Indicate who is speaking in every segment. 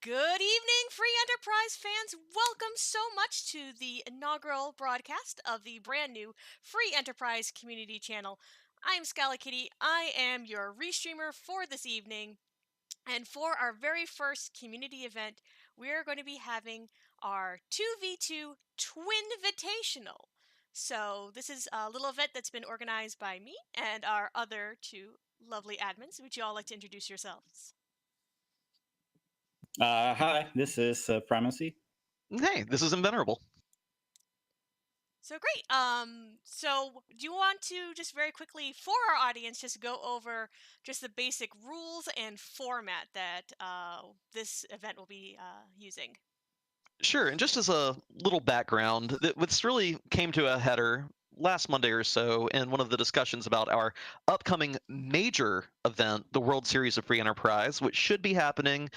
Speaker 1: Good evening, Free Enterprise fans. Welcome so much to the inaugural broadcast of the brand new Free Enterprise Community Channel. I'm Scalakitty. I am your restreamer for this evening. And for our very first community event, we're going to be having our 2v2 Twinvitational. So this is a little event that's been organized by me and our other two lovely admins. Would you all like to introduce yourselves?
Speaker 2: Hi, this is Primacy.
Speaker 3: Hey, this is Invenerable.
Speaker 1: So great. So do you want to just very quickly, for our audience, just go over just the basic rules and format that this event will be using?
Speaker 3: Sure, and just as a little background, this really came to a header last Monday or so in one of the discussions about our upcoming major event, the World Series of Free Enterprise, which should be happening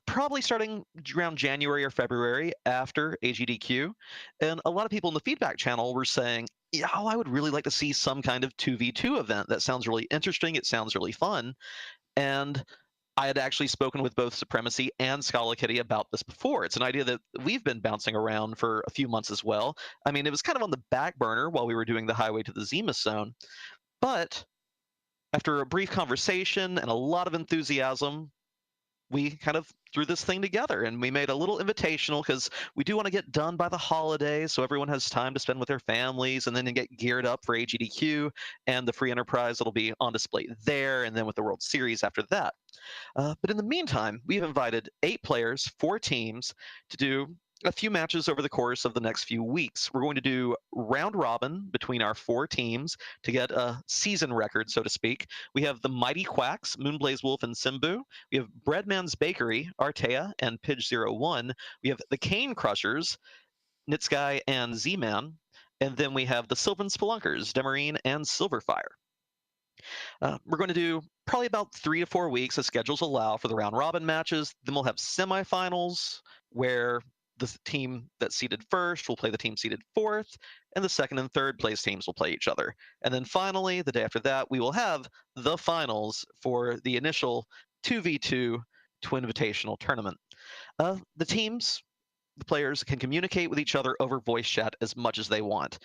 Speaker 3: probably starting around January or February after AGDQ. And a lot of people in the feedback channel were saying, yeah, I would really like to see some kind of 2v2 event. That sounds really interesting. It sounds really fun. And I had actually spoken with both Supremacy and Scalakitty about this before. It's an idea that we've been bouncing around for a few months as well. I mean, it was kind of on the back burner while we were doing the Highway to the Zenith Zone. But after a brief conversation and a lot of enthusiasm, we kind of threw this thing together, and we made a little invitational because we do want to get done by the holidays so everyone has time to spend with their families and then get geared up for AGDQ and the Free Enterprise that'll be on display there, and then with the World Series after that. But in the meantime, we've invited 8 players, 4 teams, to do a few matches over the course of the next few weeks. We're going to do round robin between our 4 teams to get a season record, so to speak. We have the Mighty Quaks, Moonblaze Wolf and Simbu. We have Breadman's Bakery, Artea and Pidge01. We have the Cane Crushers, Nitsky and Z-Man. And then we have the Sylvan Spelunkers, Demarine and Silverfire. We're going to do probably about 3 to 4 weeks as schedules allow for the round robin matches. Then we'll have semifinals where the team that's seeded first will play the team seeded fourth, and the second and third place teams will play each other. And then finally, the day after that, we will have the finals for the initial 2v2 Twinvitational tournament. The teams, the players can communicate with each other over voice chat as much as they want.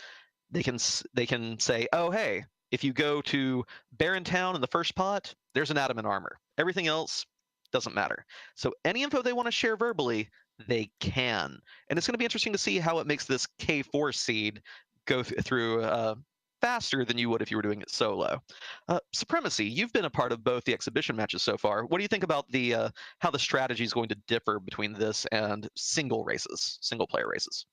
Speaker 3: They can say, oh, hey, if you go to Barren Town in the first pot, there's an adamant armor. Everything else doesn't matter. So any info they want to share verbally, they can. And it's going to be interesting to see how it makes this K4 seed go through faster than you would if you were doing it solo. Supremacy, you've been a part of both the exhibition matches so far. What do you think about the how the strategy is going to differ between this and single player races?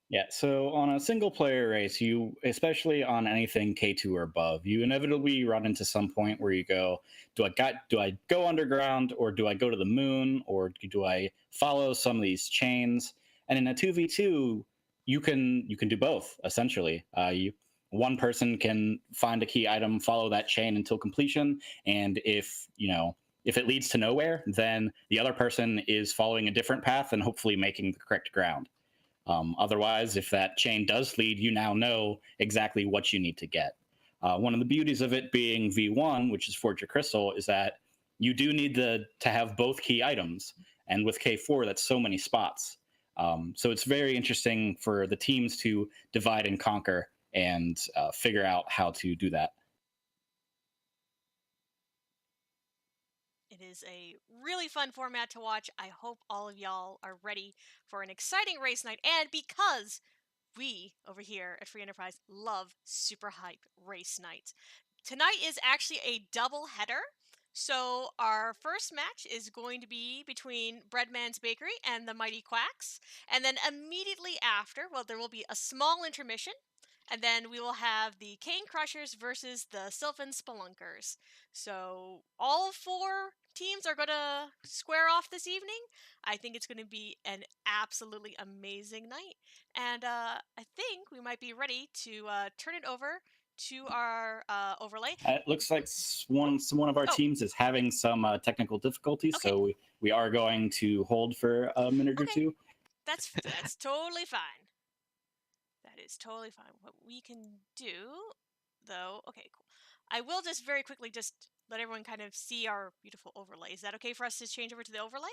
Speaker 2: Yeah, so on a single player race, you, especially on anything K2 or above, you inevitably run into some point where you go, do I go underground, or do I go to the moon, or do I follow some of these chains? And in a 2v2, you can do both, essentially. One person can find a key item, follow that chain until completion, and if it leads to nowhere, then the other person is following a different path and hopefully making the correct ground. Otherwise, if that chain does lead, you now know exactly what you need to get. One of the beauties of it being V1, which is Forge of Crystal, is that you do need to have both key items. And with K4, that's so many spots. So it's very interesting for the teams to divide and conquer and figure out how to do that.
Speaker 1: It is a really fun format to watch. I hope all of y'all are ready for an exciting race night. And because we over here at Free Enterprise love super hype race nights, tonight is actually a double header. So our first match is going to be between Breadman's Bakery and the Mighty Quacks. And then immediately after, well, there will be a small intermission. And then we will have the Cane Crushers versus the Sylvan Spelunkers. So all 4 teams are going to square off this evening. I think it's going to be an absolutely amazing night. And I think we might be ready to turn it over to our overlay.
Speaker 2: It looks like one of our teams is having some technical difficulties,
Speaker 1: Okay.
Speaker 2: so we are going to hold for a minute or two.
Speaker 1: That's totally fine. That is totally fine. What we can do, though, okay, cool. I will just very quickly just let everyone kind of see our beautiful overlay. Is that okay for us to change over to the overlay?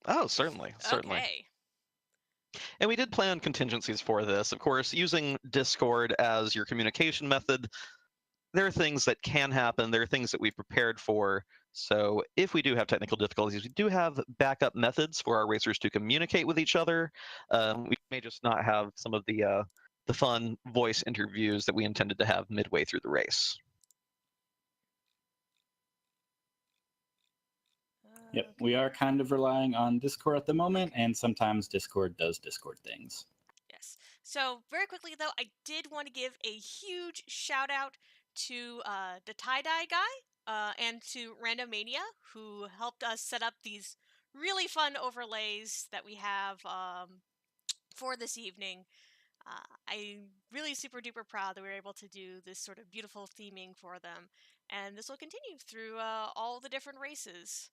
Speaker 3: Oh, certainly, certainly.
Speaker 1: Okay.
Speaker 3: And we did plan contingencies for this. Of course, using Discord as your communication method, there are things that can happen. There are things that we've prepared for. So if we do have technical difficulties, we do have backup methods for our racers to communicate with each other. We may just not have some of the fun voice interviews that we intended to have midway through the race.
Speaker 2: Yep, we are kind of relying on Discord at the moment, and sometimes Discord does Discord things.
Speaker 1: Yes. So very quickly though, I did want to give a huge shout out to the tie-dye guy and to Randomania, who helped us set up these really fun overlays that we have for this evening. I'm really super duper proud that we were able to do this sort of beautiful theming for them, and this will continue through all the different races.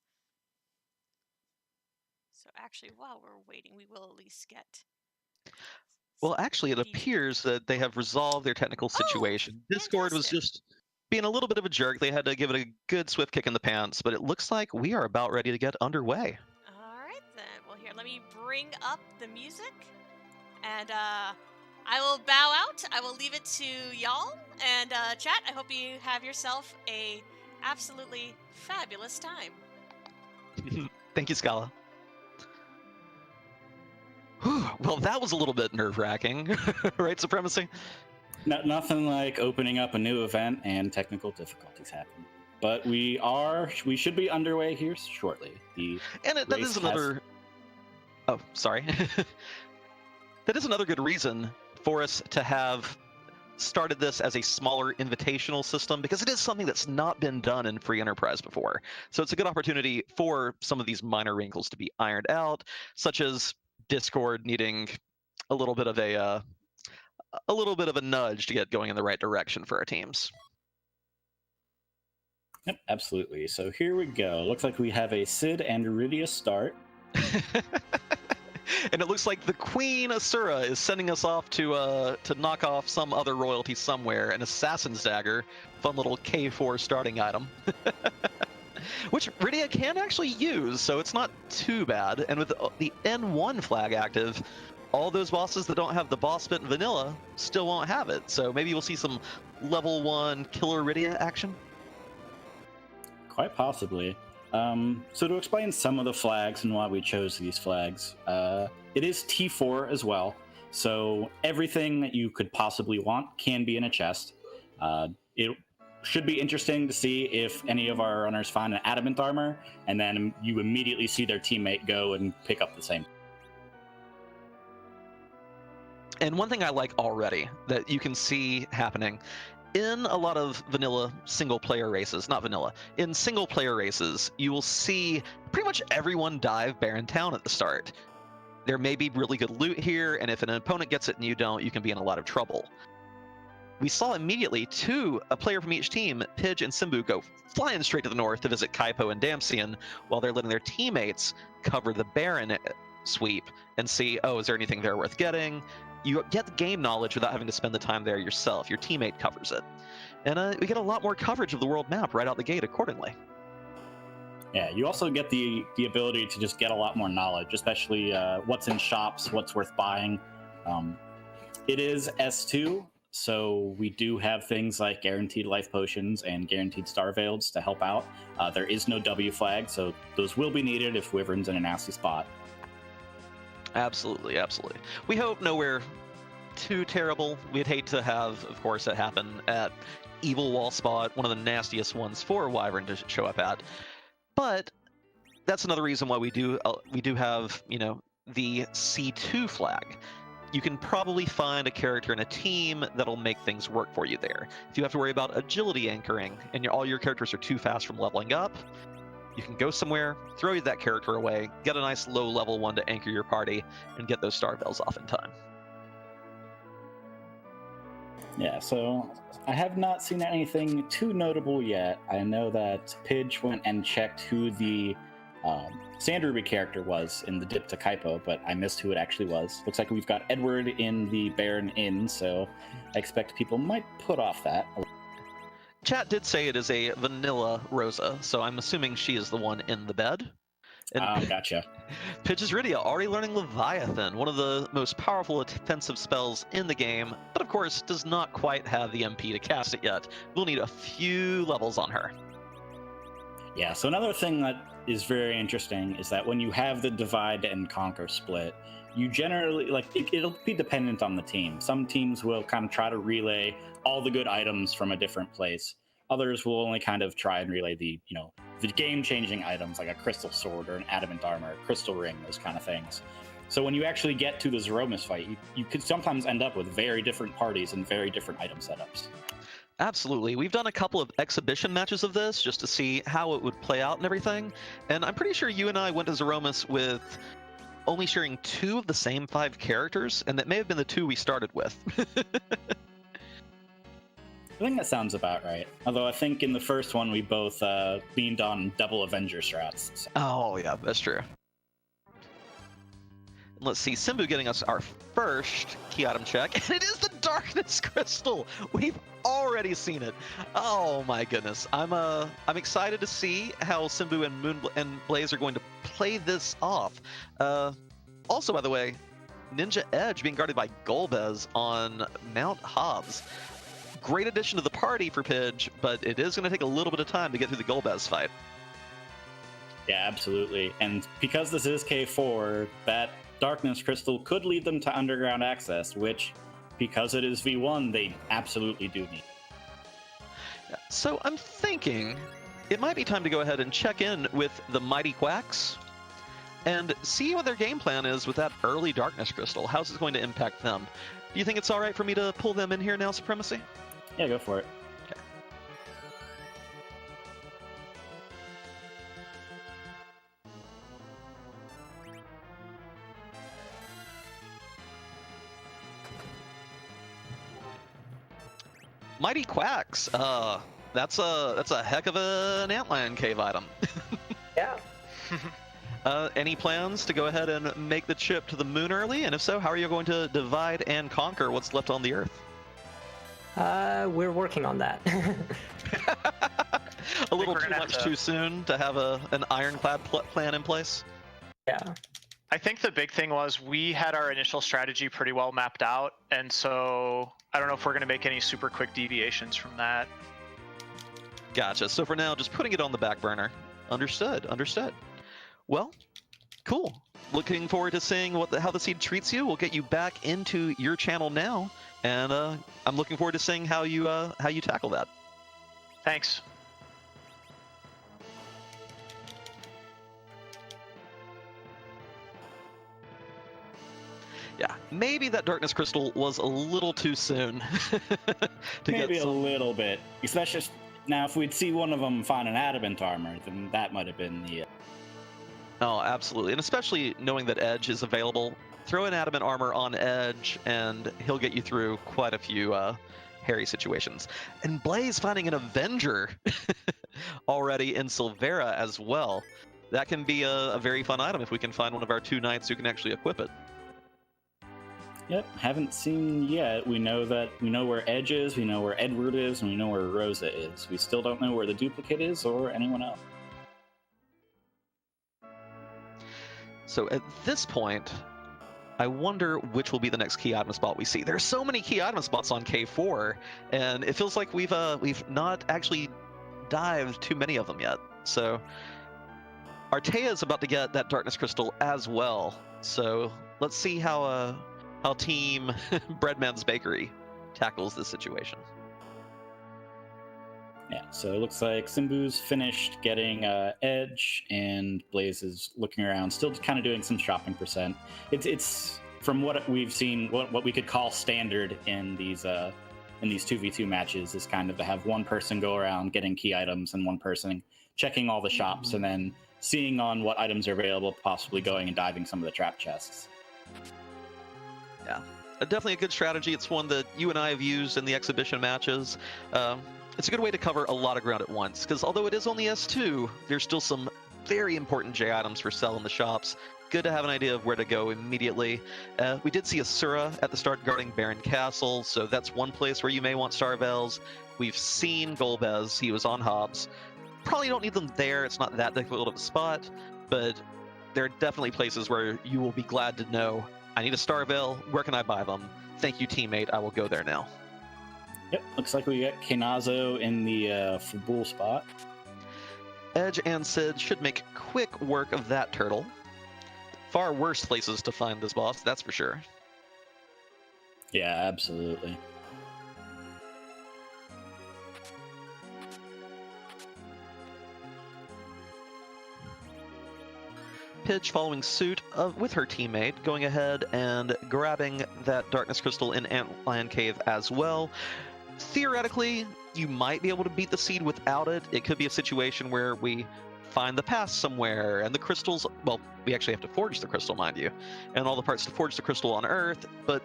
Speaker 1: So actually, while we're waiting, we will at least get.
Speaker 3: Well, actually, it appears that they have resolved their technical situation. Discord was
Speaker 1: Fantastic.
Speaker 3: just being a little bit of a jerk. They had to give it a good swift kick in the pants, but it looks like we are about ready to get underway.
Speaker 1: All right then. Well, here, let me bring up the music, and I will bow out. I will leave it to y'all and chat. I hope you have yourself a absolutely fabulous time.
Speaker 3: Thank you, Scala. Whew, well, that was a little bit nerve-wracking, right, Supremacy?
Speaker 2: Nothing like opening up a new event and technical difficulties happen. But we should be underway here shortly.
Speaker 3: That is another. Oh, sorry. That is another good reason for us to have started this as a smaller invitational system, because it is something that's not been done in Free Enterprise before. So it's a good opportunity for some of these minor wrinkles to be ironed out, such as Discord needing a little bit of a nudge to get going in the right direction for our teams.
Speaker 2: Yep, absolutely. So here we go. Looks like we have a Sid and Iridia start.
Speaker 3: And it looks like the Queen Asura is sending us off to knock off some other royalty somewhere, an Assassin's Dagger, fun little K4 starting item. Which Iridia can actually use, so it's not too bad. And with the N1 flag active, all those bosses that don't have the boss bit in vanilla still won't have it. So maybe we'll see some level 1 killer Iridia action.
Speaker 2: Quite possibly. So to explain some of the flags and why we chose these flags, it is T4 as well. So everything that you could possibly want can be in a chest. It should be interesting to see if any of our runners find an adamant armor, and then you immediately see their teammate go and pick up the same.
Speaker 3: And one thing I like already that you can see happening in a lot of vanilla single-player races, in single-player races, you will see pretty much everyone dive Barren Town at the start. There may be really good loot here, and if an opponent gets it and you don't, you can be in a lot of trouble. We saw immediately a player from each team, Pidge and Simbu, go flying straight to the north to visit Kaipo and Damsian, while they're letting their teammates cover the Barren sweep and see, oh, is there anything there worth getting? You get the game knowledge without having to spend the time there yourself. Your teammate covers it. And we get a lot more coverage of the world map right out the gate accordingly.
Speaker 2: Yeah, you also get the ability to just get a lot more knowledge, especially what's in shops, what's worth buying. It is S2, so we do have things like guaranteed life potions and guaranteed star veils to help out. There is no W flag, so those will be needed if Wyvern's in a nasty spot.
Speaker 3: Absolutely, absolutely. We hope nowhere too terrible. We'd hate to have, of course, it happen at Evil Wall Spot, one of the nastiest ones for Wyvern to show up at. But that's another reason why we do have, the C2 flag. You can probably find a character in a team that'll make things work for you there. If you have to worry about agility anchoring and all your characters are too fast from leveling up, you can go somewhere, throw that character away, get a nice low level one to anchor your party, and get those star veils off in time.
Speaker 2: Yeah, so I have not seen anything too notable yet. I know that Pidge went and checked who the Sand Ruby character was in the dip to Kaipo, but I missed who it actually was. Looks like we've got Edward in the Baron Inn, so I expect people might put off that.
Speaker 3: Chat did say it is a vanilla Rosa, so I'm assuming she is the one in the bed. And
Speaker 2: Gotcha.
Speaker 3: Pidge is Rydia, already learning Leviathan, one of the most powerful offensive spells in the game, but of course does not quite have the MP to cast it yet. We'll need a few levels on her.
Speaker 2: Yeah, so another thing that is very interesting is that when you have the divide and conquer split, you generally, like, it'll be dependent on the team. Some teams will kind of try to relay all the good items from a different place. Others will only kind of try and relay the game-changing items like a crystal sword or an adamant armor, a crystal ring, those kind of things. So when you actually get to the Zeromus fight, you could sometimes end up with very different parties and very different item setups.
Speaker 3: Absolutely. We've done a couple of exhibition matches of this just to see how it would play out and everything. And I'm pretty sure you and I went to Zeromus with only sharing 2 of the same 5 characters, and that may have been the 2 we started with.
Speaker 2: I think that sounds about right. Although I think in the first one we both leaned on double Avenger strats. So.
Speaker 3: Oh, yeah, that's true. Let's see, Simbu getting us our first key item check, and it is the Darkness Crystal! We've already seen it. Oh my goodness. I'm excited to see how Simbu and Blaze are going to play this off. Also, by the way, Ninja Edge being guarded by Golbez on Mount Hobbs. Great addition to the party for Pidge, but it is going to take a little bit of time to get through the Golbez fight.
Speaker 2: Yeah, absolutely. And because this is K4, that Darkness Crystal could lead them to underground access, which, because it is V1, they absolutely do need.
Speaker 3: So I'm thinking it might be time to go ahead and check in with the mighty Quaks and see what their game plan is with that early Darkness Crystal. How's it going to impact them? Do you think it's all right for me to pull them in here now, Supremacy?
Speaker 2: Yeah, go for it.
Speaker 3: Okay. Mighty Quaks. That's a heck of an Antlion cave item.
Speaker 4: Yeah.
Speaker 3: Any plans to go ahead and make the trip to the moon early? And if so, how are you going to divide and conquer what's left on the Earth?
Speaker 4: We're working on that.
Speaker 3: A little too much too soon to have an ironclad plan in place?
Speaker 4: Yeah.
Speaker 5: I think the big thing was we had our initial strategy pretty well mapped out, and so I don't know if we're going to make any super quick deviations from that.
Speaker 3: Gotcha. So for now, just putting it on the back burner. Understood. Well, cool. Looking forward to seeing how the seed treats you. We'll get you back into your channel now, and I'm looking forward to seeing how you tackle that.
Speaker 5: Thanks.
Speaker 3: Yeah, maybe that Darkness Crystal was a little too soon.
Speaker 2: Maybe a little bit. Especially now, if we'd see one of them find an adamant armor, then that might have been the...
Speaker 3: Oh, absolutely. And especially knowing that Edge is available, throw an adamant armor on Edge, and he'll get you through quite a few hairy situations. And Blaze finding an Avenger already in Silvera as well. That can be a very fun item if we can find one of our 2 knights who can actually equip it.
Speaker 2: Yep, haven't seen yet. We know where Edge is, we know where Edward is, and we know where Rosa is. We still don't know where the duplicate is or anyone else.
Speaker 3: So at this point, I wonder which will be the next key item spot we see. There's so many key item spots on K4, and it feels like we've not actually dived too many of them yet. So Artea is about to get that Darkness Crystal as well. So let's see how Team Breadman's Bakery tackles this situation.
Speaker 2: Yeah, so it looks like Simbu's finished getting Edge, and Blaze is looking around, still kind of doing some shopping percent. It's from what we've seen, what we could call standard in these 2v2 matches is kind of to have one person go around getting key items and one person checking all the shops and then seeing on what items are available, possibly going and diving some of the trap chests.
Speaker 3: Yeah, definitely a good strategy. It's one that you and I have used in the exhibition matches. It's a good way to cover a lot of ground at once, because although it is only S2, there's still some very important J items for sale in the shops. Good to have an idea of where to go immediately. We did see Asura at the start guarding Baron Castle, so that's one place where you may want Star Veils. We've seen Golbez, he was on Hobbs. probably don't need them there. It's not that difficult of a spot, but there are definitely places where you will be glad to know, I need a Star Veil. Where can I buy them? Thank you, teammate. I will go there now.
Speaker 2: Yep, looks like we got Kenazo in the Fabul spot.
Speaker 3: Edge and Sid should make quick work of that turtle. Far worse places to find this boss, that's for sure.
Speaker 2: Yeah, absolutely.
Speaker 3: Pidge following suit with her teammate, going ahead and grabbing that Darkness Crystal in Antlion Cave as well. Theoretically, you might be able to beat the seed without it. It could be a situation where we find the pass somewhere, and the crystals, well, we actually have to forge the crystal, mind you, and all the parts to forge the crystal on Earth, but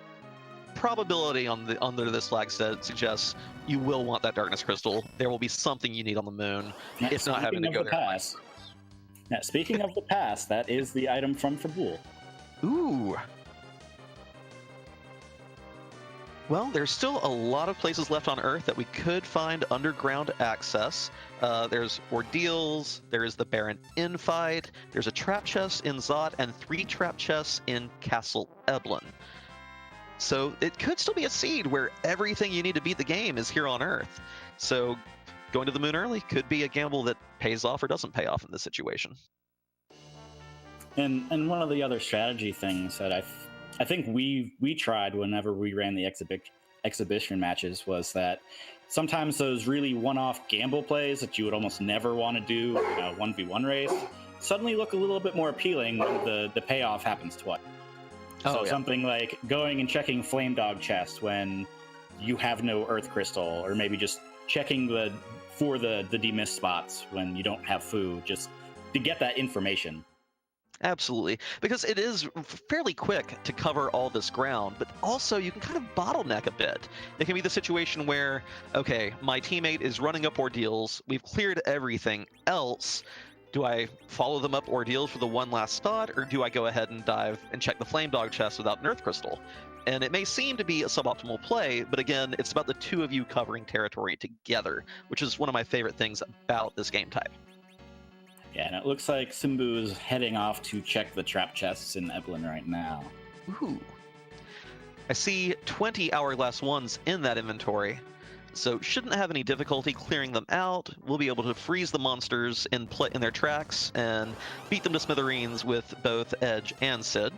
Speaker 3: probability under this flag set suggests you will want that Darkness Crystal. There will be something you need on the moon,
Speaker 2: Now,
Speaker 3: if not having to go
Speaker 2: the
Speaker 3: there.
Speaker 2: pass. Now, speaking of the pass, that is the item from Fabul.
Speaker 3: Ooh. Well, there's still a lot of places left on Earth that we could find underground access. There's Ordeals, there's the Baron Infight, there's a trap chest in Zot, and 3 trap chests in Castle Eblin. So it could still be a seed where everything you need to beat the game is here on Earth. So going to the moon early could be a gamble that pays off or doesn't pay off in this situation.
Speaker 2: And one of the other strategy things that I think we tried whenever we ran the exhibition matches was that sometimes those really one-off gamble plays that you would almost never want to do in a 1v1 race suddenly look a little bit more appealing when the payoff happens twice. So something like going and checking Flame Dog chest when you have no Earth Crystal, or maybe just checking for the demist spots when you don't have food, just to get that information.
Speaker 3: Absolutely, because it is fairly quick to cover all this ground, but also you can kind of bottleneck a bit. It can be the situation where, okay, my teammate is running up Ordeals, we've cleared everything else. Do I follow them up Ordeals for the one last spot, or do I go ahead and dive and check the Flame Dog chest without an Earth Crystal? And it may seem to be a suboptimal play, but again, it's about the two of you covering territory together, which is one of my favorite things about this game type.
Speaker 2: Yeah, and it looks like Simbu is heading off to check the trap chests in Eblin right now.
Speaker 3: Ooh. I see 20 Hourglass 1s in that inventory, so shouldn't have any difficulty clearing them out. We'll be able to freeze the monsters in their tracks and beat them to smithereens with both Edge and Sid.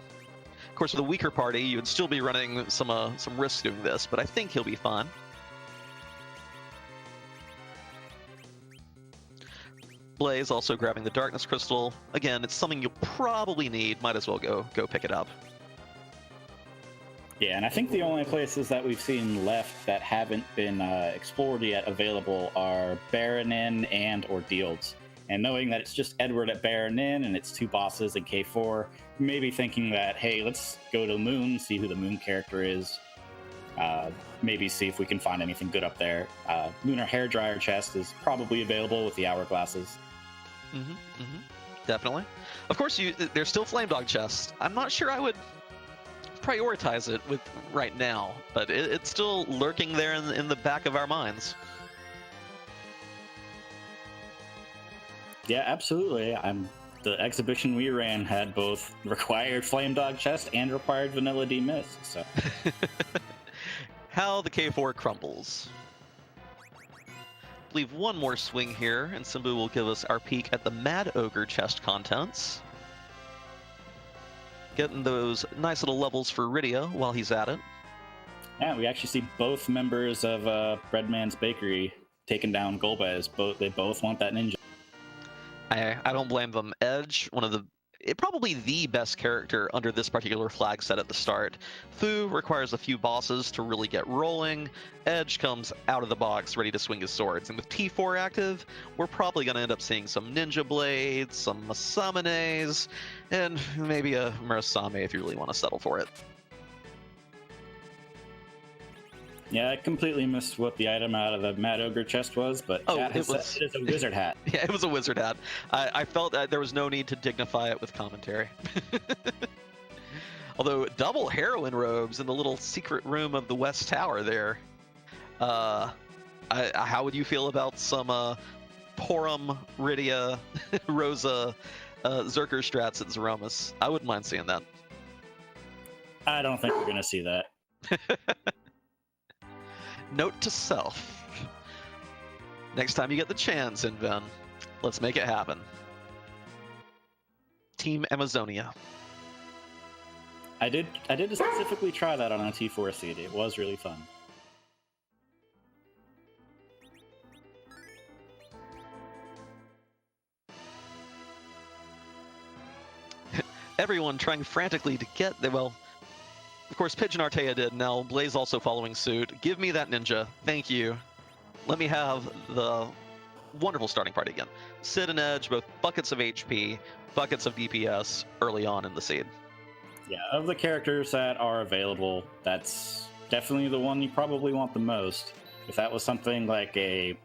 Speaker 3: Of course, with a weaker party, you would still be running some risk doing this, but I think he'll be fine. Blaze also grabbing the Darkness Crystal. Again, it's something you'll probably need. Might as well go pick it up.
Speaker 2: Yeah, and I think the only places that we've seen left that haven't been explored yet available are Baronin and Ordeals. And knowing that it's just Edward at Baronin and it's 2 bosses in K4, maybe thinking that, hey, let's go to the moon, see who the moon character is. Maybe see if we can find anything good up there. Lunar Hairdryer chest is probably available with the hourglasses.
Speaker 3: Definitely. Of course, there's still Flame Dog chests. I'm not sure I would prioritize it with right now, but it's still lurking there in the back of our minds.
Speaker 2: Yeah, absolutely. The exhibition we ran had both required Flame Dog chest and required Vanilla D Mist. So
Speaker 3: how the K4 crumbles. Leave one more swing here, and Simbu will give us our peek at the Mad Ogre chest contents. Getting those nice little levels for Rydia while he's at it.
Speaker 2: Yeah, we actually see both members of Breadman's Bakery taking down Golbez. They both want that ninja.
Speaker 3: I don't blame them. Edge, probably the best character under this particular flag set at the start. Fu requires a few bosses to really get rolling. Edge comes out of the box ready to swing his swords. And with T4 active, we're probably going to end up seeing some Ninja Blades, some Masamenes, and maybe a Murasame if you really want to settle for it.
Speaker 2: Yeah, I completely missed what the item out of the Mad Ogre chest was, but it is a wizard hat.
Speaker 3: Yeah, it was a wizard hat. I felt that there was no need to dignify it with commentary. Although, double heroine robes in the little secret room of the West Tower there. How would you feel about some Porum, Rydia, Rosa, Zerker strats at Zeromus. I wouldn't mind seeing that.
Speaker 2: I don't think we're going to see that.
Speaker 3: Note to self. Next time you get the chance, Inven, let's make it happen. Team Amazonia.
Speaker 2: I did specifically try that on a T4 seed. It was really fun.
Speaker 3: Everyone trying frantically to get there. Well, of course, Pigeon Artea did. Now Blaze also following suit. Give me that ninja. Thank you. Let me have the wonderful starting party again. Sid and Edge, both buckets of HP, buckets of DPS early on in the seed.
Speaker 2: Yeah, of the characters that are available, that's definitely the one you probably want the most. If that was something like a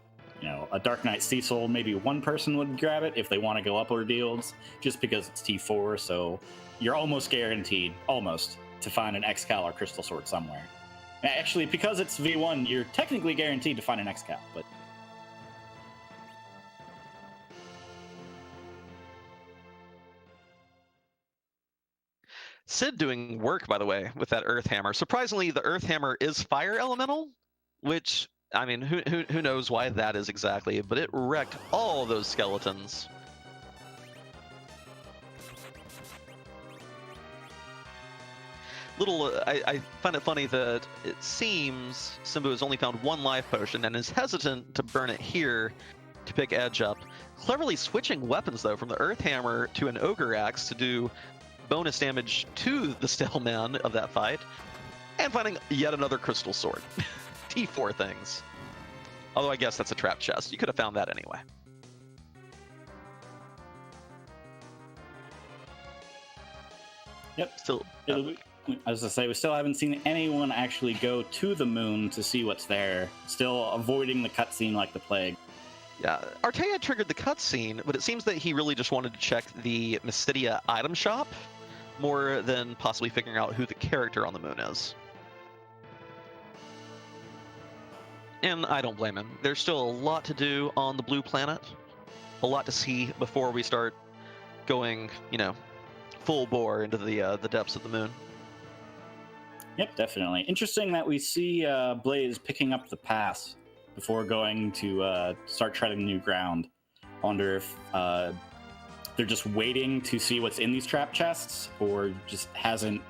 Speaker 2: Dark Knight Cecil, maybe one person would grab it if they want to go up ordeals, just because it's T4, so you're almost guaranteed, to find an Excal or Crystal Sword somewhere. Actually, because it's V1, you're technically guaranteed to find an Excal, but...
Speaker 3: Sid doing work, by the way, with that Earth Hammer. Surprisingly, the Earth Hammer is fire elemental, which, I mean, who knows why that is exactly, but it wrecked all those skeletons. I find it funny that it seems Simbu has only found one life potion and is hesitant to burn it here to pick Edge up. Cleverly switching weapons, though, from the Earth Hammer to an Ogre Axe to do bonus damage to the Staleman of that fight, and finding yet another Crystal Sword. T4 things. Although I guess that's a trap chest. You could have found that anyway.
Speaker 2: Yep.
Speaker 3: Still.
Speaker 2: As I say, we still haven't seen anyone actually go to the moon to see what's there. Still avoiding the cutscene like the plague.
Speaker 3: Yeah, Artea triggered the cutscene, but it seems that he really just wanted to check the Mystidia item shop more than possibly figuring out who the character on the moon is. And I don't blame him. There's still a lot to do on the blue planet, a lot to see before we start going, full bore into the depths of the moon.
Speaker 2: Yep, definitely. Interesting that we see Blaze picking up the pass before going to start treading new ground. I wonder if they're just waiting to see what's in these trap chests, or just hasn't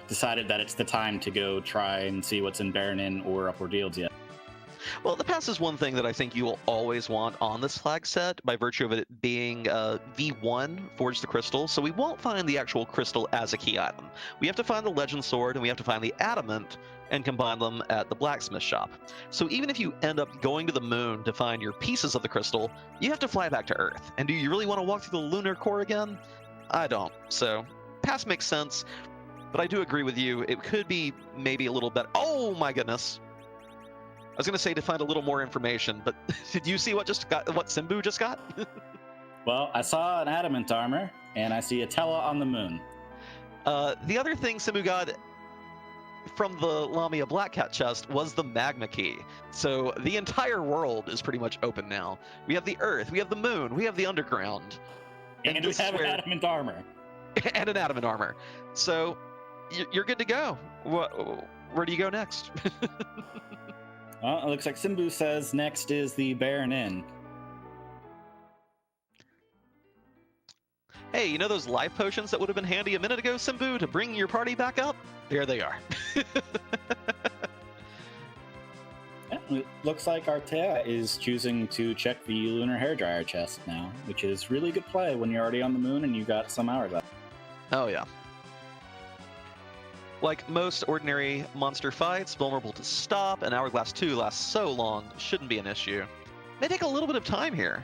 Speaker 2: decided that it's the time to go try and see what's in Baronin or Up Ordeals yet.
Speaker 3: Well, the pass is one thing that I think you will always want on this flag set by virtue of it being V1, Forge the Crystal, so we won't find the actual crystal as a key item. We have to find the Legend Sword, and we have to find the Adamant, and combine them at the blacksmith shop. So even if you end up going to the moon to find your pieces of the crystal, you have to fly back to Earth. And do you really want to walk through the lunar core again? I don't. So, pass makes sense, but I do agree with you. It could be maybe a little better. Oh my goodness. I was going to say to find a little more information, but did you see what Simbu just got?
Speaker 2: Well, I saw an adamant armor, and I see a Tella on the moon.
Speaker 3: The other thing Simbu got from the Lamia Black Cat chest was the Magma Key. So the entire world is pretty much open now. We have the Earth, we have the moon, we have the underground.
Speaker 2: And we have an adamant armor.
Speaker 3: And an adamant armor. So you're good to go. Where do you go next?
Speaker 2: Well, it looks like Simbu says next is the Baron Inn.
Speaker 3: Hey, you know those life potions that would have been handy a minute ago, Simbu, to bring your party back up? There they are.
Speaker 2: Yeah, it looks like Artea is choosing to check the Lunar Hairdryer chest now, which is really good play when you're already on the moon and you got some hours left.
Speaker 3: Oh, yeah. Like most ordinary monster fights, vulnerable to stop, and Hourglass 2 lasts so long, shouldn't be an issue. May take a little bit of time here.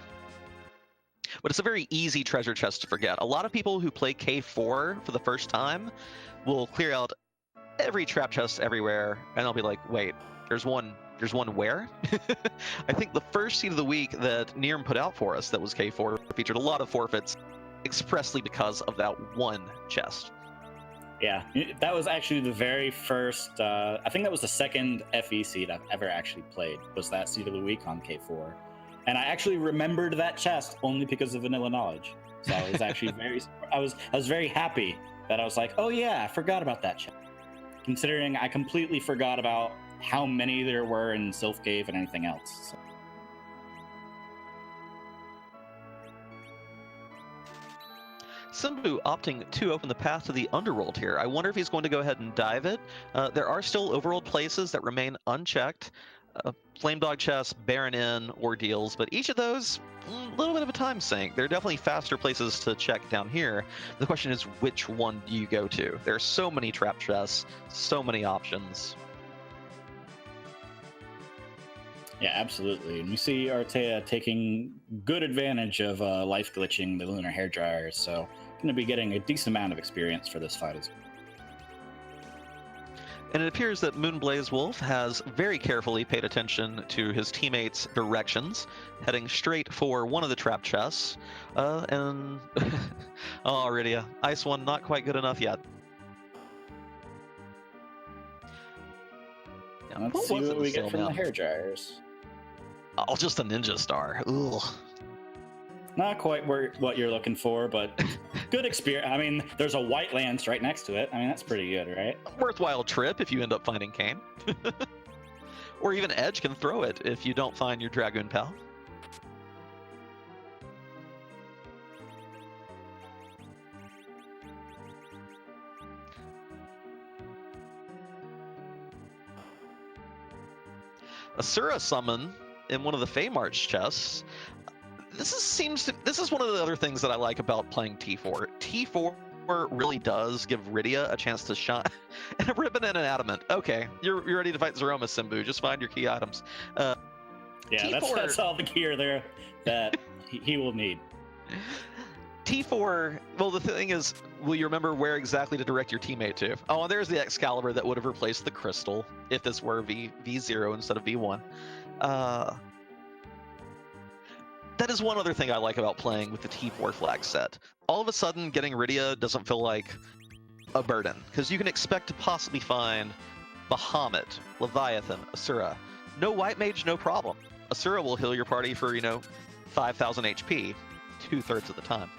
Speaker 3: But it's a very easy treasure chest to forget. A lot of people who play K4 for the first time will clear out every trap chest everywhere, and they'll be like, wait, there's one where? I think the first seed of the week that Nirm put out for us that was K4 featured a lot of forfeits expressly because of that one chest.
Speaker 2: Yeah, that was actually the very first, I think that was the second FE seed I've ever actually played, was that seed of the week on K4. And I actually remembered that chest only because of vanilla knowledge. So I was actually I was very happy that I was like, oh yeah, I forgot about that chest. Considering I completely forgot about how many there were in Sylph Cave and anything else. So.
Speaker 3: Simbu opting to open the path to the underworld here. I wonder if he's going to go ahead and dive it. There are still overworld places that remain unchecked. Flame Dog Chest, Baron Inn, Ordeals, but each of those, a little bit of a time sink. There are definitely faster places to check down here. The question is, which one do you go to? There are so many trap chests, so many options.
Speaker 2: Yeah, absolutely. And we see Artea taking good advantage of life glitching the lunar hair dryers, so going to be getting a decent amount of experience for this fight as well.
Speaker 3: And it appears that Moonblaze Wolf has very carefully paid attention to his teammates' directions, heading straight for one of the trap chests. And oh, Iridia, Ice One not quite good enough yet.
Speaker 2: Yeah, let's see what we get from the hair dryers.
Speaker 3: Oh, just a ninja star. Ugh.
Speaker 2: Not quite what you're looking for, but good experience. I mean, there's a white lance right next to it. I mean, that's pretty good, right?
Speaker 3: Worthwhile trip if you end up finding Kane. Or even Edge can throw it if you don't find your Dragoon pal. Asura summon in one of the Feymarch chests. This is one of the other things that I like about playing T4. T4 really does give Rydia a chance to shine. And a ribbon and an adamant. Okay, you're ready to fight Zeroma, Simbu. Just find your key items.
Speaker 2: Yeah,
Speaker 3: T4,
Speaker 2: that's all the gear there that he will need.
Speaker 3: T4, well, the thing is, will you remember where exactly to direct your teammate to? Oh, and there's the Excalibur that would have replaced the Crystal if this were V0 instead of V1. That is one other thing I like about playing with the T4 flag set. All of a sudden, getting Rydia doesn't feel like a burden, because you can expect to possibly find Bahamut, Leviathan, Asura. No White Mage, no problem. Asura will heal your party for, 5,000 HP, 2/3 of the time.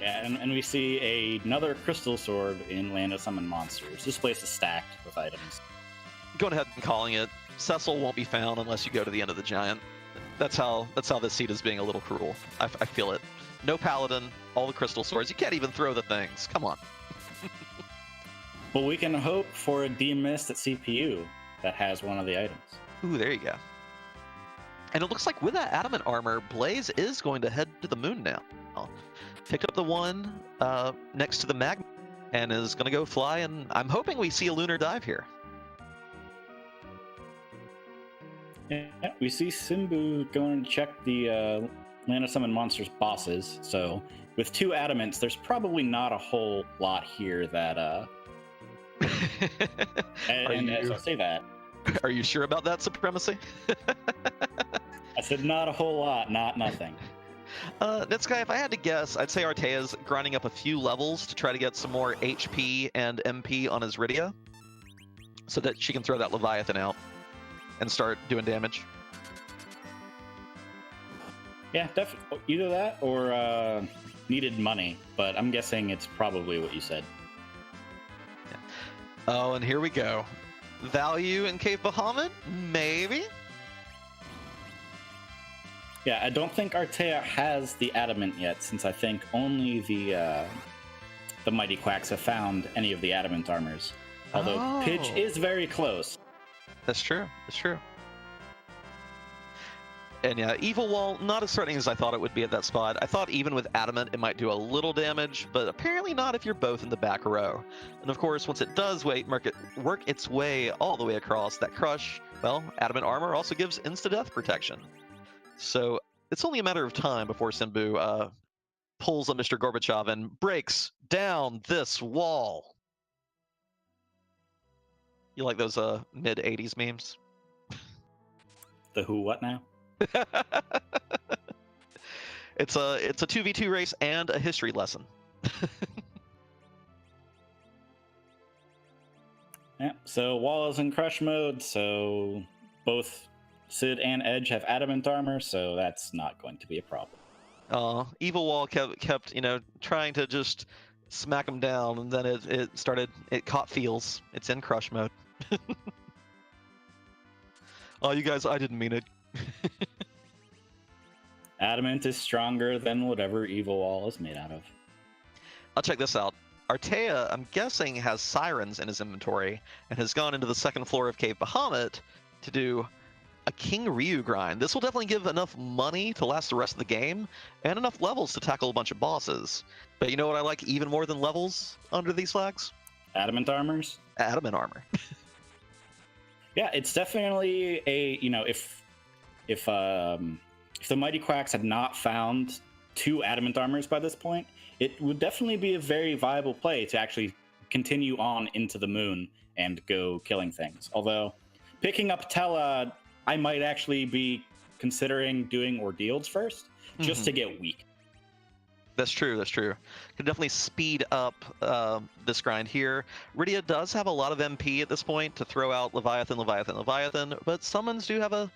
Speaker 2: Yeah, and we see another Crystal Sword in Land of Summon Monsters. This place is stacked with items.
Speaker 3: Going ahead and calling it. Cecil won't be found unless you go to the end of the giant. That's how this seed is being a little cruel. I feel it. No Paladin, all the Crystal Swords. You can't even throw the things. Come on.
Speaker 2: Well, we can hope for a demist at CPU that has one of the items.
Speaker 3: Ooh, there you go. And it looks like with that adamant armor, Blaze is going to head to the moon now. Picked up the one next to the magma and is going to go fly, and I'm hoping we see a lunar dive here.
Speaker 2: Yeah, we see Simbu going to check the Land of Summon Monsters bosses. So with 2 adamants, there's probably not a whole lot here that. And as I say that,
Speaker 3: are you sure about that supremacy?
Speaker 2: I said not a whole lot, not nothing.
Speaker 3: Netsky, if I had to guess, I'd say Artea's grinding up a few levels to try to get some more HP and MP on his Rydia, so that she can throw that Leviathan out and start doing damage.
Speaker 2: Yeah, definitely. Either that or needed money, but I'm guessing it's probably what you said.
Speaker 3: Yeah. Oh, and here we go. Value in Cave Bahamut? Maybe?
Speaker 2: Yeah, I don't think Artea has the adamant yet, since I think only the Mighty Quaks have found any of the adamant armors. Although Pidge is very close.
Speaker 3: That's true. That's true. And yeah, Evil Wall, not as threatening as I thought it would be at that spot. I thought even with Adamant it might do a little damage, but apparently not if you're both in the back row. And of course, once it does work its way all the way across, that Crush, well, Adamant Armor also gives insta-death protection. So it's only a matter of time before Simbu pulls a Mr. Gorbachev and breaks down this wall. You like those mid-'80s memes?
Speaker 2: The who what now?
Speaker 3: It's a 2v2 race and a history lesson.
Speaker 2: Yeah, so Wall is in crush mode, so both Sid and Edge have adamant armor, so that's not going to be a problem.
Speaker 3: Evil Wall kept trying to just smack him down, and then it caught feels. It's in crush mode. Oh, you guys, I didn't mean it.
Speaker 2: Adamant is stronger than whatever Evil Wall is made out of.
Speaker 3: I'll check this out. Artea, I'm guessing, has Sirens in his inventory and has gone into the second floor of Cave Bahamut to do a King Ryu grind. This will definitely give enough money to last the rest of the game and enough levels to tackle a bunch of bosses. But you know what I like even more than levels under these flags?
Speaker 2: Adamant armors?
Speaker 3: Adamant armor.
Speaker 2: Yeah, it's definitely a, if the Mighty Quaks had not found 2 adamant armors by this point, it would definitely be a very viable play to actually continue on into the moon and go killing things. Although, picking up Tella, I might actually be considering doing ordeals first, just to get weak.
Speaker 3: That's true. Could definitely speed up this grind here. Rydia does have a lot of MP at this point to throw out Leviathan, but summons do have a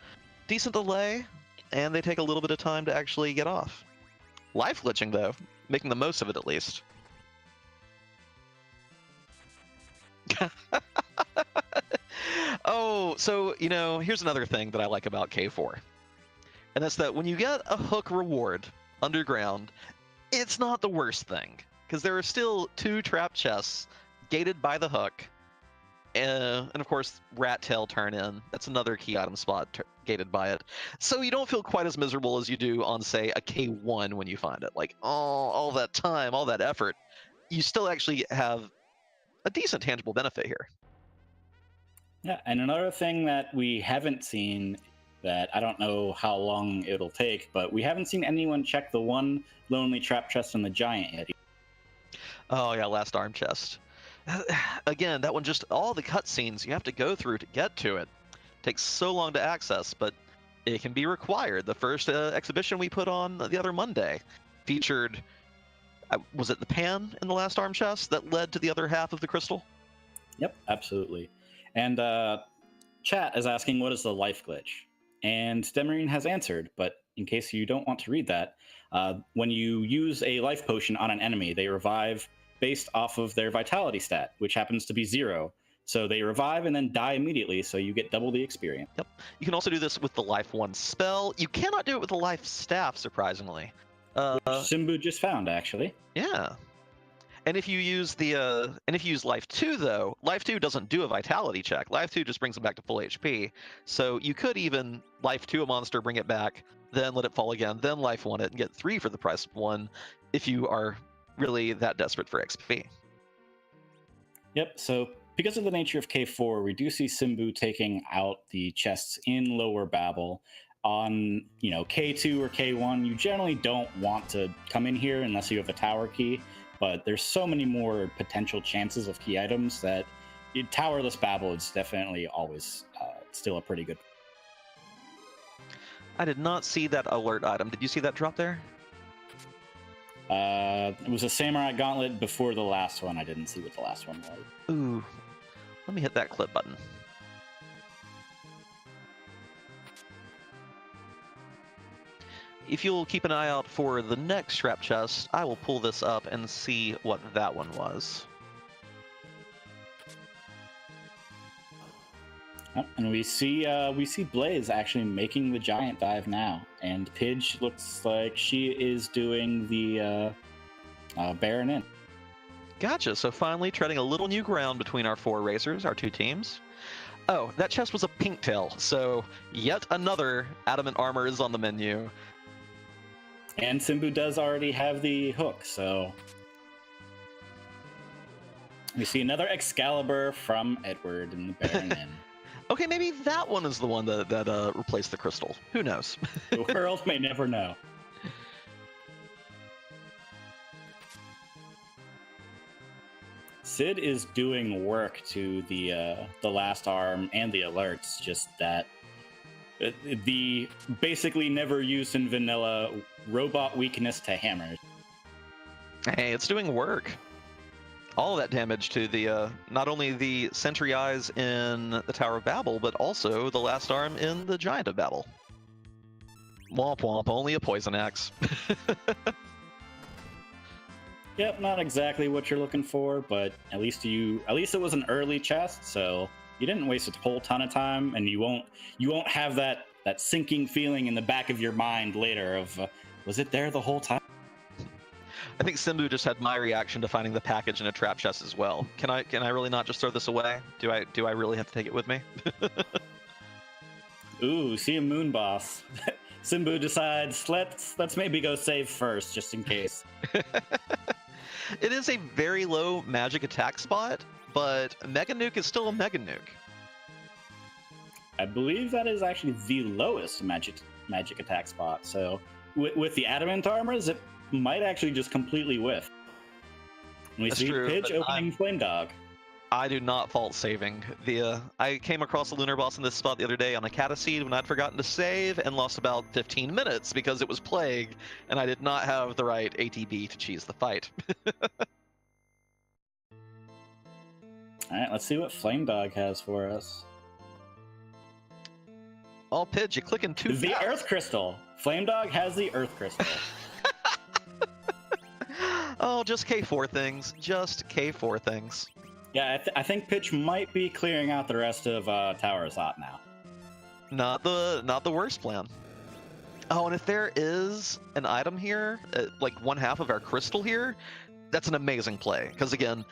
Speaker 3: decent delay, and they take a little bit of time to actually get off. Life glitching, though, making the most of it at least. Oh, so, here's another thing that I like about K4. And that's that when you get a hook reward underground, it's not the worst thing, because there are still 2 trap chests gated by the hook, and of course rat tail turn in. That's another key item spot gated by it. So you don't feel quite as miserable as you do on, say, a K1 when you find it. Like, oh, all that time, all that effort. You still actually have a decent tangible benefit here.
Speaker 2: Yeah, and another thing that we haven't seen, that I don't know how long it'll take, but we haven't seen anyone check the one lonely trap chest in the giant yet.
Speaker 3: Oh yeah, last arm chest. Again, that one, just all the cutscenes you have to go through to get to it. Takes so long to access, but it can be required. The first exhibition we put on the other Monday featured, was it the pan in the last arm chest that led to the other half of the crystal?
Speaker 2: Yep, absolutely. And chat is asking, what is the life glitch? And Demarine has answered, but in case you don't want to read that, when you use a life potion on an enemy, they revive based off of their vitality stat, which happens to be 0. So they revive and then die immediately, so you get double the experience.
Speaker 3: Yep. You can also do this with the Life 1 spell. You cannot do it with the Life Staff, surprisingly.
Speaker 2: Which Simbu just found, actually.
Speaker 3: Yeah. And if you use Life 2, though, Life 2 doesn't do a vitality check. Life 2 just brings them back to full HP. So you could even Life 2 a monster, bring it back, then let it fall again, then Life 1 it, and get 3 for the price of 1 if you are really that desperate for XP.
Speaker 2: Yep, so because of the nature of K4, we do see Simbu taking out the chests in Lower Babel. On, K2 or K1, you generally don't want to come in here unless you have a tower key, but there's so many more potential chances of key items that Towerless Babel is definitely always still a pretty good.
Speaker 3: I did not see that alert item. Did you see that drop there?
Speaker 2: It was a Samurai Gauntlet before the last one. I didn't see what the last one was.
Speaker 3: Ooh. Let me hit that clip button. If you'll keep an eye out for the next trap chest, I will pull this up and see what that one was.
Speaker 2: Oh, and we see Blaze actually making the giant dive now, and Pidge looks like she is doing the Baron in.
Speaker 3: Gotcha. So finally treading a little new ground between our 4 racers, our 2 teams. Oh, that chest was a pink tail, so yet another adamant armor is on the menu.
Speaker 2: And Simbu does already have the hook, so we see another Excalibur from Edward in the Baron Inn.
Speaker 3: Okay, maybe that one is the one that replaced the crystal. Who knows?
Speaker 2: The world may never know. Sid is doing work to the last arm and the alerts, just that the basically never used in vanilla robot weakness to hammers.
Speaker 3: Hey, it's doing work. all of that damage to the not only the Sentry Eyes in the Tower of Babel, but also the last arm in the Giant of Babel. Womp womp, only a poison axe.
Speaker 2: Yep, not exactly what you're looking for, but at least it was an early chest, so you didn't waste a whole ton of time, and you won't have that sinking feeling in the back of your mind later of was it there the whole time?
Speaker 3: I think Simbu just had my reaction to finding the package in a trap chest as well. Can I really not just throw this away? Do I really have to take it with me?
Speaker 2: Ooh, see a moon boss. Simbu decides let's maybe go save first just in case.
Speaker 3: It is a very low magic attack spot, but Mega Nuke is still a Mega Nuke.
Speaker 2: I believe that is actually the lowest magic attack spot. So with the adamant armors, it might actually just completely whiff. And we
Speaker 3: That's
Speaker 2: see
Speaker 3: true,
Speaker 2: Pidge
Speaker 3: but
Speaker 2: opening Flame Dog.
Speaker 3: I do not fault saving. I came across a lunar boss in this spot the other day on a Cataseed when I'd forgotten to save and lost about 15 minutes because it was Plague, and I did not have the right ATB to cheese the fight.
Speaker 2: All right, let's see what Flame Dog has for us.
Speaker 3: Oh, Pidge, you're clicking too fast.
Speaker 2: The Earth Crystal. Flame Dog has the Earth Crystal.
Speaker 3: Oh, just K4 things. Just K4 things.
Speaker 2: Yeah, I think Pitch might be clearing out the rest of Tower is Hot now.
Speaker 3: Not the worst plan. Oh, and if there is an item here, like one half of our crystal here, that's an amazing play. Because again,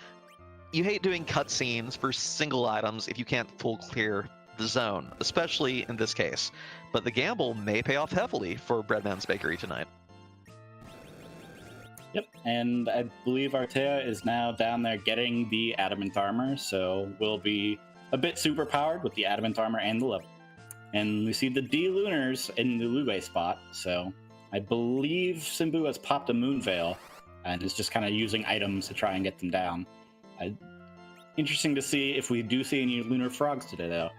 Speaker 3: you hate doing cutscenes for single items if you can't full clear the zone, especially in this case. But the gamble may pay off heavily for Breadman's Bakery tonight.
Speaker 2: Yep, and I believe Artea is now down there getting the Adamant Armor, so we'll be a bit super powered with the Adamant Armor and the level. And we see the D-Lunars in the Lue spot, so I believe Simbu has popped a Moon Veil and is just kind of using items to try and get them down. Interesting to see if we do see any Lunar Frogs today, though.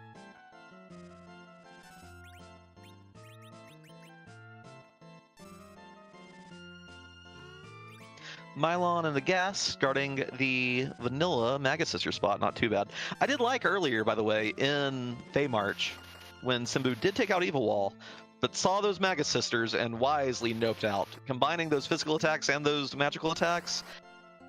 Speaker 3: Mylon and the Gas guarding the vanilla Maga Sister spot, not too bad. I did like earlier, by the way, in Fey March, when Simbu did take out Evil Wall, but saw those Maga Sisters and wisely noped out. Combining those physical attacks and those magical attacks,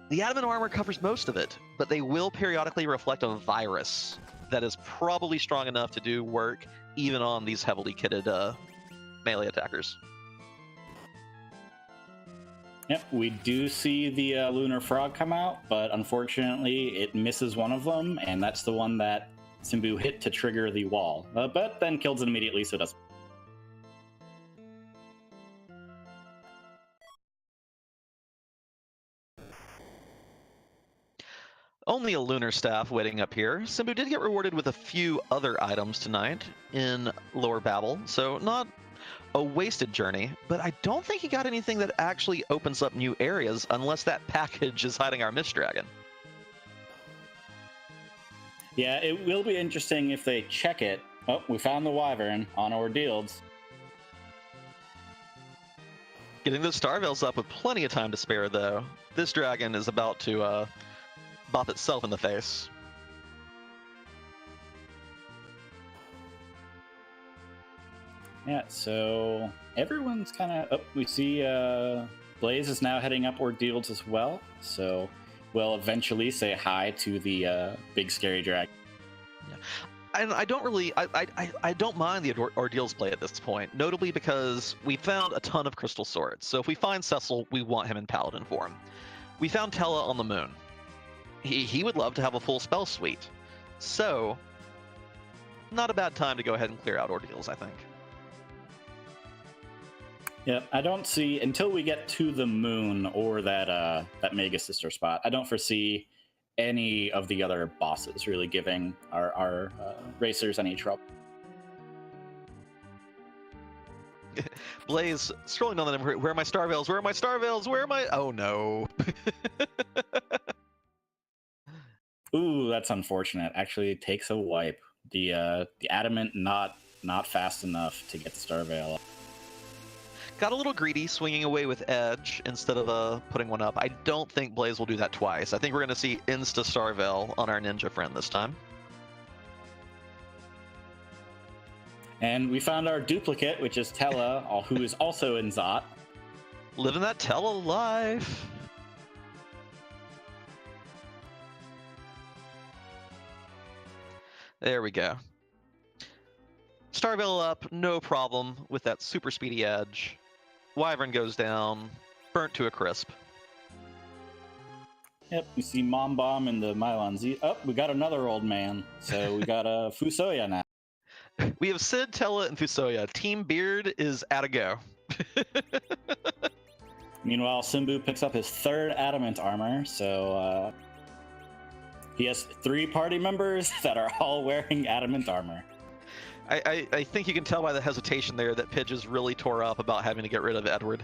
Speaker 3: the Adamant Armor covers most of it, but they will periodically reflect a virus that is probably strong enough to do work even on these heavily kitted melee attackers.
Speaker 2: Yep, we do see the Lunar Frog come out, but unfortunately it misses one of them, and that's the one that Simbu hit to trigger the wall, but then kills it immediately, so it doesn't.
Speaker 3: Only a Lunar Staff waiting up here. Simbu did get rewarded with a few other items tonight in Lower Babel, so not a wasted journey, but I don't think he got anything that actually opens up new areas unless that package is hiding our Mist Dragon.
Speaker 2: Yeah, it will be interesting if they check it. Oh, we found the Wyvern on Ordeals.
Speaker 3: Getting those Star Veils up with plenty of time to spare, though. This dragon is about to bop itself in the face.
Speaker 2: Yeah, so everyone's kind of... Oh, we see Blaze is now heading up Ordeals as well, so we'll eventually say hi to the big scary dragon.
Speaker 3: Yeah. And I don't really... I don't mind the Ordeals play at this point, notably because we found a ton of Crystal Swords, so if we find Cecil, we want him in Paladin form. We found Tella on the moon. He would love to have a full spell suite, so not a bad time to go ahead and clear out Ordeals, I think.
Speaker 2: Yeah, I don't see, until we get to the moon or that Mega Sister spot, I don't foresee any of the other bosses really giving our racers any trouble.
Speaker 3: Blaze scrolling on them. Where are my Star Veils? Where are my Star Veils? Where am I? Oh no.
Speaker 2: Ooh, that's unfortunate. Actually, it takes a wipe. The Adamant not fast enough to get the Star Veil.
Speaker 3: got a little greedy, swinging away with Edge instead of putting one up. I don't think Blaze will do that twice. I think we're going to see Insta Starvel on our ninja friend this time.
Speaker 2: And we found our duplicate, which is Tella, who is also in Zot.
Speaker 3: Living that Tella life. There we go. Starveil up, no problem with that super speedy Edge. Wyvern goes down, burnt to a crisp.
Speaker 2: Yep, we see Mom Bomb in the Mylon Z. Oh, we got another old man. So we got a Fusoya now.
Speaker 3: We have Sid, Tella, and Fusoya. Team Beard is at a go.
Speaker 2: Meanwhile, Simbu picks up his 3rd adamant armor, so he has 3 party members that are all wearing adamant armor.
Speaker 3: I think you can tell by the hesitation there that Pidge is really tore up about having to get rid of Edward.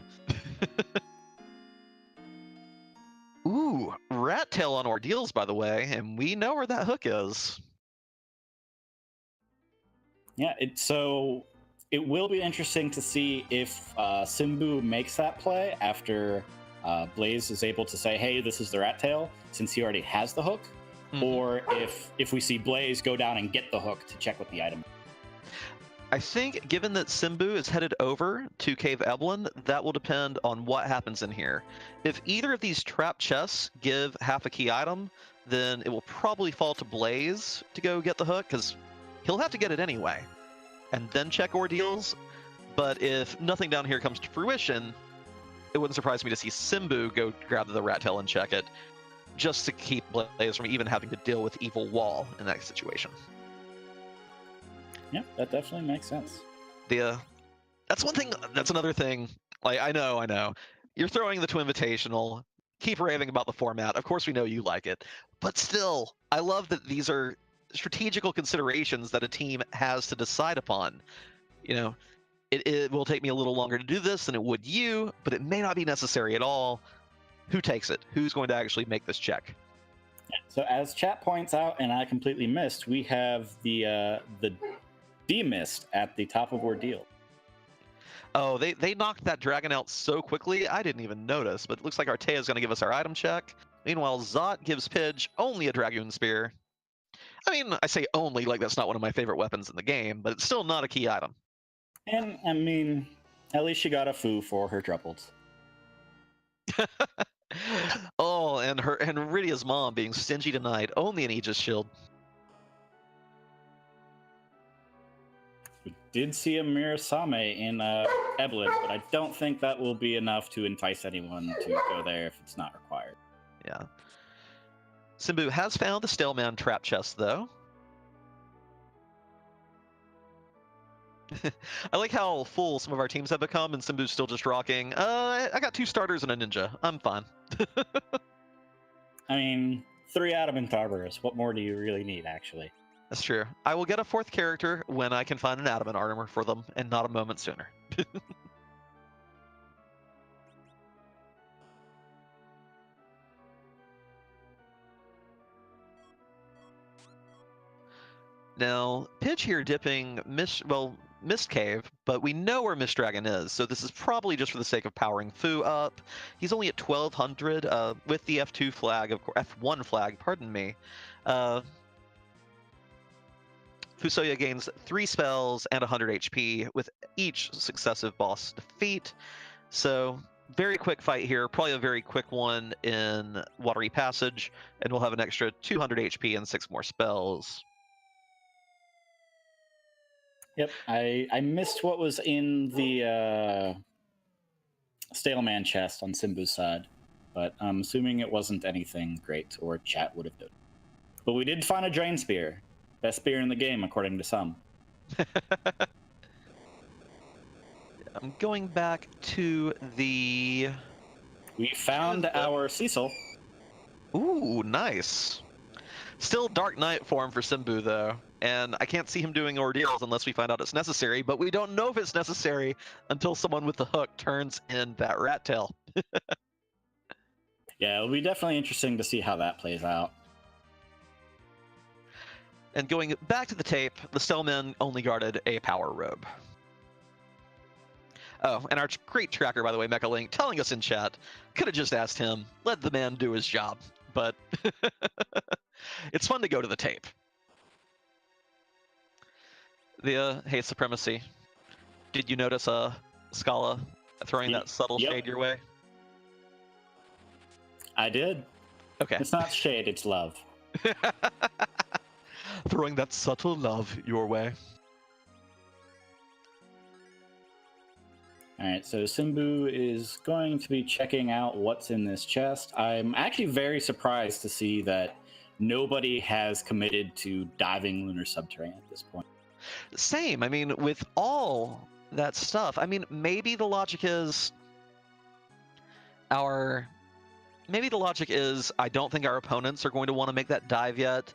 Speaker 3: Ooh, Rat Tail on Ordeals, by the way, and we know where that hook is.
Speaker 2: Yeah, so it will be interesting to see if Simbu makes that play after Blaze is able to say, hey, this is the Rat Tail, since he already has the hook, or if we see Blaze go down and get the hook to check with the item.
Speaker 3: I think, given that Simbu is headed over to Cave Evelyn, that will depend on what happens in here. If either of these trap chests give half a key item, then it will probably fall to Blaze to go get the hook, because he'll have to get it anyway, and then check Ordeals. But if nothing down here comes to fruition, it wouldn't surprise me to see Simbu go grab the Rat Tail and check it, just to keep Blaze from even having to deal with Evil Wall in that situation.
Speaker 2: Yeah, that definitely makes sense.
Speaker 3: That's one thing. That's another thing. Like, I know. You're throwing the Twinvitational. Keep raving about the format. Of course, we know you like it. But still, I love that these are strategical considerations that a team has to decide upon. You know, it will take me a little longer to do this than it would you, but it may not be necessary at all. Who takes it? Who's going to actually make this check?
Speaker 2: So as chat points out, and I completely missed, we have the demist at the top of Ordeal.
Speaker 3: Oh, they knocked that dragon out so quickly, I didn't even notice, but it looks like Artea is going to give us our item check. Meanwhile, Zot gives Pidge only a Dragoon Spear. I mean, I say only, like that's not one of my favorite weapons in the game, but it's still not a key item.
Speaker 2: And, I mean, at least she got a foo for her troubles.
Speaker 3: Oh, and Rydia's mom being stingy tonight, only an Aegis shield.
Speaker 2: We did see a Mirasame in Evelyn, but I don't think that will be enough to entice anyone to go there if it's not required.
Speaker 3: Yeah. Simbu has found the Staleman trap chest, though. I like how full some of our teams have become, and Simbu's still just rocking. I got 2 starters and a ninja. I'm fine.
Speaker 2: I mean, 3 adamant armors. What more do you really need, actually?
Speaker 3: That's true. I will get a 4th character when I can find an adamant armor for them, and not a moment sooner. Now, Pidge here dipping Mist Cave, but we know where Mist Dragon is, so this is probably just for the sake of powering Fu up. He's only at 1200 with the F2 flag, F1 flag, pardon me. Fusoya gains 3 spells and 100 HP with each successive boss defeat. So, very quick fight here, probably a very quick one in Watery Passage, and we'll have an extra 200 HP and 6 more spells.
Speaker 2: Yep, I missed what was in the Staleman chest on Simbu's side, but I'm assuming it wasn't anything great, or chat would have done. But we did find a Drain Spear. Best spear in the game, according to some.
Speaker 3: I'm going back to the...
Speaker 2: We found our Cecil.
Speaker 3: Ooh, nice. Still Dark Knight form for Simbu, though. And I can't see him doing ordeals unless we find out it's necessary, but we don't know if it's necessary until someone with the hook turns in that rat tail.
Speaker 2: Yeah, it'll be definitely interesting to see how that plays out.
Speaker 3: And going back to the tape, the Stellmen only guarded a power robe. Oh, and our great tracker, by the way, Mecha Link, telling us in chat, could have just asked him, let the man do his job. But it's fun to go to the tape. The Hey Supremacy, did you notice Scala throwing that subtle shade your way?
Speaker 2: I did.
Speaker 3: Okay.
Speaker 2: It's not shade, it's love.
Speaker 3: Throwing that subtle love your way.
Speaker 2: All right, so Simbu is going to be checking out what's in this chest. I'm actually very surprised to see that nobody has committed to diving lunar subterranean at this point.
Speaker 3: Same. I mean, with all that stuff, I mean, maybe the logic is I don't think our opponents are going to want to make that dive yet.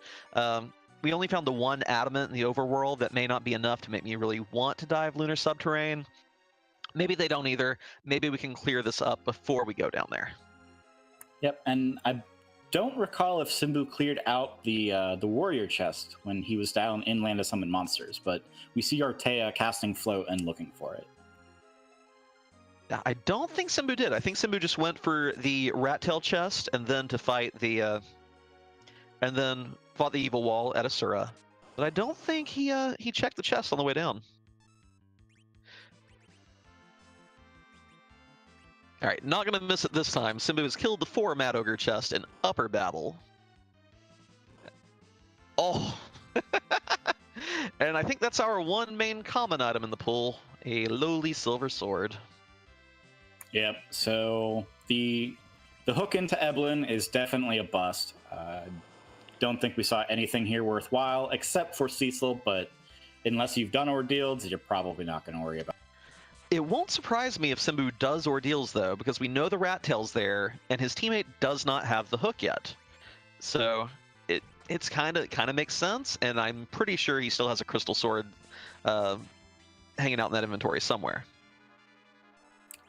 Speaker 3: We only found the one adamant in the overworld that may not be enough to make me really want to dive lunar subterranean. Maybe they don't either. Maybe we can clear this up before we go down there.
Speaker 2: Yep, and I don't recall if Simbu cleared out the warrior chest when he was down in Land of Summon Monsters, but we see Artea casting float and looking for it.
Speaker 3: I don't think Simbu did. I think Simbu just went for the rat tail chest and then to fight the and then fought the evil wall at Asura. But I don't think he checked the chest on the way down. All right, not gonna miss it this time. Simbu has killed the 4 Mad Ogre chest in upper battle. Oh, and I think that's our one main common item in the pool: a lowly silver sword.
Speaker 2: Yep, so the hook into Eblin is definitely a bust. Don't think we saw anything here worthwhile, except for Cecil, but unless you've done ordeals, you're probably not going to worry about it.
Speaker 3: It won't surprise me if Simbu does ordeals, though, because we know the rat tail's there, and his teammate does not have the hook yet. So it's kind of makes sense, and I'm pretty sure he still has a crystal sword hanging out in that inventory somewhere.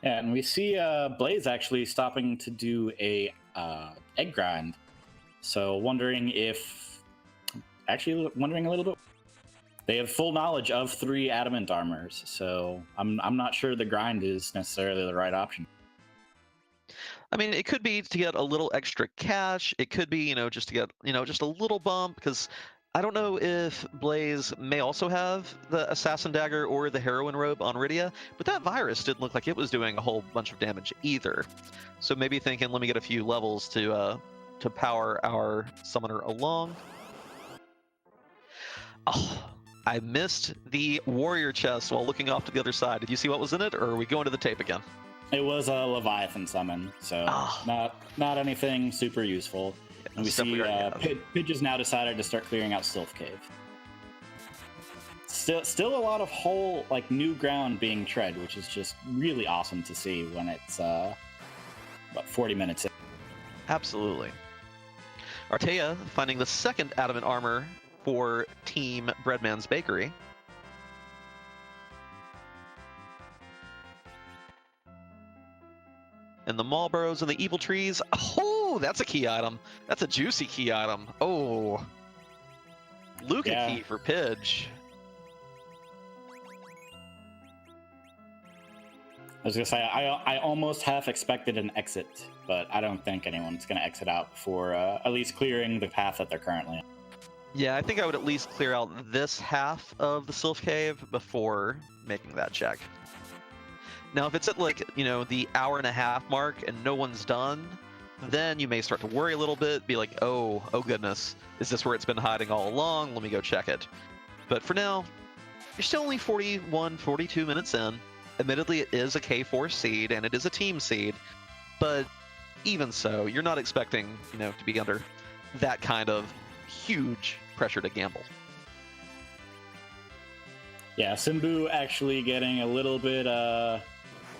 Speaker 2: Yeah, and we see Blaze actually stopping to do a egg grind. So wondering a little bit. They have full knowledge of 3 adamant armors, so I'm not sure the grind is necessarily the right option.
Speaker 3: I mean, it could be to get a little extra cash. It could be, just to get, just a little bump, because I don't know if Blaze may also have the Assassin Dagger or the Heroine Robe on Rydia, but that virus didn't look like it was doing a whole bunch of damage either. So maybe thinking, let me get a few levels to power our summoner along. Oh, I missed the warrior chest while looking off to the other side. Did you see what was in it, or are we going to the tape again?
Speaker 2: It was a Leviathan summon, so not anything super useful. And we see Pidge has now decided to start clearing out Sylph Cave. Still a lot of whole new ground being tread, which is just really awesome to see when it's 40 minutes in.
Speaker 3: Absolutely. Artea finding the second adamant armor for Team Breadman's Bakery. And the Marlboros and the Evil Trees. Oh, that's a key item. That's a juicy key item. Oh. Luca key for Pidge.
Speaker 2: I was going to say, I almost half expected an exit, but I don't think anyone's going to exit out before at least clearing the path that they're currently on.
Speaker 3: Yeah, I think I would at least clear out this half of the Sylph Cave before making that check. Now, if it's at the hour-and-a-half mark and no one's done, then you may start to worry a little bit, be like, oh goodness, is this where it's been hiding all along? Let me go check it. But for now, you're still only 41, 42 minutes in. Admittedly, it is a K4 seed and it is a team seed, but even so, you're not expecting, to be under that kind of huge pressure to gamble.
Speaker 2: Yeah, Simbu actually getting a little bit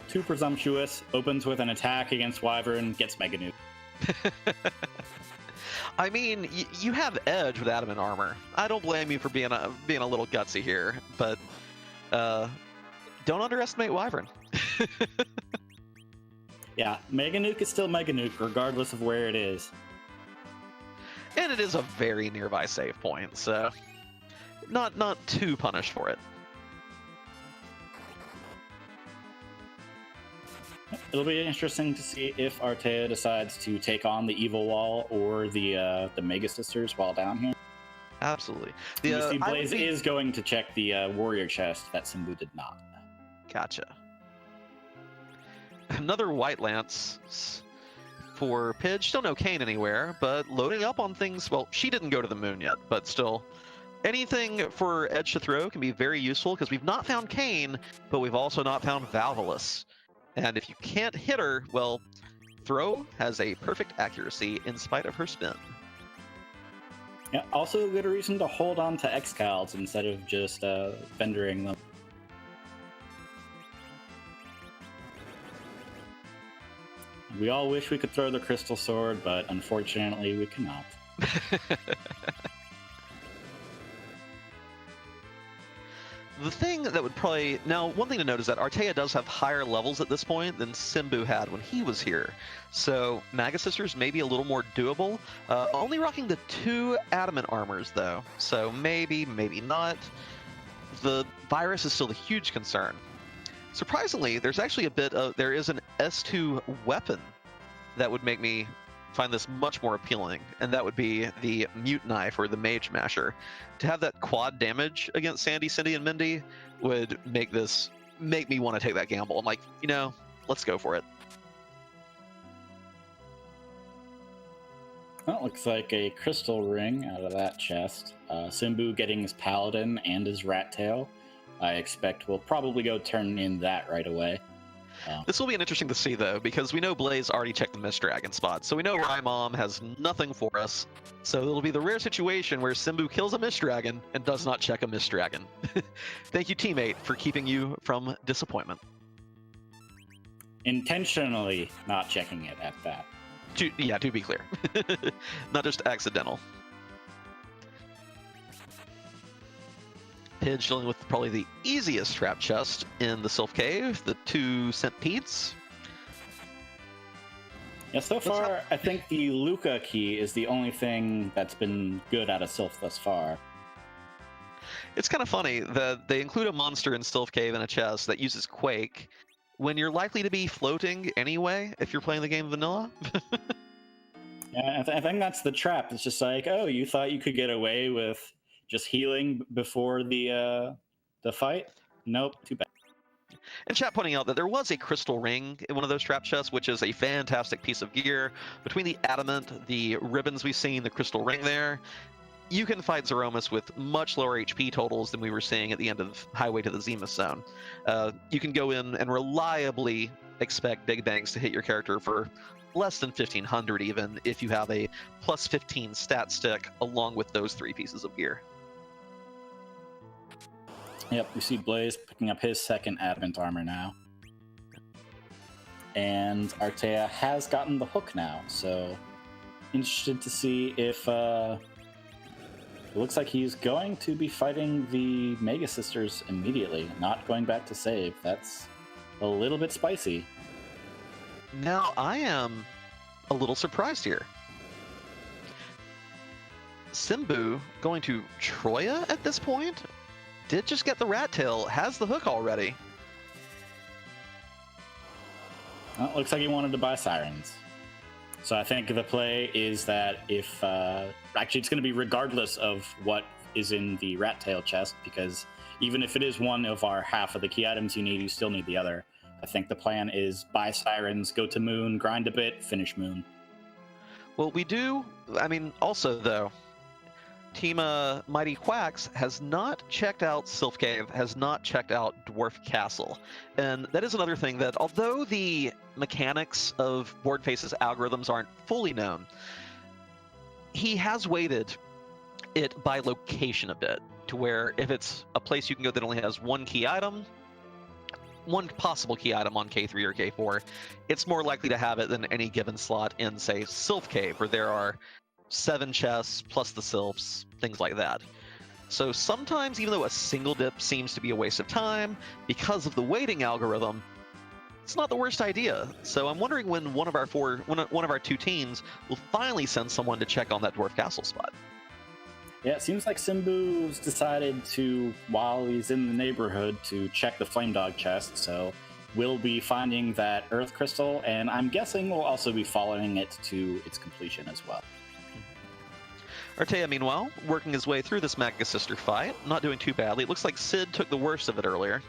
Speaker 2: too presumptuous, opens with an attack against Wyvern, gets Mega Nuke.
Speaker 3: I mean, you have edge with adamant armor. I don't blame you for being a little gutsy here, but don't underestimate Wyvern.
Speaker 2: Yeah, Mega Nuke is still Mega Nuke, regardless of where it is.
Speaker 3: And it is a very nearby save point, so not too punished for it.
Speaker 2: it'll be interesting to see if Artea decides to take on the Evil Wall or the Mega Sisters while down here.
Speaker 3: Absolutely.
Speaker 2: You see, Blaze is going to check the warrior chest that Simbu did not.
Speaker 3: Gotcha. Another White Lance for Pidge. Still no Kane anywhere, but loading up on things. Well, she didn't go to the moon yet, but still. Anything for Edge to throw can be very useful because we've not found Kane, but we've also not found Valvolus. And if you can't hit her, well, Throw has a perfect accuracy in spite of her spin.
Speaker 2: Yeah, also a good reason to hold on to X-Calds instead of just vendoring them. We all wish we could throw the Crystal Sword, but unfortunately we cannot.
Speaker 3: The thing that would probably... Now, one thing to note is that Artea does have higher levels at this point than Simbu had when he was here. So, Maga Sisters may be a little more doable. Only rocking the 2 Adamant armors, though. So, maybe, maybe not. The virus is still a huge concern. Surprisingly, there's actually a bit of... There is an S2 weapon that would make me find this much more appealing, and that would be the Mute Knife or the Mage Masher. To have that quad damage against Sandy, Cindy, and Mindy would make me want to take that gamble. I'm like, you know, let's go for it.
Speaker 2: Well, it looks like a crystal ring out of that chest. Simbu getting his Paladin and his Rat Tail. I expect we'll probably go turn in that right away.
Speaker 3: This will be interesting to see, though, because we know Blaze already checked the Mist Dragon spot, so we know Rymom has nothing for us. So it'll be the rare situation where Simbu kills a Mist Dragon and does not check a Mist Dragon. Thank you, teammate, for keeping you from disappointment.
Speaker 2: Intentionally not checking it at that.
Speaker 3: To be clear. Not just accidental. Pidge dealing with probably the easiest trap chest in the Sylph Cave, the 2 centipedes.
Speaker 2: Yeah, so far, I think the Luca key is the only thing that's been good out of Sylph thus far.
Speaker 3: It's kind of funny that they include a monster in Sylph Cave in a chest that uses Quake when you're likely to be floating anyway if you're playing the game vanilla.
Speaker 2: Yeah, I think that's the trap. It's just like, oh, you thought you could get away with just healing before the fight? Nope, too bad.
Speaker 3: And chat pointing out that there was a crystal ring in one of those trap chests, which is a fantastic piece of gear. Between the adamant, the ribbons we've seen, the crystal ring there, you can fight Zeromus with much lower HP totals than we were seeing at the end of Highway to the Zenith Zone. You can go in and reliably expect big bangs to hit your character for less than 1500 even if you have a plus 15 stat stick along with those 3 pieces of gear.
Speaker 2: Yep, we see Blaze picking up his 2nd Adamant armor now. And Artea has gotten the hook now, so interested to see if it looks like he's going to be fighting the Mega Sisters immediately, not going back to save. That's a little bit spicy.
Speaker 3: Now, I am a little surprised here. Simbu going to Troya at this point? Did just get the Rat Tail, has the hook already.
Speaker 2: Well, it looks like he wanted to buy Sirens. So I think the play is that if... actually, it's going to be regardless of what is in the Rat Tail chest, because even if it is one of our half of the key items you need, you still need the other. I think the plan is buy Sirens, go to Moon, grind a bit, finish Moon.
Speaker 3: Well, we do... I mean, also, though, Team Mighty Quaks has not checked out Sylph Cave, has not checked out Dwarf Castle. And that is another thing that, although the mechanics of Boardface's algorithms aren't fully known, he has weighted it by location a bit, to where if it's a place you can go that only has 1 key item, 1 possible key item on K3 or K4, it's more likely to have it than any given slot in, say, Sylph Cave, where there are 7 chests plus the Sylphs, things like that. So sometimes, even though a single dip seems to be a waste of time, because of the weighting algorithm, it's not the worst idea. So I'm wondering when one of our 2 teams will finally send someone to check on that Dwarf Castle spot.
Speaker 2: Yeah, it seems like Simbu's decided to, while he's in the neighborhood, to check the Flame Dog chest, so will be finding that Earth Crystal, and I'm guessing we'll also be following it to its completion as well.
Speaker 3: Artea, meanwhile, working his way through this Mega Sister fight, not doing too badly. It looks like Sid took the worst of it earlier.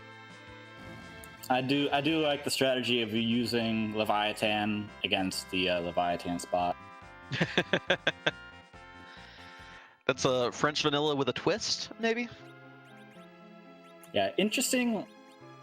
Speaker 2: I do like the strategy of using Leviathan against the Leviathan spot.
Speaker 3: That's a French vanilla with a twist, maybe?
Speaker 2: Yeah, interesting.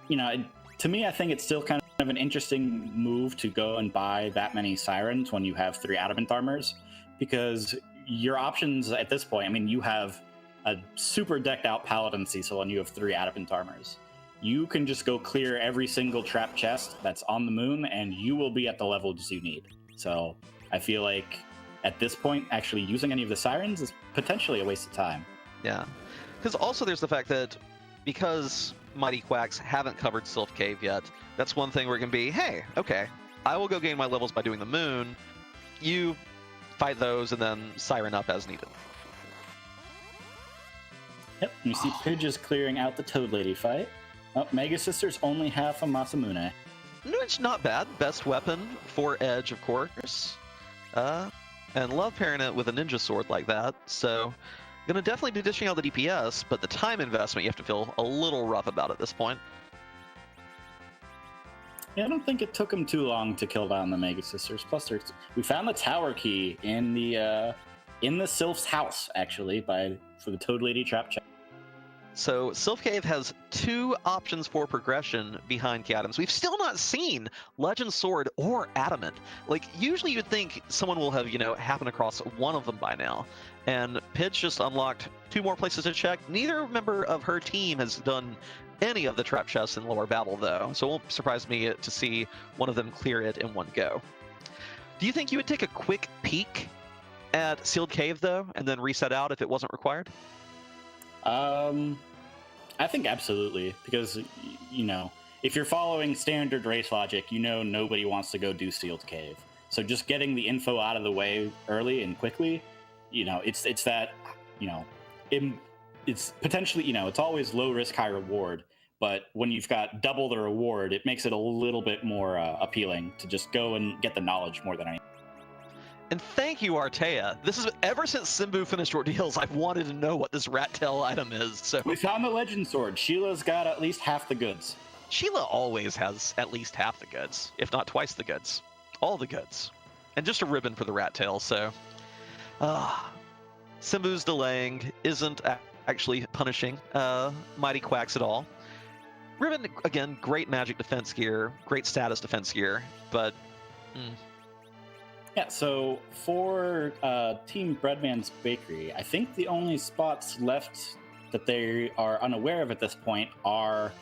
Speaker 2: To me, I think it's still kind of an interesting move to go and buy that many Sirens when you have 3 Adamant Armors, because your options at this point, I mean, you have a super decked out Paladin Cecil and you have 3 Adamant Armors. You can just go clear every single trap chest that's on the moon and you will be at the levels you need. So I feel like at this point, actually using any of the Sirens is potentially a waste of time.
Speaker 3: Yeah. Because also there's the fact that because Mighty Quaks haven't covered Sylph Cave yet, that's one thing where it can be, hey, okay, I will go gain my levels by doing the moon. You fight those and then Siren up as needed.
Speaker 2: Yep, you see Pidge is clearing out the Toad Lady fight. Oh, Mega Sister's only half a Masamune.
Speaker 3: No, it's not bad. Best weapon for Edge, of course. And love pairing it with a ninja sword like that. So, gonna definitely be dishing out the DPS, but the time investment you have to feel a little rough about at this point.
Speaker 2: Yeah, I don't think it took him too long to kill down the Mega Sisters. Plus, we found the tower key in the Sylph's house, actually, for the Toad Lady trap check.
Speaker 3: So Sylph Cave has 2 options for progression behind Key Items. We've still not seen Legend Sword or Adamant. Like, usually you'd think someone will have, happened across one of them by now. And Pidge just unlocked 2 more places to check. Neither member of her team has done any of the trap chests in Lower Babel, though. So it won't surprise me to see one of them clear it in one go. Do you think you would take a quick peek at Sealed Cave, though, and then reset out if it wasn't required?
Speaker 2: I think absolutely, because, if you're following standard race logic, nobody wants to go do Sealed Cave. So just getting the info out of the way early and quickly, it's that, it's potentially, it's always low risk, high reward. But when you've got double the reward, it makes it a little bit more appealing to just go and get the knowledge more than anything.
Speaker 3: And thank you, Artea. This is ever since Simbu finished Ordeals, I've wanted to know what this rat tail item is. So
Speaker 2: we found the Legend Sword. Sheila's got at least half the goods.
Speaker 3: Sheila always has at least half the goods, if not twice the goods. All the goods. And just a ribbon for the rat tail, so... Simbu's delaying isn't actually punishing Mighty Quaks at all. Ribbon, again, great magic defense gear, great status defense gear, but...
Speaker 2: Yeah, so for Team Breadman's Bakery, I think the only spots left that they are unaware of at this point are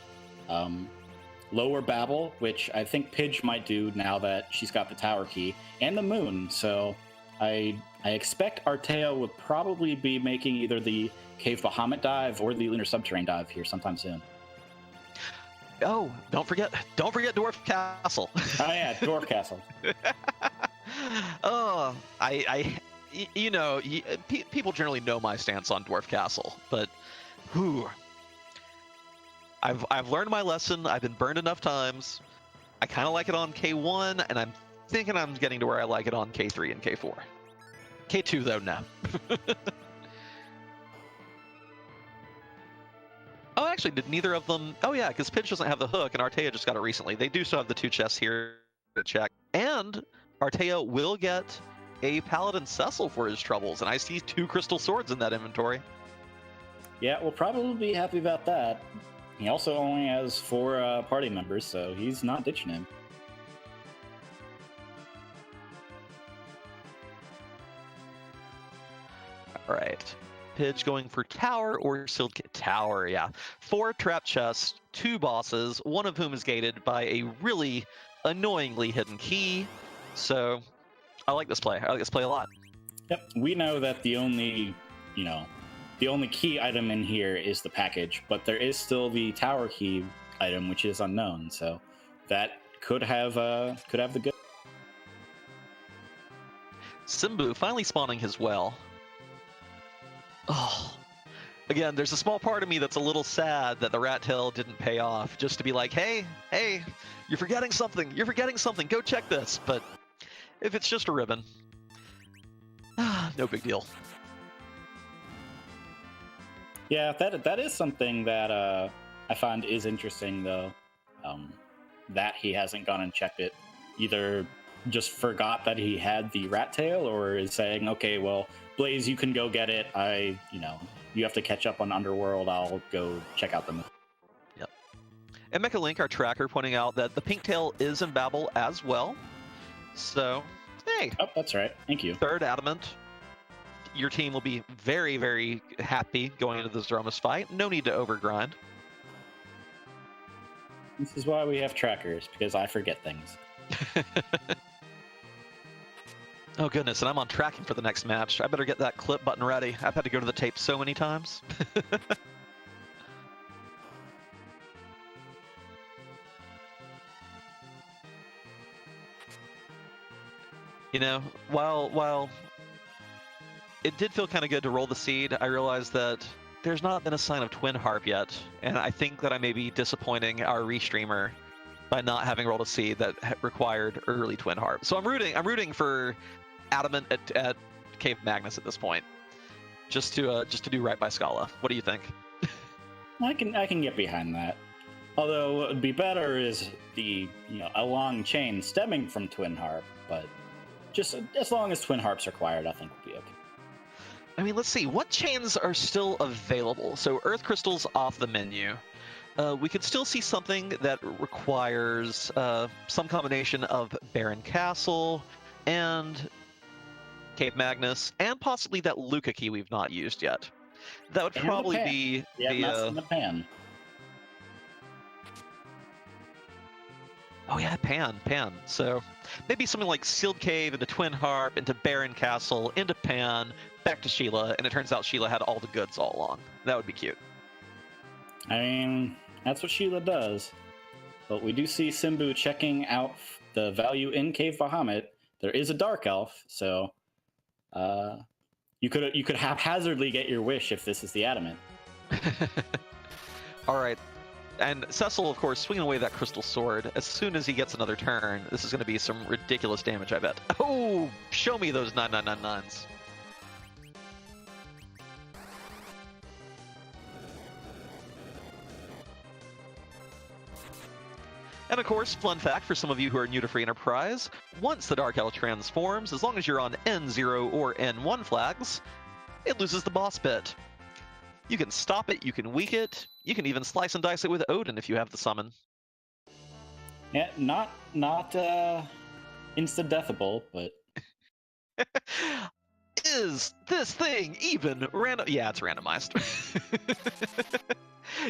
Speaker 2: Lower Babel, which I think Pidge might do now that she's got the tower key, and the moon. So I expect Artea would probably be making either the Cave Bahamut dive or the Lunar Subterrane dive here sometime soon.
Speaker 3: Oh, don't forget Dwarf Castle.
Speaker 2: Oh yeah, Dwarf Castle.
Speaker 3: Oh, people generally know my stance on Dwarf Castle, but I've learned my lesson. I've been burned enough times. I kind of like it on K1, and I'm thinking I'm getting to where I like it on K3 and K4. K2 though, no. Oh, actually, did neither of them? Oh yeah, because Pidge doesn't have the hook, and Artea just got it recently. They do still have the 2 chests here to check, and Artea will get a Paladin Cecil for his troubles, and I see 2 crystal swords in that inventory.
Speaker 2: Yeah, we'll probably be happy about that. He also only has 4 party members, so he's not ditching him.
Speaker 3: All right. Pidge going for tower or sealed tower, yeah. 4 trap chests, 2 bosses, one of whom is gated by a really annoyingly hidden key. So I like this play. I like this play a lot.
Speaker 2: Yep, we know that the only key item in here is the package, but there is still the tower key item, which is unknown. So that could have the good.
Speaker 3: Simbu finally spawning his well. Oh, again, there's a small part of me that's a little sad that the rat tail didn't pay off, just to be like, hey, you're forgetting something, go check this. But if it's just a ribbon, no big deal.
Speaker 2: Yeah, that is something that I find is interesting, though, that he hasn't gone and checked it. Either just forgot that he had the rat tail, or is saying, okay, well, Blaze, you can go get it. You have to catch up on Underworld. I'll go check out the moon.
Speaker 3: Yep. And Mecha Link, our tracker, pointing out that the pink tail is in Babel as well. So, hey.
Speaker 2: Oh, that's right. Thank you.
Speaker 3: Third Adamant. Your team will be very, very happy going into this Dromus fight. No need to overgrind.
Speaker 2: This is why we have trackers, because I forget things.
Speaker 3: Oh goodness, and I'm on tracking for the next match. I better get that clip button ready. I've had to go to the tape so many times. You know, while it did feel kind of good to roll the seed, I realized that there's not been a sign of Twin Harp yet, and I think that I may be disappointing our restreamer by not having rolled a seed that required early Twin Harp. So I'm rooting for Adamant at Cave Magnus at this point, just to do right by Scala. What do you think?
Speaker 2: I can get behind that. Although what would be better is a long chain stemming from Twin Harp, but just as long as Twin Harp's required, I think we'll be okay.
Speaker 3: I mean, let's see. What chains are still available? So Earth Crystal's off the menu. We could still see something that requires some combination of Barren Castle and Cave Magnus, and possibly that Luca key we've not used yet. That would probably be
Speaker 2: that's in the pan.
Speaker 3: Oh yeah, Pan. So maybe something like Sealed Cave into Twin Harp, into Barren Castle, into Pan, back to Sheila, and it turns out Sheila had all the goods all along. That would be cute.
Speaker 2: I mean, that's what Sheila does. But we do see Simbu checking out the value in Cave Bahamut. There is a Dark Elf, so you could haphazardly get your wish if this is the Adamant.
Speaker 3: All right. And Cecil, of course, swinging away that crystal sword. As soon as he gets another turn, this is going to be some ridiculous damage, I bet. Oh, show me those 9999s. And of course, fun fact for some of you who are new to Free Enterprise, once the Dark Elf transforms, as long as you're on N0 or N1 flags, it loses the boss bit. You can stop it, you can weak it, you can even slice and dice it with Odin if you have the summon.
Speaker 2: Yeah, not insta-deathable, but...
Speaker 3: Is this thing even random? Yeah, it's randomized.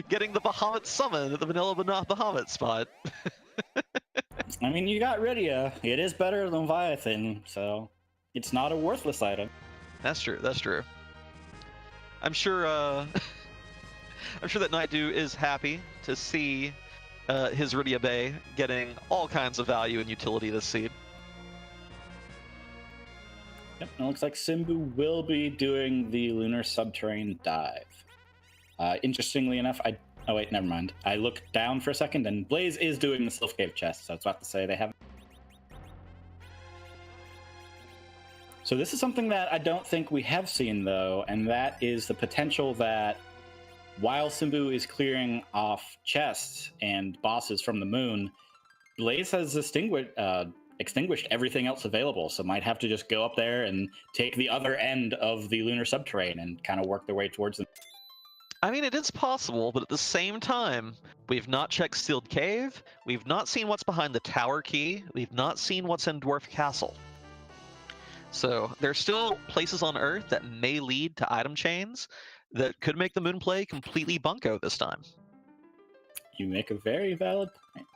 Speaker 3: Getting the Bahamut summon at the Vanilla Bahamut spot.
Speaker 2: I mean, you got Rydia. It is better than Leviathan, so it's not a worthless item.
Speaker 3: That's true. I'm sure that Naidu is happy to see his Rydia Bay getting all kinds of value and utility this seed.
Speaker 2: Yep, it looks like Simbu will be doing the Lunar Subterranean Dive. Interestingly enough, oh wait, never mind. I looked down for a second, and Blaze is doing the Sylph Cave chest, so I was about to say they haven't. So this is something that I don't think we have seen, though, and that is the potential that while Simbu is clearing off chests and bosses from the moon, Blaze has extinguished everything else available, so might have to just go up there and take the other end of the Lunar Subterranean and kind of work their way towards them.
Speaker 3: I mean, it is possible, but at the same time, we've not checked Sealed Cave, we've not seen what's behind the Tower Key, we've not seen what's in Dwarf Castle. So there's still places on Earth that may lead to item chains that could make the moon play completely bunko this time.
Speaker 2: You make a very valid point.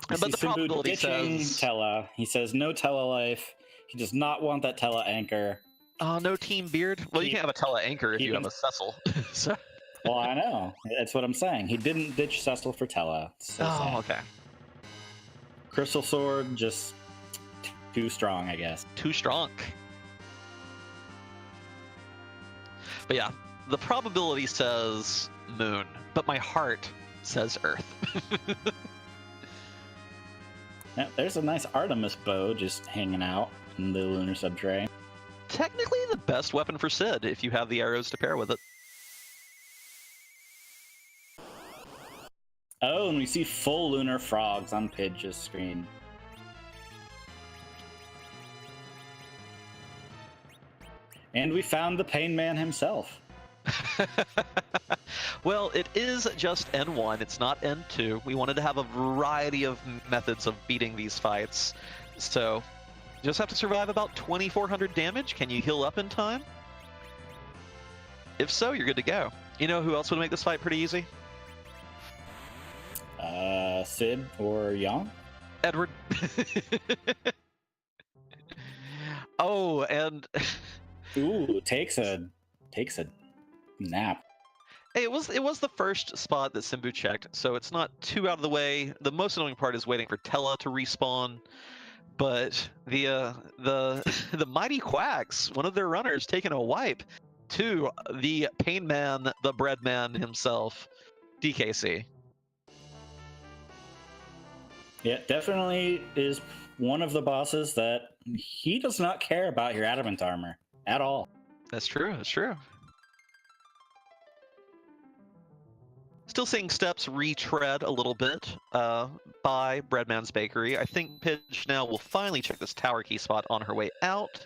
Speaker 3: But the probability says...
Speaker 2: Tella. He says no Tella life. He does not want that Tella anchor.
Speaker 3: Oh, no Team Beard? Well, you can't have a Tella anchor if you have a Cecil. So...
Speaker 2: Well, I know. That's what I'm saying. He didn't ditch Cecil for Tella. So sad.
Speaker 3: Okay.
Speaker 2: Crystal Sword, just too strong, I guess.
Speaker 3: Too strong. But yeah, The probability says moon, but my heart says Earth.
Speaker 2: Yeah, there's a nice Artemis bow just hanging out in the lunar subterranean.
Speaker 3: Technically the best weapon for Sid if you have the arrows to pair with it.
Speaker 2: Oh, and we see full lunar frogs on Pidge's screen. And we found the Pain Man himself.
Speaker 3: Well, it is just N1, it's not N2. We wanted to have a variety of methods of beating these fights. So, you just have to survive about 2,400 damage. Can you heal up in time? If so, you're good to go. You know who else would make this fight pretty easy?
Speaker 2: Sid or Yang?
Speaker 3: Edward. Oh, and
Speaker 2: Ooh, takes a nap.
Speaker 3: hey, it was the first spot that Simbu checked, so it's not too out of the way. The most annoying part is waiting for Tella to respawn, but the the mighty Quaks, one of their runners, taking a wipe to the Pain Man, the Breadman himself, DKC.
Speaker 2: Yeah, definitely is one of the bosses that he does not care about your adamant armor at all.
Speaker 3: That's true. That's true. Still seeing steps retread a little bit by Breadman's Bakery. I think Pidge now will finally check this tower key spot on her way out.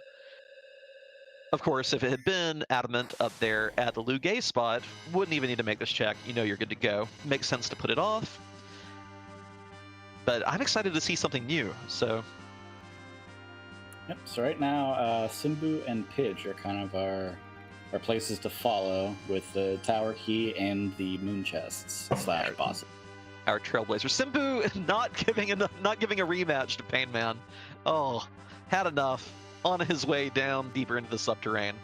Speaker 3: Of course, if it had been adamant up there at the Lugay spot, wouldn't even need to make this check. You know you're good to go. Makes sense to put it off. But I'm excited to see something new, so...
Speaker 2: Yep, so right now, Simbu and Pidge are kind of our places to follow with the tower key and the moon chests / bosses.
Speaker 3: Our trailblazer. Simbu not giving a rematch to Pain Man. Oh, had enough. On his way down deeper into the subterranean.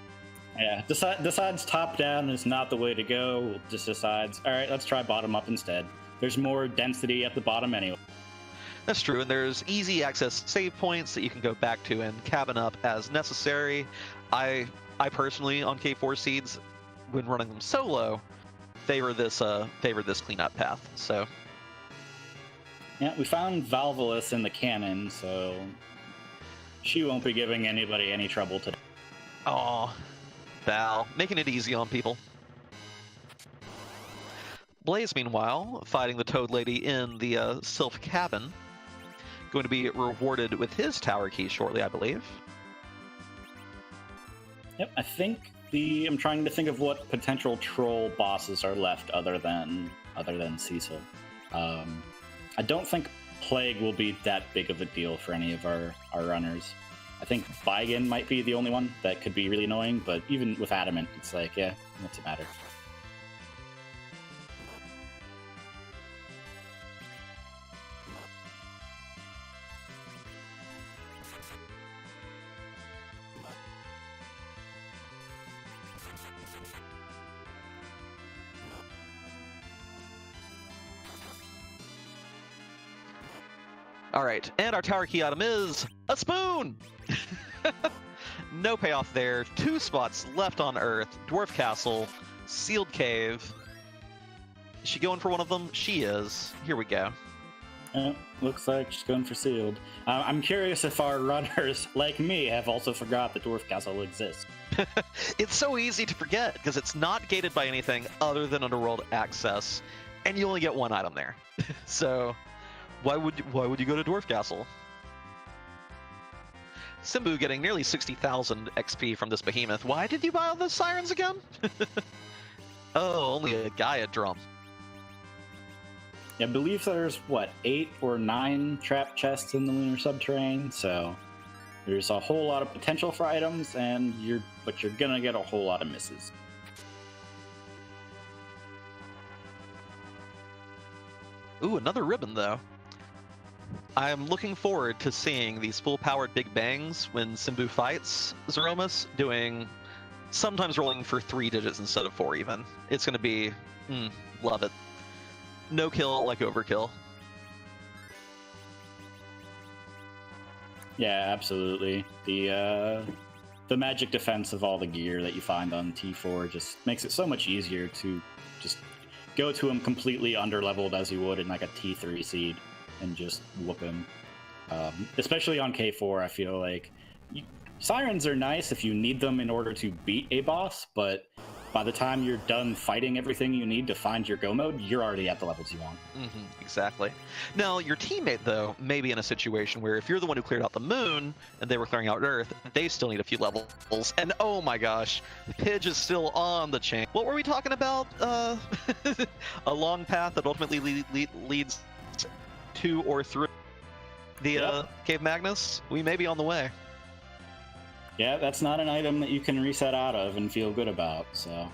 Speaker 2: Yeah, decides top down is not the way to go. Just decides, all right, let's try bottom up instead. There's more density at the bottom anyway.
Speaker 3: That's true, and there's easy access save points that you can go back to and cabin up as necessary. I personally, on K4 seeds, when running them solo, favor this cleanup path. So
Speaker 2: Yeah, we found Valvolus in the cannon, so she won't be giving anybody any trouble today.
Speaker 3: Aw, Val, making it easy on people. Blaze, meanwhile, fighting the Toad Lady in the Sylph cabin. Going to be rewarded with his tower key shortly, I believe.
Speaker 2: Yep, I think I'm trying to think of what potential troll bosses are left other than Cecil. I don't think Plague will be that big of a deal for any of our runners. I think Baigan might be the only one that could be really annoying, but even with Adamant, it's like, yeah, what's the matter?
Speaker 3: All right, and our tower key item is a spoon! No payoff there. 2 spots left on Earth. Dwarf Castle, Sealed Cave. Is she going for one of them? She is. Here we go.
Speaker 2: Looks like she's going for sealed. I'm curious if our runners, like me, have also forgot the Dwarf Castle exists.
Speaker 3: It's so easy to forget because it's not gated by anything other than underworld access, and you only get 1 item there. So why would you go to Dwarf Castle? Simbu getting nearly 60,000 XP from this behemoth. Why did you buy all those sirens again? Oh, only a Gaia drum.
Speaker 2: Yeah, I believe there's, 8 or 9 trap chests in the lunar subterranean, so there's a whole lot of potential for items, but you're gonna get a whole lot of misses.
Speaker 3: Ooh, another ribbon, though. I'm looking forward to seeing these full-powered Big Bangs when Simbu fights Zeromus, sometimes rolling for 3 digits instead of 4 even. It's going to be, love it. No kill like overkill.
Speaker 2: Yeah, absolutely. The the magic defense of all the gear that you find on T4 just makes it so much easier to just go to him completely underleveled as you would in like a T3 seed and just whoop him. Especially on K4, I feel like sirens are nice if you need them in order to beat a boss, but by the time you're done fighting everything you need to find your go mode, you're already at the levels you want.
Speaker 3: Exactly. Now, your teammate, though, may be in a situation where if you're the one who cleared out the moon and they were clearing out Earth, they still need a few levels. And oh my gosh, Pidge is still on the chain. What were we talking about? A long path that ultimately leads to or through the Cave Magnus? We may be on the way.
Speaker 2: Yeah, that's not an item that you can reset out of and feel good about. So,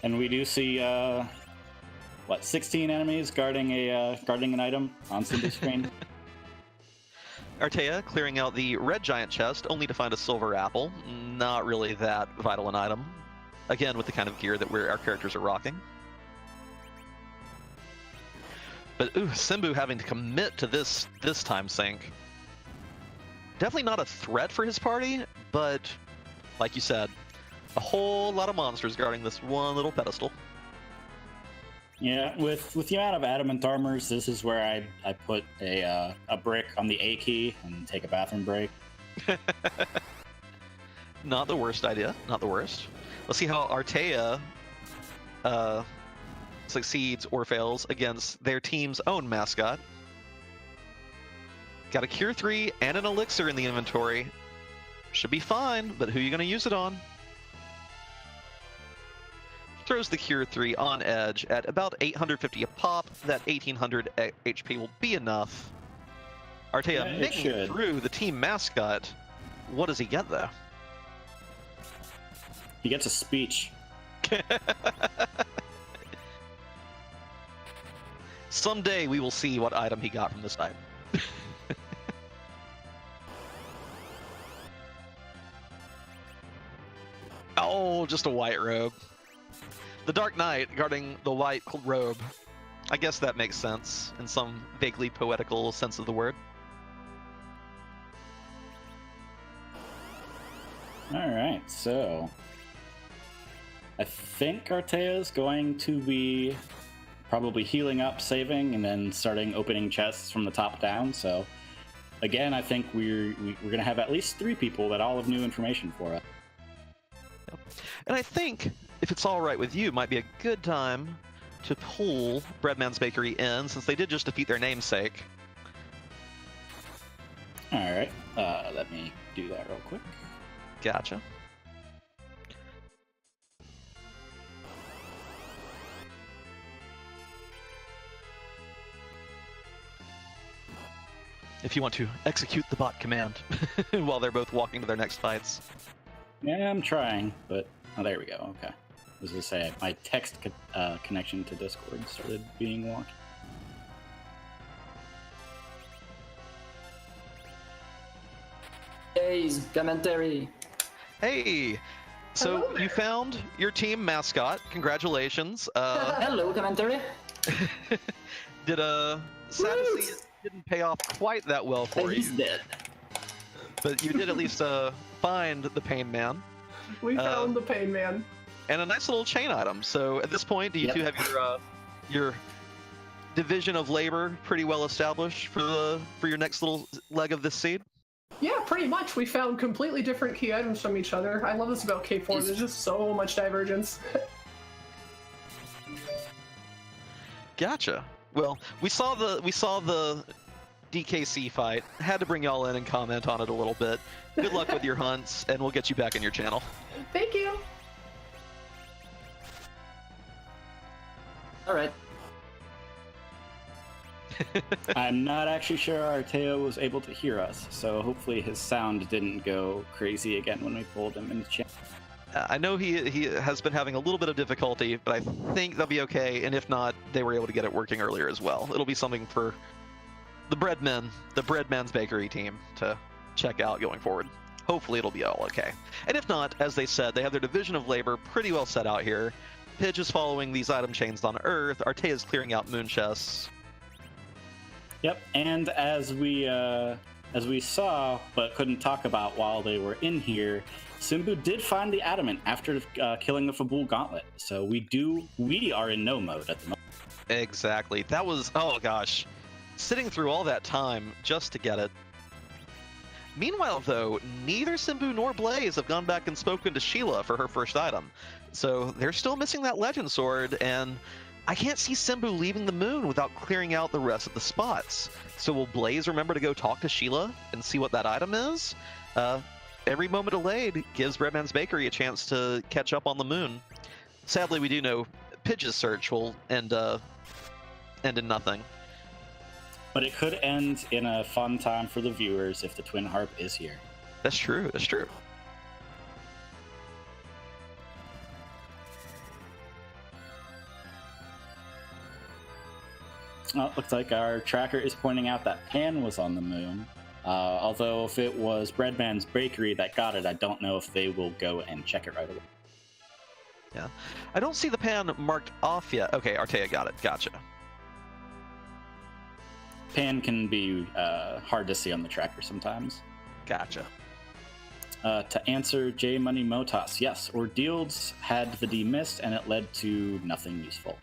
Speaker 2: and we do see 16 enemies guarding an item on single screen.
Speaker 3: Artea clearing out the red giant chest, only to find a silver apple. Not really that vital an item. Again, with the kind of gear that our characters are rocking. But Simbu having to commit to this time sink. Definitely not a threat for his party, but like you said, a whole lot of monsters guarding this one little pedestal.
Speaker 2: Yeah, with the amount of adamant armors, this is where I put a brick on the A key and take a bathroom break.
Speaker 3: Not the worst idea. Not the worst. Let's see how Artea succeeds or fails against their team's own mascot. Got a Cure 3 and an Elixir in the inventory. Should be fine, but who are you going to use it on? Throws the Cure 3 on edge at about 850 a pop. That 1800 HP will be enough. Artea making it through the team mascot. What does he get, though?
Speaker 2: He gets a speech.
Speaker 3: Someday we will see what item he got from this item. Oh, just a white robe. The Dark Knight guarding the white robe. I guess that makes sense in some vaguely poetical sense of the word.
Speaker 2: All right, so I think Artea's going to be probably healing up, saving, and then starting opening chests from the top down. So again, I think we're going to have at least 3 people that all have new information for us.
Speaker 3: And I think, if it's all right with you, might be a good time to pull Breadman's Bakery in, since they did just defeat their namesake.
Speaker 2: All right, let me do that real quick.
Speaker 3: Gotcha. If you want to execute the bot command while they're both walking to their next fights.
Speaker 2: Yeah, I'm trying, but oh, there we go. Okay. I was gonna say my text connection to Discord started being wonky.
Speaker 6: Hey, commentary.
Speaker 3: Hey, so you found your team mascot. Congratulations.
Speaker 6: Hello, commentary.
Speaker 3: Sad to see it didn't pay off quite that well for you.
Speaker 6: He's dead.
Speaker 3: But you did at least find the Pain Man.
Speaker 7: We found the Pain Man.
Speaker 3: And a nice little chain item. So at this point, do you two have your division of labor pretty well established for your next little leg of this seed?
Speaker 7: Yeah, pretty much. We found completely different key items from each other. I love this about K4. There's just so much divergence.
Speaker 3: Gotcha. Well, we saw the DKC fight. Had to bring y'all in and comment on it a little bit. Good luck with your hunts, and we'll get you back in your channel.
Speaker 7: Thank you.
Speaker 6: All right.
Speaker 2: I'm not actually sure Artea was able to hear us, so hopefully his sound didn't go crazy again when we pulled him in the channel.
Speaker 3: I know he has been having a little bit of difficulty, but I think they'll be okay, and if not, they were able to get it working earlier as well. It'll be something for the Breadman's Bakery team to check out going forward. Hopefully it'll be all okay. And if not, as they said, they have their division of labor pretty well set out here. Pidge is following these item chains on Earth. Artea is clearing out moon chests.
Speaker 2: Yep, and as we As we saw, but couldn't talk about while they were in here, Simbu did find the adamant after killing the Fabul Gauntlet. So we are in no mode at the moment.
Speaker 3: Exactly. That was, oh gosh, sitting through all that time just to get it. Meanwhile, though, neither Simbu nor Blaze have gone back and spoken to Sheila for her first item. So they're still missing that Legend Sword, and I can't see Simbu leaving the moon without clearing out the rest of the spots. So will Blaze remember to go talk to Sheila and see what that item is? Every moment delayed gives Breadman's Bakery a chance to catch up on the moon. Sadly, we do know Pidge's search will end in nothing.
Speaker 2: But it could end in a fun time for the viewers if the Twin Harp is here.
Speaker 3: That's true. That's true.
Speaker 2: Well, it looks like our tracker is pointing out that Pan was on the moon. Although if it was Breadman's Bakery that got it, I don't know if they will go and check it right away.
Speaker 3: Yeah. I don't see the Pan marked off yet. Okay, Artea got it. Gotcha.
Speaker 2: Pan can be hard to see on the tracker sometimes.
Speaker 3: Gotcha.
Speaker 2: To answer J Money Motas, yes, Ordeals had the D missed and it led to nothing useful.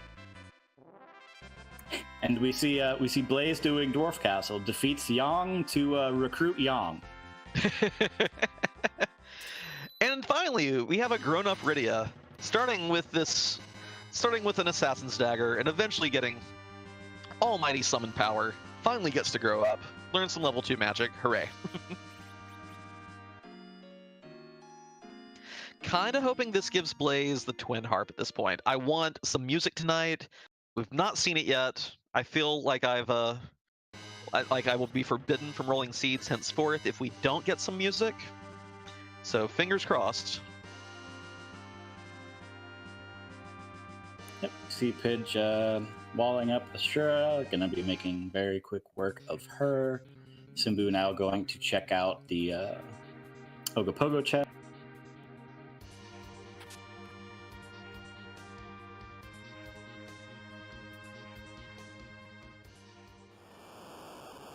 Speaker 2: And we see Blaze doing Dwarf Castle, defeats Yang to recruit Yang.
Speaker 3: And finally, we have a grown-up Rydia, starting with an Assassin's Dagger and eventually getting almighty summon power. Finally gets to grow up, learn some level 2 magic. Hooray. Kinda hoping this gives Blaze the Twin Harp at this point. I want some music tonight. We've not seen it yet. I feel like I will be forbidden from rolling seeds henceforth if we don't get some music. So fingers crossed.
Speaker 2: Yep, see Pidge walling up Ashura, gonna be making very quick work of her. Simbu now going to check out the Ogopogo chest.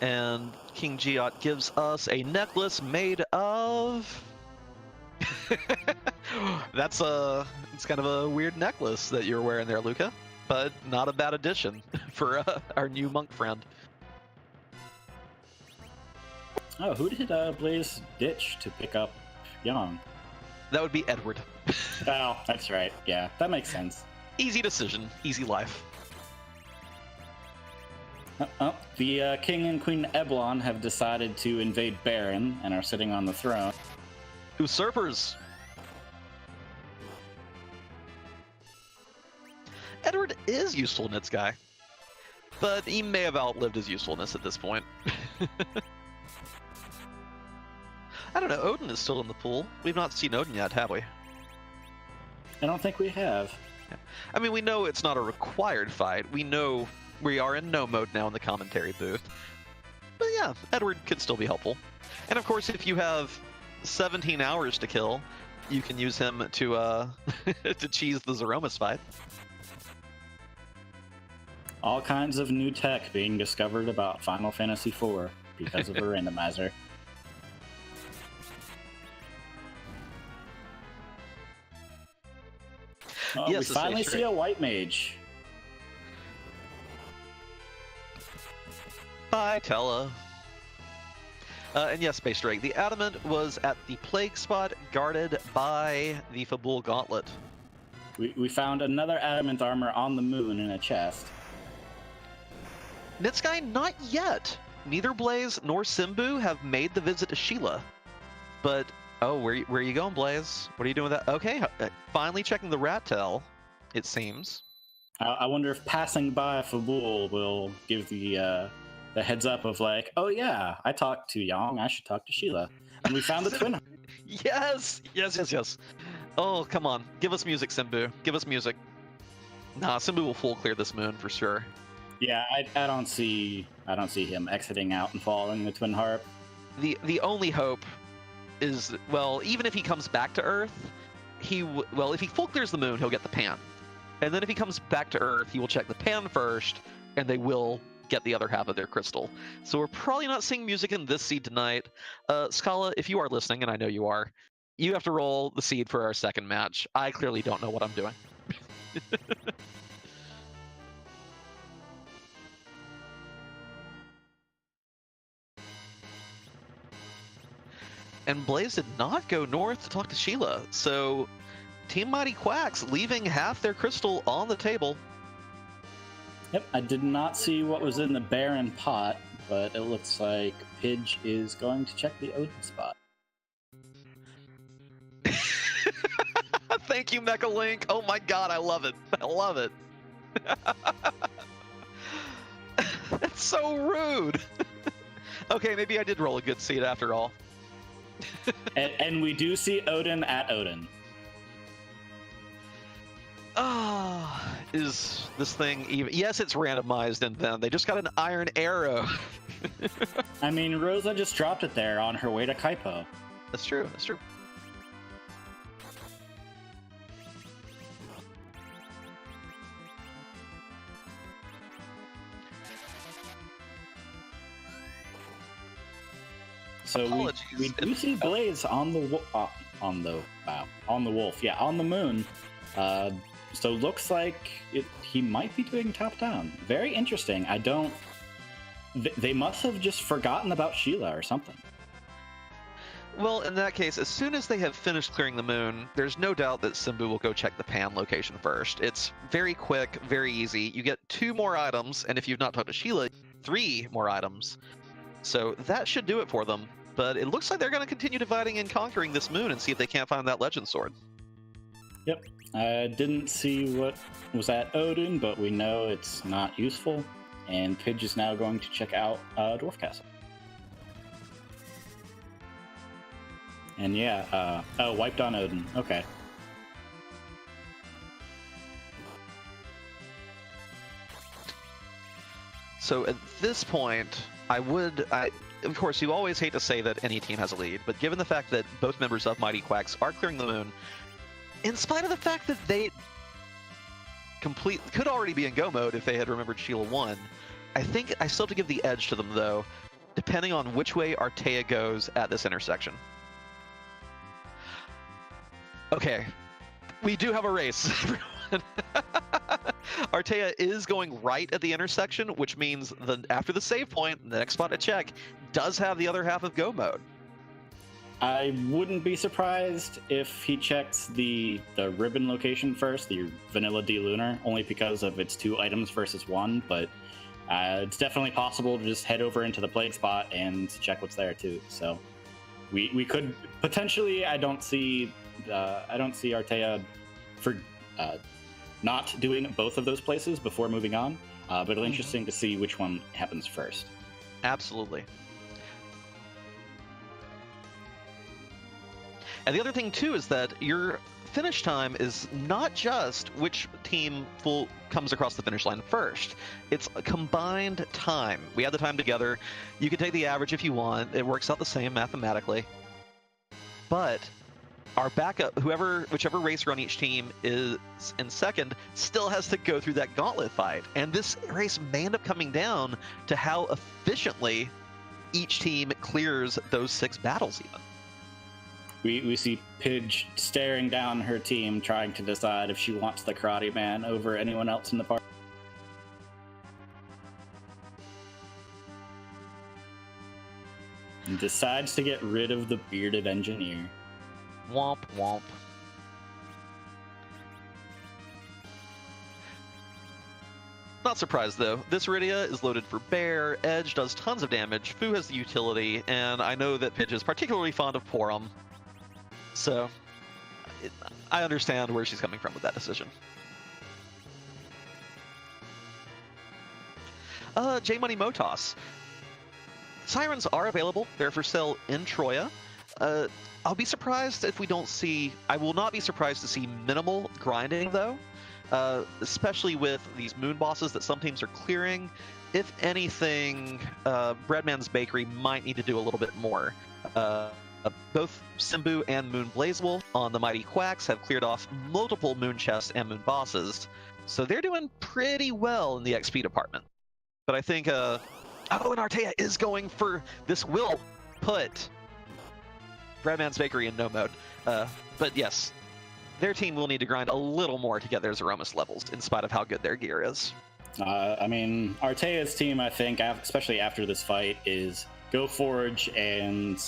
Speaker 3: And King Giot gives us a necklace made of... it's kind of a weird necklace that you're wearing there, Luca, but not a bad addition for our new monk friend.
Speaker 2: Oh, who did Blaze ditch to pick up Yang?
Speaker 3: That would be Edward.
Speaker 2: Oh, that's right. Yeah, that makes sense.
Speaker 3: Easy decision, easy life.
Speaker 2: The King and Queen Eblon have decided to invade Baron and are sitting on the throne.
Speaker 3: Usurpers! Edward is useful in its guy, but he may have outlived his usefulness at this point. I don't know, Odin is still in the pool. We've not seen Odin yet, have we?
Speaker 2: I don't think we have.
Speaker 3: Yeah. I mean, we know it's not a required fight. We know we are in no mode now in the commentary booth. But yeah, Edward could still be helpful. And of course, if you have 17 hours to kill, you can use him to to cheese the Zeromus fight.
Speaker 2: All kinds of new tech being discovered about Final Fantasy IV because of a randomizer. Oh,
Speaker 3: Yes,
Speaker 2: we finally
Speaker 3: it's
Speaker 2: see a white mage.
Speaker 3: Bye, Tella. And yes, Space Drake, the Adamant was at the plague spot guarded by the Fabul Gauntlet.
Speaker 2: We found another adamant armor on the moon in a chest.
Speaker 3: Nitsky, not yet. Neither Blaze nor Simbu have made the visit to Sheila. But, oh, where are you going, Blaze? What are you doing with that? Okay, finally checking the rat tail, it seems.
Speaker 2: I wonder if passing by Fabul will give the heads up of like, oh yeah, I talked to Yang, I should talk to Sheila. And we found the twin.
Speaker 3: Yes! Oh, come on. Give us music, Simbu. Give us music. Nah, Simbu will full clear this moon for sure.
Speaker 2: Yeah, I don't see him exiting out and following the Twin Harp.
Speaker 3: The only hope is, well, even if he comes back to Earth, if he full clears the moon, he'll get the pan. And then if he comes back to Earth, he will check the pan first, and they will get the other half of their crystal. So we're probably not seeing music in this seed tonight. Scala, if you are listening, and I know you are, you have to roll the seed for our second match. I clearly don't know what I'm doing. And Blaze did not go north to talk to Sheila, so Team Mighty Quaks leaving half their crystal on the table.
Speaker 2: Yep, I did not see what was in the barren pot, but it looks like Pidge is going to check the Odin spot.
Speaker 3: Thank you, Mecha Link. Oh my god, I love it. I love it. That's so rude. Okay, maybe I did roll a good seed after all.
Speaker 2: And we do see Odin at Odin.
Speaker 3: Ah, is this thing even? Yes, it's randomized, and then they just got an iron arrow.
Speaker 2: I mean, Rosa just dropped it there on her way to Kaipo.
Speaker 3: That's true. That's true.
Speaker 2: So we do see Blaze on the wolf. Yeah, on the moon. So looks like he might be doing top down. Very interesting. They must have just forgotten about Sheila or something.
Speaker 3: Well, in that case, as soon as they have finished clearing the moon, there's no doubt that Simbu will go check the Pan location first. It's very quick, very easy. You get 2 more items, and if you've not talked to Sheila, 3 more items. So that should do it for them. But it looks like they're going to continue dividing and conquering this moon and see if they can't find that legend sword.
Speaker 2: Yep. I didn't see what was at Odin, but we know it's not useful. And Pidge is now going to check out Dwarf Castle. And yeah, wiped on Odin. Okay.
Speaker 3: So at this point, of course, you always hate to say that any team has a lead, but given the fact that both members of Mighty Quaks are clearing the moon, in spite of the fact that they could already be in go mode if they had remembered Sheila 1, I think I still have to give the edge to them, though, depending on which way Artea goes at this intersection. Okay, we do have a race, everyone. Artea is going right at the intersection, which means that after the save point, the next spot to check does have the other half of go mode.
Speaker 2: I wouldn't be surprised if he checks the ribbon location first, the Vanilla D Lunar, only because of its 2 items versus 1, but it's definitely possible to just head over into the plague spot and check what's there too. So we could potentially. I don't see Artea for not doing both of those places before moving on, but it'll be interesting to see which one happens first.
Speaker 3: Absolutely. And the other thing too is that your finish time is not just which team comes across the finish line first. It's a combined time. We had the time together. You can take the average if you want. It works out the same mathematically. But our backup, whichever racer on each team is in second, still has to go through that gauntlet fight. And this race may end up coming down to how efficiently each team clears those 6 battles even.
Speaker 2: We see Pidge staring down her team, trying to decide if she wants the Karate Man over anyone else in the party. And decides to get rid of the bearded engineer.
Speaker 3: Womp womp. Not surprised though. This Rydia is loaded for Bear, Edge does tons of damage, Fu has the utility, and I know that Pidge is particularly fond of Porum. So, I understand where she's coming from with that decision. J-Money Motos. Sirens are available. They're for sale in Troya. I'll be surprised if we don't see... I will not be surprised to see minimal grinding, though. Especially with these moon bosses that some teams are clearing. If anything, Breadman's Bakery might need to do a little bit more. Both Simbu and Moon Blazewolf on the Mighty Quaks have cleared off multiple moon chests and moon bosses, so they're doing pretty well in the XP department. But I think, and Artea is going for this. Will put Breadman's Bakery in no mode. But yes, their team will need to grind a little more to get their Zeromus levels, in spite of how good their gear is.
Speaker 2: I mean, Artea's team, I think, especially after this fight, is go forge and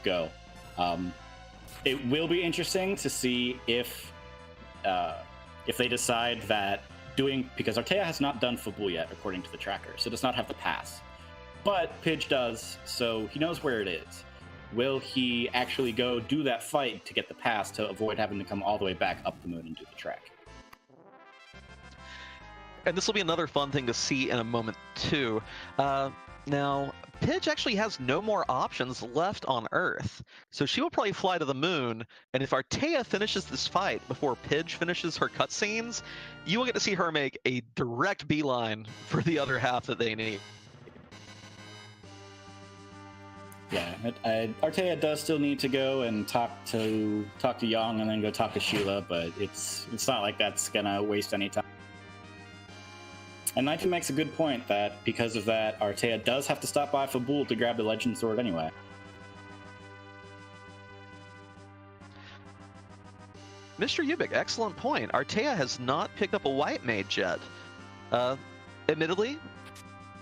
Speaker 2: go. It will be interesting to see if they decide that because Artea has not done Fabul yet, according to the tracker, so does not have the pass. But Pidge does, so he knows where it is. Will he actually go do that fight to get the pass to avoid having to come all the way back up the moon and do the track?
Speaker 3: And this will be another fun thing to see in a moment, too. Now, Pidge actually has no more options left on Earth, so she will probably fly to the moon, and if Artea finishes this fight before Pidge finishes her cutscenes, you will get to see her make a direct beeline for the other half that they need.
Speaker 2: Yeah, Artea does still need to go and talk to Yang and then go talk to Sheila, but it's not like that's gonna waste any time. And Naifu makes a good point that because of that, Artea does have to stop by Fabul to grab the Legend Sword anyway.
Speaker 3: Mr. Ubik, excellent point. Artea has not picked up a White Mage yet. Admittedly,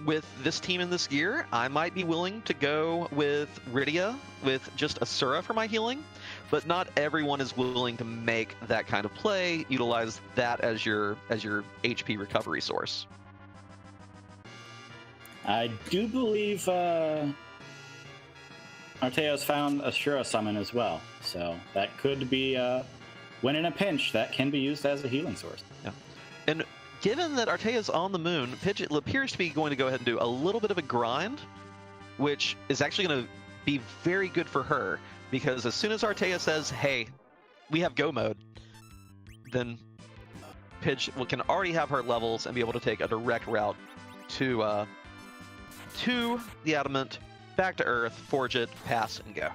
Speaker 3: with this team in this gear, I might be willing to go with Rydia with just Asura for my healing, but not everyone is willing to make that kind of play, utilize that as your HP recovery source.
Speaker 2: I do believe Artea's found a Shura summon as well, so that could be, when in a pinch, that can be used as a healing source.
Speaker 3: Yeah. And given that Artea's on the moon, Pidge appears to be going to go ahead and do a little bit of a grind, which is actually going to be very good for her, because as soon as Artea says, hey, we have go mode, then Pidge can already have her levels and be able to take a direct route to the Adamant, back to Earth, forge it, pass, and go.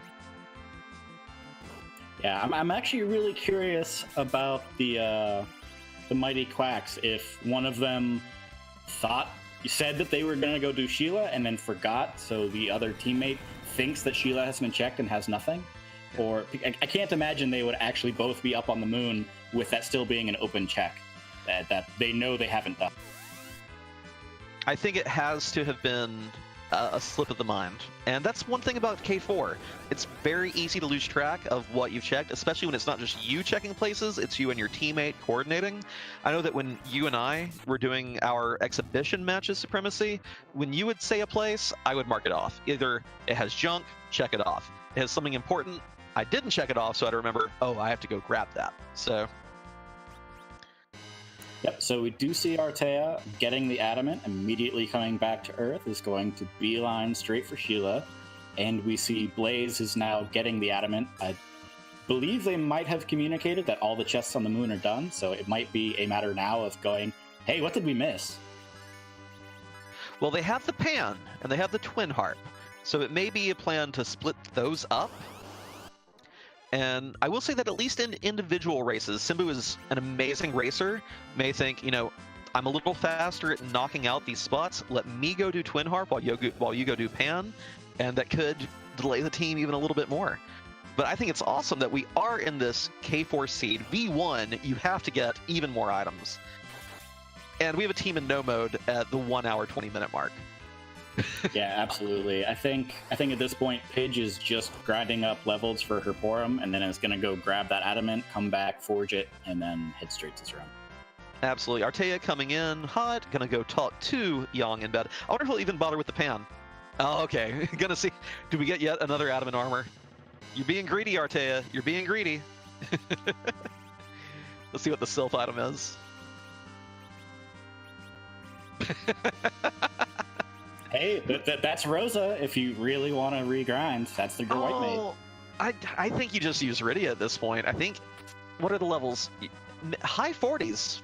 Speaker 2: Yeah, I'm actually really curious about the mighty Quaks. If one of them said that they were going to go do Sheila and then forgot, so the other teammate thinks that Sheila has been checked and has nothing. Or I can't imagine they would actually both be up on the moon with that still being an open check that they know they haven't done.
Speaker 3: I think it has to have been a slip of the mind. And that's one thing about K4. It's very easy to lose track of what you've checked, especially when it's not just you checking places, it's you and your teammate coordinating. I know that when you and I were doing our exhibition matches Supremacy, when you would say a place, I would mark it off. Either it has junk, check it off. It has something important, I didn't check it off, so I'd remember, oh, I have to go grab that. So
Speaker 2: Yep, so we do see Artea getting the Adamant, immediately coming back to Earth, is going to beeline straight for Sheila. And we see Blaze is now getting the Adamant. I believe they might have communicated that all the chests on the moon are done, so it might be a matter now of going, hey, what did we miss?
Speaker 3: well, they have the Pan, and they have the Twin Harp. So it may be a plan to split those up. And I will say that at least in individual races, Simbu is an amazing racer. May think, I'm a little faster at knocking out these spots. Let me go do Twin Harp while you go do Pan. And that could delay the team even a little bit more. But I think it's awesome that we are in this K4 seed. V1, you have to get even more items. And we have a team in no mode at the 1 hour, 20-minute mark.
Speaker 2: Yeah, absolutely. I think at this point, Pidge is just grinding up levels for her Porum, and then it's going to go grab that Adamant, come back, forge it, and then head straight to Zero.
Speaker 3: Absolutely. Artea coming in hot, gonna go talk to Yang in bed. I wonder if he'll even bother with the Pan. Oh, okay. Gonna see. Do we get yet another Adamant armor? You're being greedy, Artea. You're being greedy. Let's see what the Sylph item is.
Speaker 2: Hey, that's Rosa. If you really want to regrind, that's the White Maid.
Speaker 3: I think you just use Rydia at this point. I think. What are the levels? High 40s.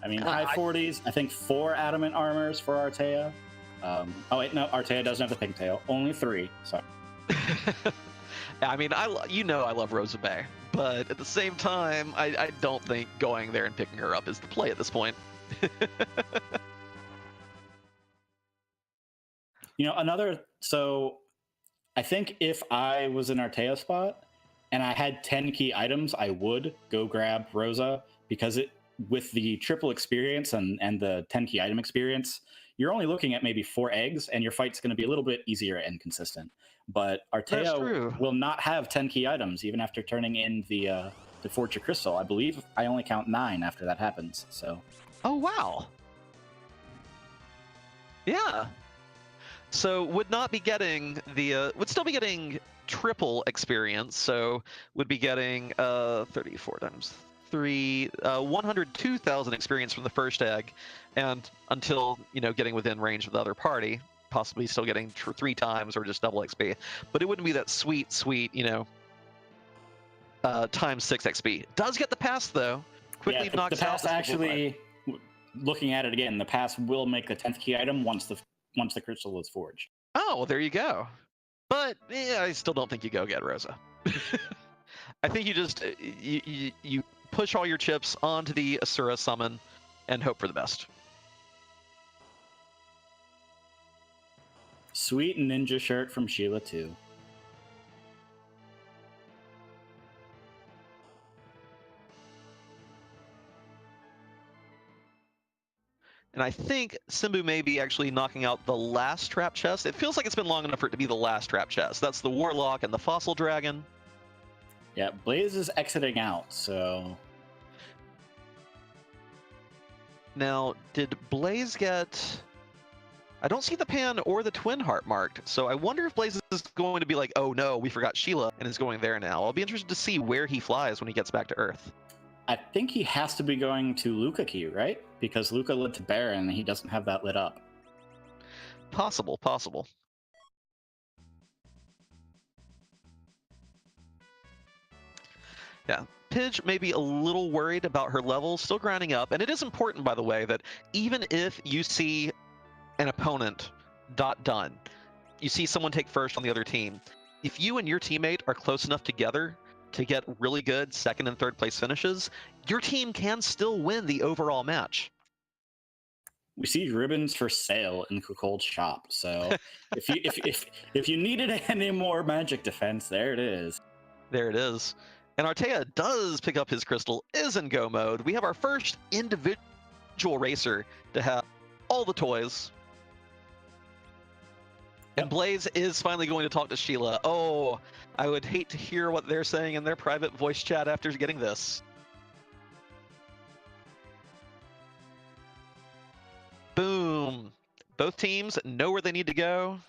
Speaker 2: I mean, high 40s. I think 4 Adamant armors for Artea. Oh wait, no, Artea doesn't have the pigtail. Only 3. Sorry.
Speaker 3: I mean, I love Rosa Bay, but at the same time, I don't think going there and picking her up is the play at this point.
Speaker 2: So I think if I was in Artea spot and I had 10 key items, I would go grab Rosa, because with the triple experience and the 10 key item experience, you're only looking at maybe 4 eggs, and your fight's going to be a little bit easier and consistent. But Artea will not have 10 key items even after turning in the Fortune Crystal. I believe I only count 9 after that happens. So.
Speaker 3: Oh wow. Yeah. So would not be getting would still be getting triple experience. So would be getting 34 times 3, 102,000 experience from the first egg, and until getting within range of the other party, possibly still getting 3 times or just double XP. But it wouldn't be that sweet times 6 XP. Does get the pass though. Quickly knocks
Speaker 2: the
Speaker 3: out
Speaker 2: pass actually. Looking at it again, the pass will make the 10th key item once the crystal is forged.
Speaker 3: Oh, well, there you go. But I still don't think you go get Rosa. I think you just you push all your chips onto the Asura summon and hope for the best.
Speaker 2: Sweet ninja shirt from Sheila too.
Speaker 3: And I think Simbu may be actually knocking out the last trap chest. It feels like it's been long enough for it to be the last trap chest. That's the Warlock and the Fossil Dragon.
Speaker 2: Yeah, Blaze is exiting out, so...
Speaker 3: Now, did Blaze get... I don't see the Pan or the Twin Heart marked, so I wonder if Blaze is going to be like, oh no, we forgot Sheila, and is going there now. I'll be interested to see where he flies when he gets back to Earth.
Speaker 2: I think he has to be going to Luca Key, right? Because Luca lit to Baron, and he doesn't have that lit up.
Speaker 3: Possible. Yeah, Pidge may be a little worried about her levels, still grinding up, and it is important, by the way, that even if you see an opponent done, you see someone take first on the other team, if you and your teammate are close enough together to get really good second and third place finishes, your team can still win the overall match.
Speaker 2: We see ribbons for sale in Kukold's shop, so if you needed any more magic defense, there it is.
Speaker 3: There it is. And Artea does pick up his crystal, is in go mode. We have our first individual racer to have all the toys. And Blaze is finally going to talk to Sheila. Oh, I would hate to hear what they're saying in their private voice chat after getting this. Boom. Both teams know where they need to go.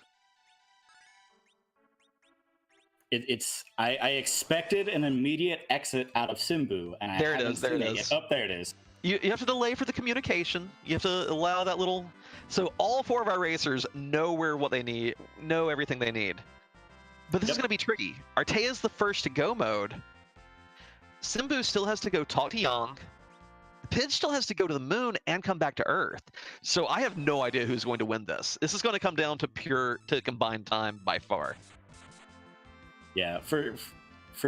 Speaker 2: I expected an immediate exit out of Simbu, and
Speaker 3: there it is.
Speaker 2: Oh, there it is.
Speaker 3: You have to delay for the communication. You have to allow that little... So all 4 of our racers know what they need, know everything they need. But this is going to be tricky. Artea's the first to go mode. Simbu still has to go talk to Yang. Pidge still has to go to the moon and come back to Earth. So I have no idea who's going to win this. This is going to come down to combined time by far.
Speaker 2: Yeah, for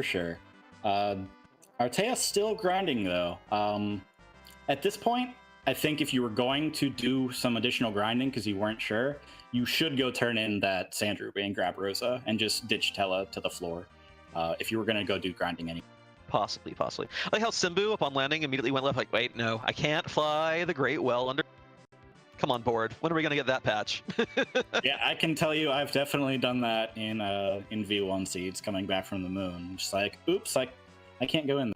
Speaker 2: sure. Artea's still grinding though. At this point, I think if you were going to do some additional grinding because you weren't sure, you should go turn in that Sand Ruby and grab Rosa and just ditch Tella to the floor. If you were going to go do grinding anyway.
Speaker 3: Possibly. I like how Simbu, upon landing, immediately went left, like, wait, no, I can't fly the Great Well under... Come on board. When are we going to get that patch?
Speaker 2: Yeah, I can tell you I've definitely done that in V1 seeds coming back from the moon. Just like, oops, I can't go in there.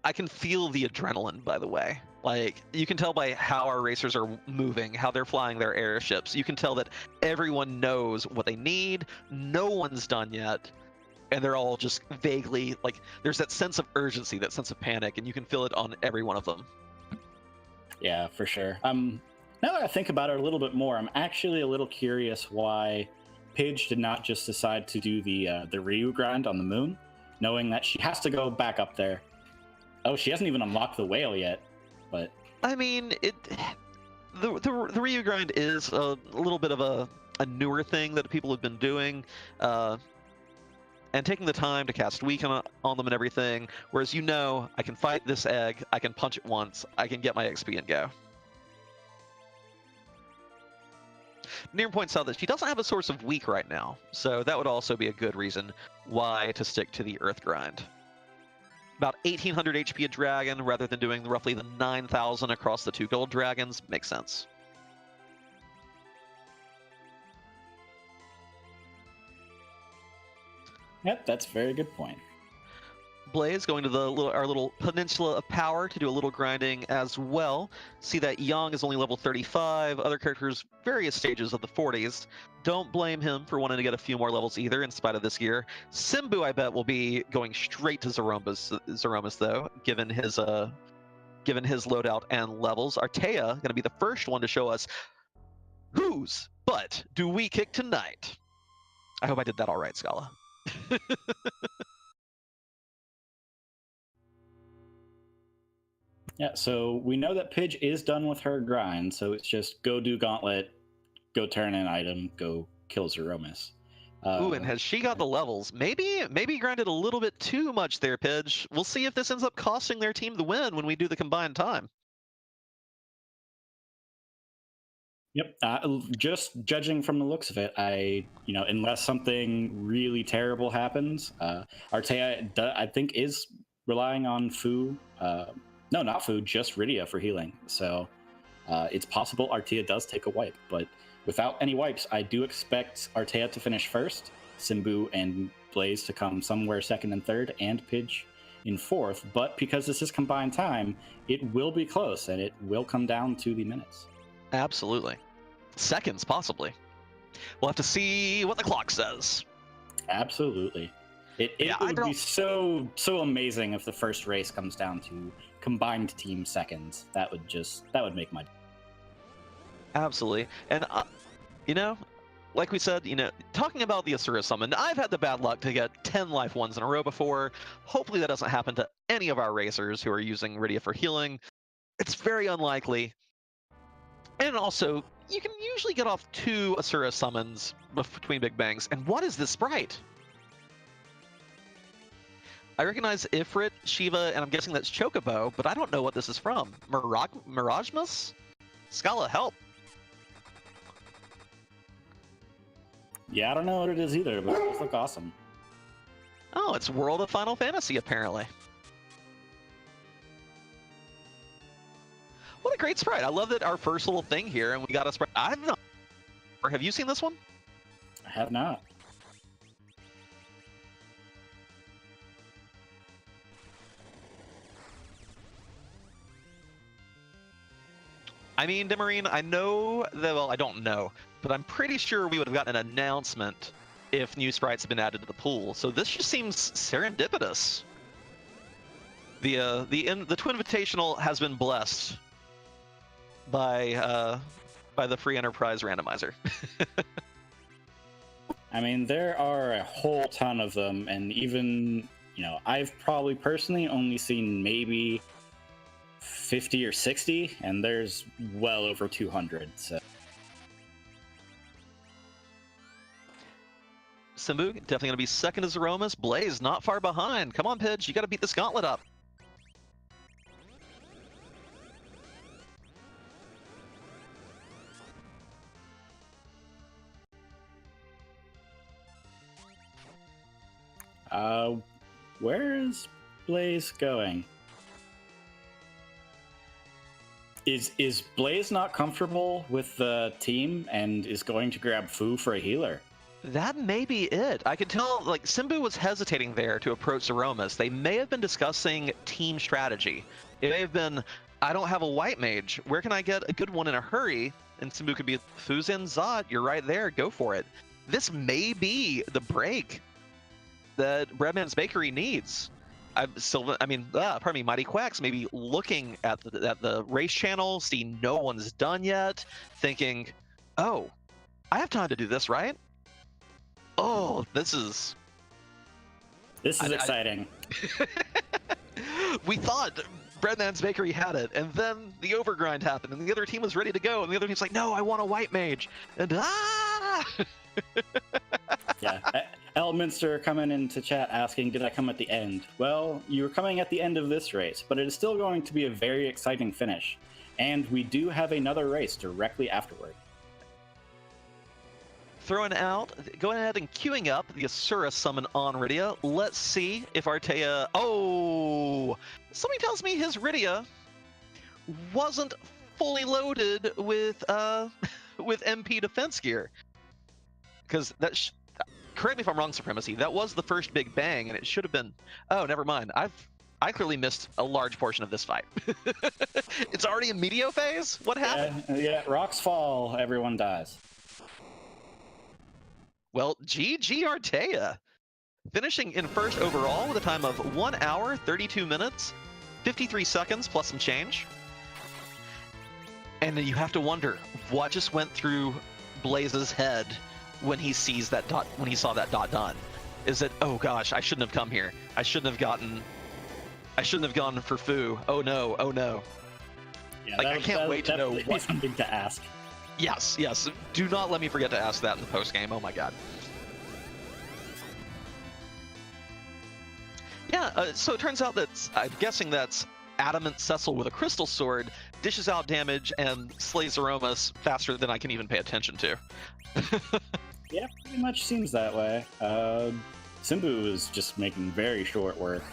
Speaker 3: I can feel the adrenaline, by the way. Like, you can tell by how our racers are moving, how they're flying their airships. You can tell that everyone knows what they need. No one's done yet. And they're all just vaguely, like, there's that sense of urgency, that sense of panic, and you can feel it on every one of them.
Speaker 2: Yeah, for sure. Now that I think about it a little bit more, I'm actually a little curious why Pidge did not just decide to do the Ryu grind on the moon, knowing that she has to go back up there. Oh, she hasn't even unlocked the whale yet, but...
Speaker 3: I mean, the Ryu grind is a little bit of a newer thing that people have been doing, and taking the time to cast Weaken on them and everything, whereas I can fight this egg, I can punch it once, I can get my XP and go. Near points out that she doesn't have a source of weak right now, so that would also be a good reason why to stick to the Earth Grind. About 1,800 HP a dragon rather than doing roughly the 9,000 across the 2 gold dragons makes sense.
Speaker 2: Yep, that's a very good point.
Speaker 3: Blaze going to our little peninsula of power to do a little grinding as well. See that Yang is only level 35, other characters various stages of the 40s. Don't blame him for wanting to get a few more levels either in spite of this gear. Simbu, I bet, will be going straight to Zeromus though, given his loadout and levels. Artea going to be the first one to show us whose butt do we kick tonight. I hope I did that all right, Scala.
Speaker 2: Yeah, so we know that Pidge is done with her grind, so it's just go do Gauntlet, go turn an item, go kill Zeromus.
Speaker 3: Ooh, and has she got the levels? Maybe grinded a little bit too much there, Pidge. We'll see if this ends up costing their team the win when we do the combined time.
Speaker 2: Yep, just judging from the looks of it, unless something really terrible happens, Artea, I think, is relying on Fu. No, not Fu, just Rydia for healing. So it's possible Artea does take a wipe, but without any wipes, I do expect Artea to finish first, Simbu and Blaze to come somewhere second and third, and Pidge in fourth. But because this is combined time, it will be close, and it will come down to the minutes.
Speaker 3: Absolutely. Seconds, possibly. We'll have to see what the clock says.
Speaker 2: Absolutely. It would be so amazing if the first race comes down to combined team seconds. That would make my day.
Speaker 3: Absolutely. And like we said, talking about the Asura summon, I've had the bad luck to get 10 life ones in a row before. Hopefully that doesn't happen to any of our racers who are using Rydia for healing. It's very unlikely. And also, you can usually get off 2 Asura summons between Big Bangs. And what is this sprite? I recognize Ifrit, Shiva, and I'm guessing that's Chocobo, but I don't know what this is from. Miragemus? Scala, help!
Speaker 2: Yeah, I don't know what it is either, but it does look awesome.
Speaker 3: Oh, it's World of Final Fantasy, apparently. What a great sprite. I love that our first little thing here, and we got a sprite. I don't know. Or have you seen this one?
Speaker 2: I have not.
Speaker 3: I mean, Demarine, I know that, well, I don't know, but I'm pretty sure we would have gotten an announcement if new sprites have been added to the pool. So this just seems serendipitous. The Twinvitational has been blessed by the free enterprise randomizer.
Speaker 2: I mean, there are a whole ton of them, and even, I've probably personally only seen maybe 50 or 60, and there's well over 200. So
Speaker 3: Simbu definitely going to be second as Zeromus. Blaze not far behind. Come on, Pidge, you got to beat this gauntlet up.
Speaker 2: Where is Blaze going? Is Blaze not comfortable with the team and is going to grab Fu for a healer?
Speaker 3: That may be it. I could tell, Simbu was hesitating there to approach Zeromus. They may have been discussing team strategy. It may have been, I don't have a white mage. Where can I get a good one in a hurry? And Simbu could be, Fu's in Zot, you're right there, go for it. This may be the break that Breadman's Bakery needs. Mighty Quaks may be looking at the race channel, see no one's done yet, thinking, oh, I have time to do this, right? Oh, this is
Speaker 2: exciting.
Speaker 3: We thought Breadman's Bakery had it, and then the overgrind happened, and the other team was ready to go, and the other team's like, no, I want a white mage. And
Speaker 2: Yeah. Elminster coming into chat asking, did I come at the end? Well, you were coming at the end of this race, but it is still going to be a very exciting finish. And we do have another race directly afterward.
Speaker 3: throwing out, going ahead and queuing up the Asura summon on Rydia. Let's see if Artea... Oh! Somebody tells me his Rydia wasn't fully loaded with with MP defense gear. Because that... correct me if I'm wrong, Supremacy. That was the first big bang, and it should have been... Oh, never mind. I clearly missed a large portion of this fight. It's already in Meteor phase? What happened?
Speaker 2: Yeah, rocks fall, everyone dies.
Speaker 3: Well, GG Artea. Finishing in first overall with a time of 1 hour, 32 minutes, 53 seconds plus some change. And then you have to wonder, what just went through Blaze's head when he sees that dot, when he saw that dot done? Is it, oh gosh, I shouldn't have come here. I shouldn't have gone for Fu. Oh no, oh no.
Speaker 2: Yeah,
Speaker 3: Like, I can't wait to know what...
Speaker 2: something to ask.
Speaker 3: Yes, yes. Do not let me forget to ask that in the post game. Oh my god. Yeah, so it turns out that I'm guessing that's Adamant Cecil with a crystal sword dishes out damage and slays Aromas faster than I can even pay attention to.
Speaker 2: Yeah, pretty much seems that way. Simbu is just making very short work.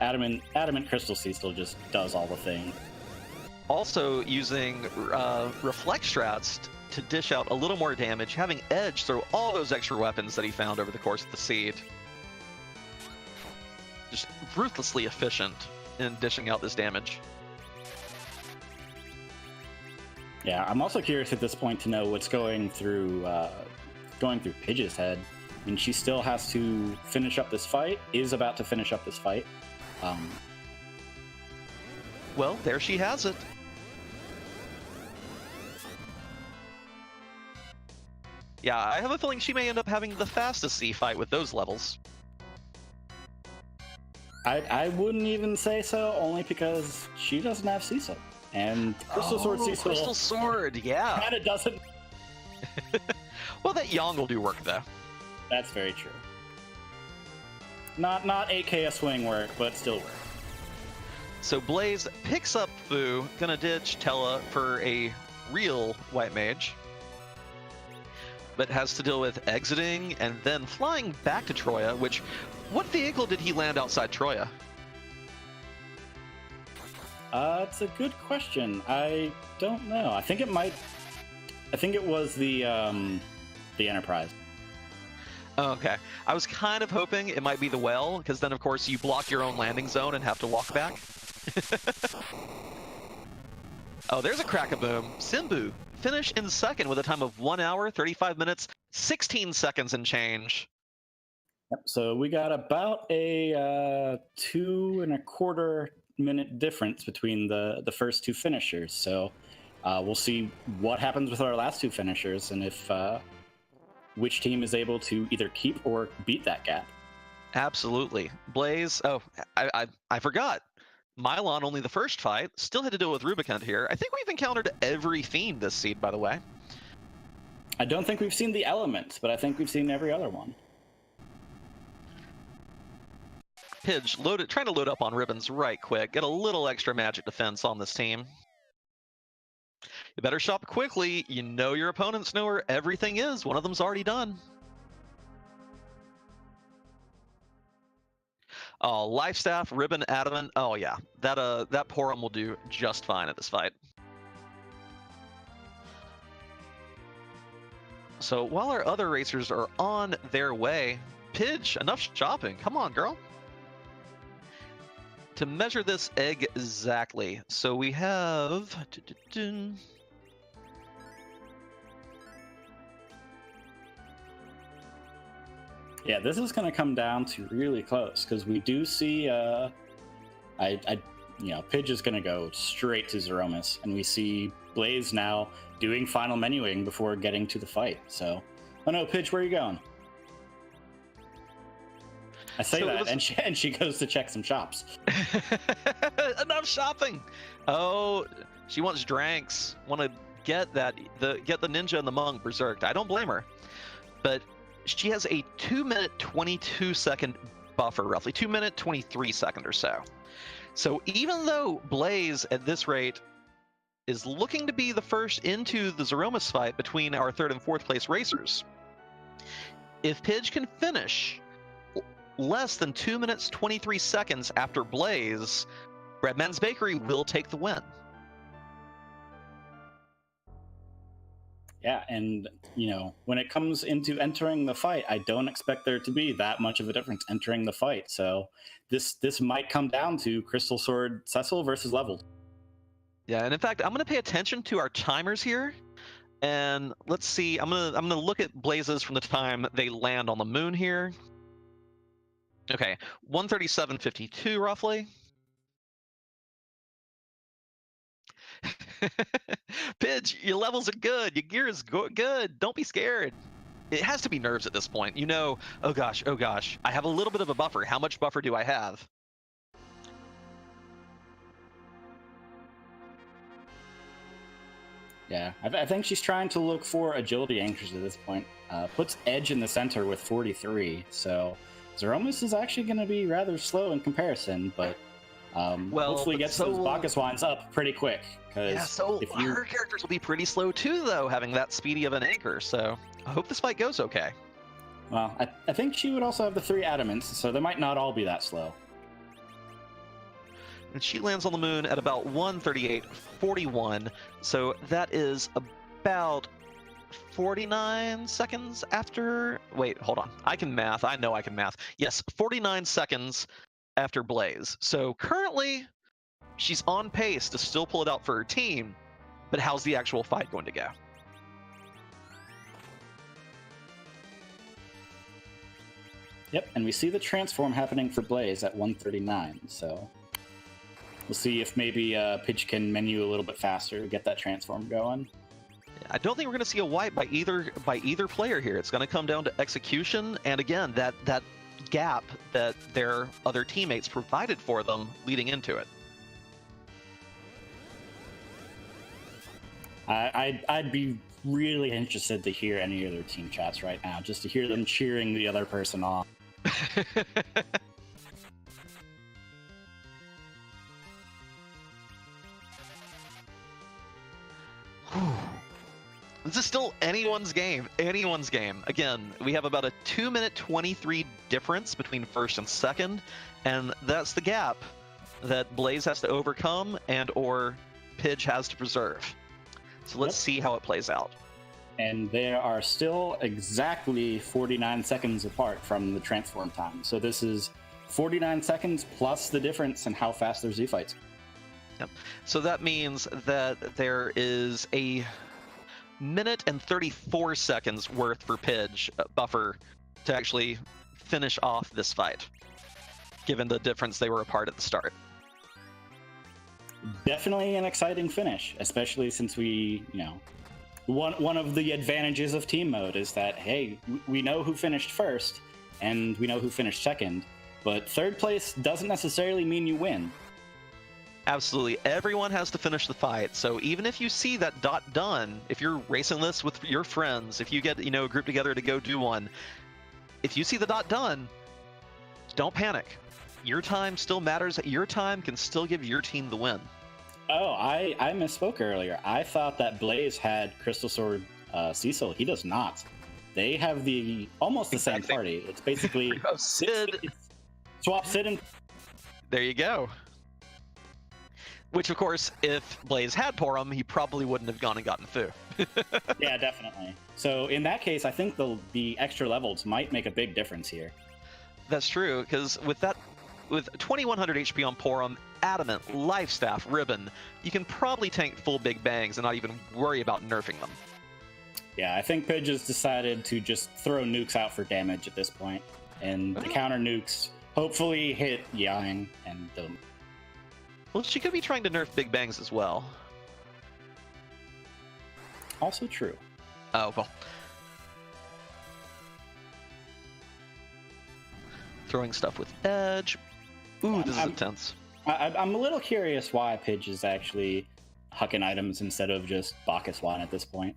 Speaker 2: Adamant Crystal Cecil just does all the things.
Speaker 3: Also using reflect strats to dish out a little more damage, having Edge throw all those extra weapons that he found over the course of the seed. Just ruthlessly efficient in dishing out this damage.
Speaker 2: Yeah, I'm also curious at this point to know what's going through Pidge's head. I mean, she still has to finish up this fight, is about to finish up this fight.
Speaker 3: Well, there she has it. Yeah, I have a feeling she may end up having the fastest Z fight with those levels.
Speaker 2: I wouldn't even say so, only because she doesn't have Cecil. And Crystal Sword Cecil
Speaker 3: Crystal Sword, yeah.
Speaker 2: kind of doesn't.
Speaker 3: Well, that Yang will do work, though.
Speaker 2: That's very true. Not 8K a swing work, but still work.
Speaker 3: So Blaze picks up Fu, gonna ditch Tella for a real White Mage, but has to deal with exiting and then flying back to Troya, which, what vehicle did he land outside Troya?
Speaker 2: It's a good question. I don't know. I think it was the Enterprise.
Speaker 3: Oh, okay. I was kind of hoping it might be the Whale, because then of course you block your own landing zone and have to walk back. Oh, there's a crack-a-boom. Simbu finish in second with a time of 1 hour, 35 minutes, 16 seconds and change.
Speaker 2: Yep. So we got about a 2.25 minute difference between the first two finishers. So we'll see what happens with our last two finishers and if which team is able to either keep or beat that gap.
Speaker 3: Absolutely. Blaze, oh, I forgot. Mylon only the first fight, still had to deal with Rubicund here. I think we've encountered every theme this seed, by the way.
Speaker 2: I don't think we've seen the elements, but I think we've seen every other one.
Speaker 3: Pidge, trying to load up on ribbons right quick. Get a little extra magic defense on this team. You better shop quickly. You know your opponents know where everything is. One of them's already done. Oh, Life Staff, Ribbon, Adamant. Oh yeah, that Porum will do just fine at this fight. So while our other racers are on their way, Pidge, enough shopping. Come on, girl. To measure this exactly, so we have...
Speaker 2: Yeah, this is going to come down to really close because we do see, Pidge is going to go straight to Zeromus, and we see Blaze now doing final menuing before getting to the fight. So, oh no, Pidge, where are you going? I say that, and she goes to check some shops.
Speaker 3: Enough shopping. Oh, she wants drinks. Want to get the ninja and the monk berserked. I don't blame her, but she has a 2-minute 22-second buffer, roughly 2-minute 23-second or so. So even though Blaze at this rate is looking to be the first into the Zeromus fight between our 3rd and 4th place racers, If Pidge can finish less than 2 minutes 23 seconds after Blaze, Breadman's Bakery will take the win.
Speaker 2: Yeah, and when it comes into entering the fight, I don't expect there to be that much of a difference entering the fight. So this might come down to Crystal Sword Cecil versus Leveled.
Speaker 3: Yeah, and in fact, I'm going to pay attention to our timers here, and let's see. I'm gonna look at Blazes from the time they land on the moon here. Okay, 137.52 roughly. Pidge, your levels are good. Your gear is good. Don't be scared. It has to be nerves at this point. Oh gosh, I have a little bit of a buffer. How much buffer do I have?
Speaker 2: Yeah, I think she's trying to look for agility anchors at this point. Puts Edge in the center with 43, so Zeromus is actually going to be rather slow in comparison, but hopefully gets those Bacchus wands up pretty quick.
Speaker 3: Her characters will be pretty slow too, though, having that speedy of an anchor, so I hope this fight goes okay.
Speaker 2: Well, I think she would also have the 3 adamants, so they might not all be that slow.
Speaker 3: And she lands on the moon at about 138.41, so that is about 49 seconds after... Wait, hold on. I can math. I know I can math. Yes, 49 seconds after Blaze. So currently, she's on pace to still pull it out for her team, but how's the actual fight going to go?
Speaker 2: Yep, and we see the transform happening for Blaze at 139, so we'll see if maybe Pidge can menu a little bit faster to get that transform going.
Speaker 3: I don't think we're going to see a wipe by either player here. It's going to come down to execution, and again, that gap that their other teammates provided for them leading into it.
Speaker 2: I'd be really interested to hear any of their team chats right now, just to hear them cheering the other person on.
Speaker 3: This is still anyone's game. Again, we have about a 2-minute 23 difference between first and second, and that's the gap that Blaze has to overcome and or Pidge has to preserve. So let's see how it plays out.
Speaker 2: And they are still exactly 49 seconds apart from the transform time. So this is 49 seconds plus the difference in how fast their Z fights.
Speaker 3: Yep. So that means that there is a minute and 34 seconds worth for Pidge buffer to actually finish off this fight, given the difference they were apart at the start.
Speaker 2: Definitely an exciting finish, especially since we, one of the advantages of team mode is that, hey, we know who finished first and we know who finished second, but third place doesn't necessarily mean you win.
Speaker 3: Absolutely. Everyone has to finish the fight. So even if you see that dot done, if you're racing this with your friends, if you get, a group together to go do one, if you see the dot done, don't panic. Your time still matters. Your time can still give your team the win.
Speaker 2: Oh, I misspoke earlier. I thought that Blaze had Crystal Sword Cecil. He does not. They have almost the same party. It's basically
Speaker 3: Sid.
Speaker 2: Swap Sid and...
Speaker 3: There you go. Which, of course, if Blaze had Porum, he probably wouldn't have gone and gotten Fu.
Speaker 2: Yeah, definitely. So in that case, I think the extra levels might make a big difference here.
Speaker 3: That's true, because with 2100 HP on Porum, Adamant, Life Staff, Ribbon, you can probably tank full Big Bangs and not even worry about nerfing them.
Speaker 2: Yeah, I think Pidge has decided to just throw nukes out for damage at this point, and the counter nukes hopefully hit Yang and Dome.
Speaker 3: Well, she could be trying to nerf Big Bangs as well.
Speaker 2: Also true.
Speaker 3: Oh, well. Throwing stuff with Edge. Ooh, this is intense.
Speaker 2: I'm a little curious why Pidge is actually hucking items instead of just Bacchus Wand at this point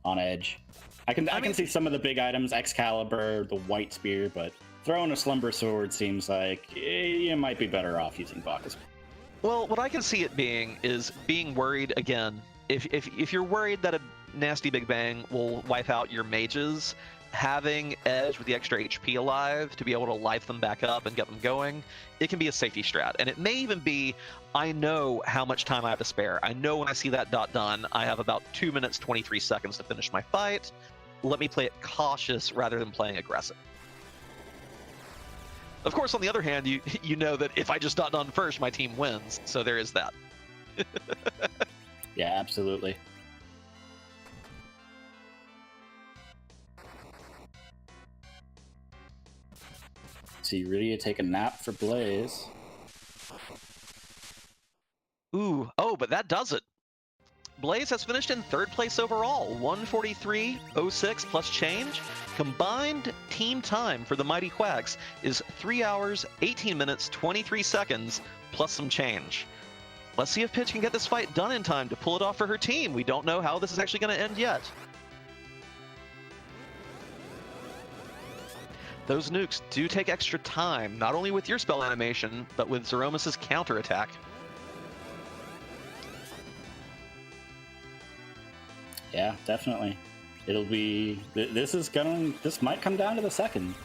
Speaker 2: on Edge. I can see some of the big items, Excalibur, the White Spear, but throwing a Slumber Sword seems like you might be better off using Bacchus.
Speaker 3: Well, what I can see it being is being worried again. If you're worried that a nasty Big Bang will wipe out your mages, having Edge with the extra HP alive to be able to life them back up and get them going, it can be a safety strat. And it may even be, I know how much time I have to spare. I know when I see that dot done, I have about 2 minutes, 23 seconds to finish my fight. Let me play it cautious rather than playing aggressive. Of course, on the other hand, you know that if I just dot done first, my team wins. So there is that.
Speaker 2: Yeah, absolutely. See, ready to take a nap for Blaze.
Speaker 3: Ooh, oh, but that does it. Blaze has finished in 3rd place overall, 143.06 plus change. Combined team time for the Mighty Quaks is 3 hours, 18 minutes, 23 seconds, plus some change. Let's see if Pidge can get this fight done in time to pull it off for her team. We don't know how this is actually going to end yet. Those nukes do take extra time, not only with your spell animation, but with Zeromus' counterattack.
Speaker 2: Yeah, definitely. It'll be. This might come down to the second.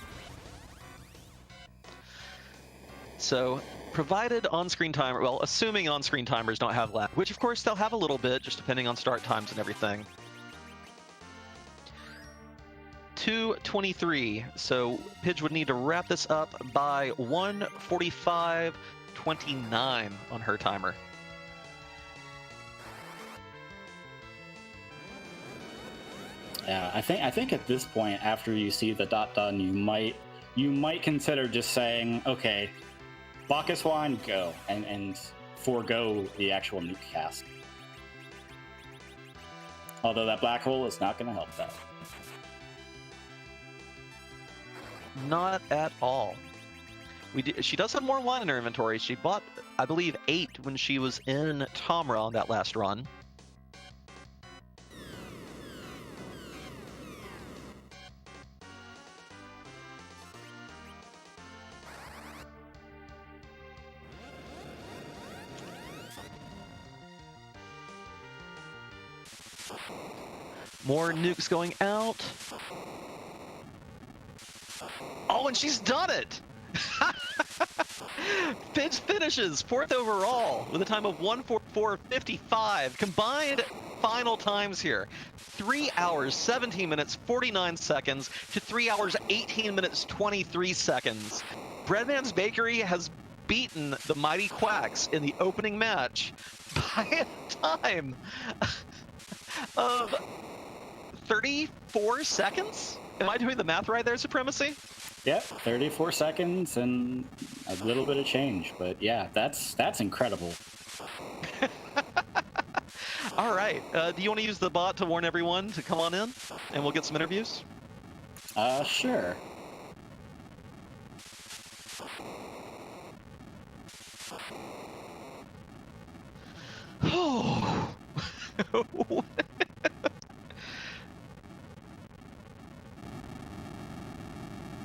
Speaker 3: So, provided on-screen timer, well, assuming on-screen timers don't have lag, which of course they'll have a little bit, just depending on start times and everything. 2:23. So Pidge would need to wrap this up by 1:45:29 on her timer.
Speaker 2: Yeah, I think at this point, after you see the dot done, you might consider just saying, okay, Bacchus Wine, go, and forego the actual nuke cast. Although that black hole is not going to help that.
Speaker 3: Not at all. She does have more wine in her inventory. She bought, I believe, 8 when she was in Tomra on that last run. More nukes going out. Oh, and she's done it! Pidge finishes 4th overall with a time of 1:44:55. Combined final times here, 3 hours, 17 minutes, 49 seconds to 3 hours, 18 minutes, 23 seconds. Breadman's Bakery has beaten the Mighty Quaks in the opening match by a time of 34 seconds? Am I doing the math right there, Supremacy?
Speaker 2: Yep, 34 seconds and a little bit of change, but yeah, that's incredible.
Speaker 3: All right, do you want to use the bot to warn everyone to come on in, and we'll get some interviews?
Speaker 2: Sure.
Speaker 3: Oh.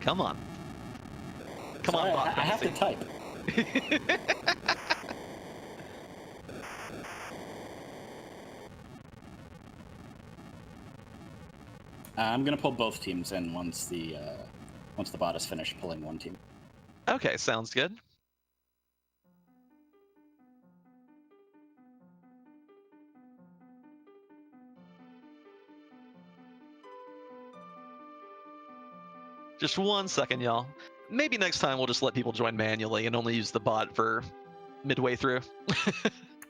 Speaker 3: Come on. Come on,
Speaker 2: Sorry,
Speaker 3: bot.
Speaker 2: I have to type. I'm gonna pull both teams in once the bot is finished pulling one team.
Speaker 3: Okay, sounds good. Just 1 second, y'all. Maybe next time we'll just let people join manually and only use the bot for midway through.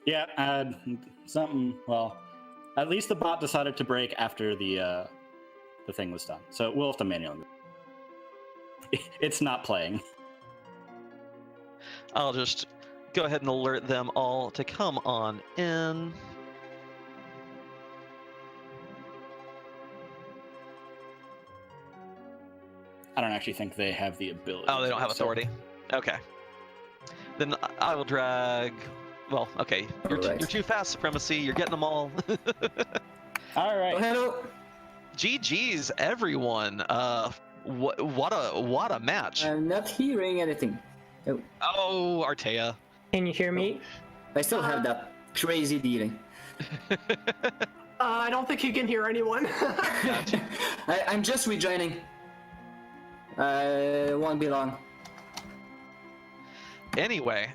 Speaker 2: Yeah, well, at least the bot decided to break after the thing was done. So we'll have to manually. It's not playing.
Speaker 3: I'll just go ahead and alert them all to come on in.
Speaker 2: I don't actually think they have the ability.
Speaker 3: Oh, they don't have authority. Okay. Then I will drag. Well, okay. You're too fast, Supremacy. You're getting them all.
Speaker 2: All right.
Speaker 6: Oh, hello.
Speaker 3: GG's, everyone. What a match.
Speaker 6: I'm not hearing anything. Oh,
Speaker 3: Oh, Artea.
Speaker 4: Can you hear me?
Speaker 6: I still have that crazy dealing.
Speaker 7: I don't think he can hear anyone.
Speaker 6: I'm just rejoining. Won't be long.
Speaker 3: Anyway,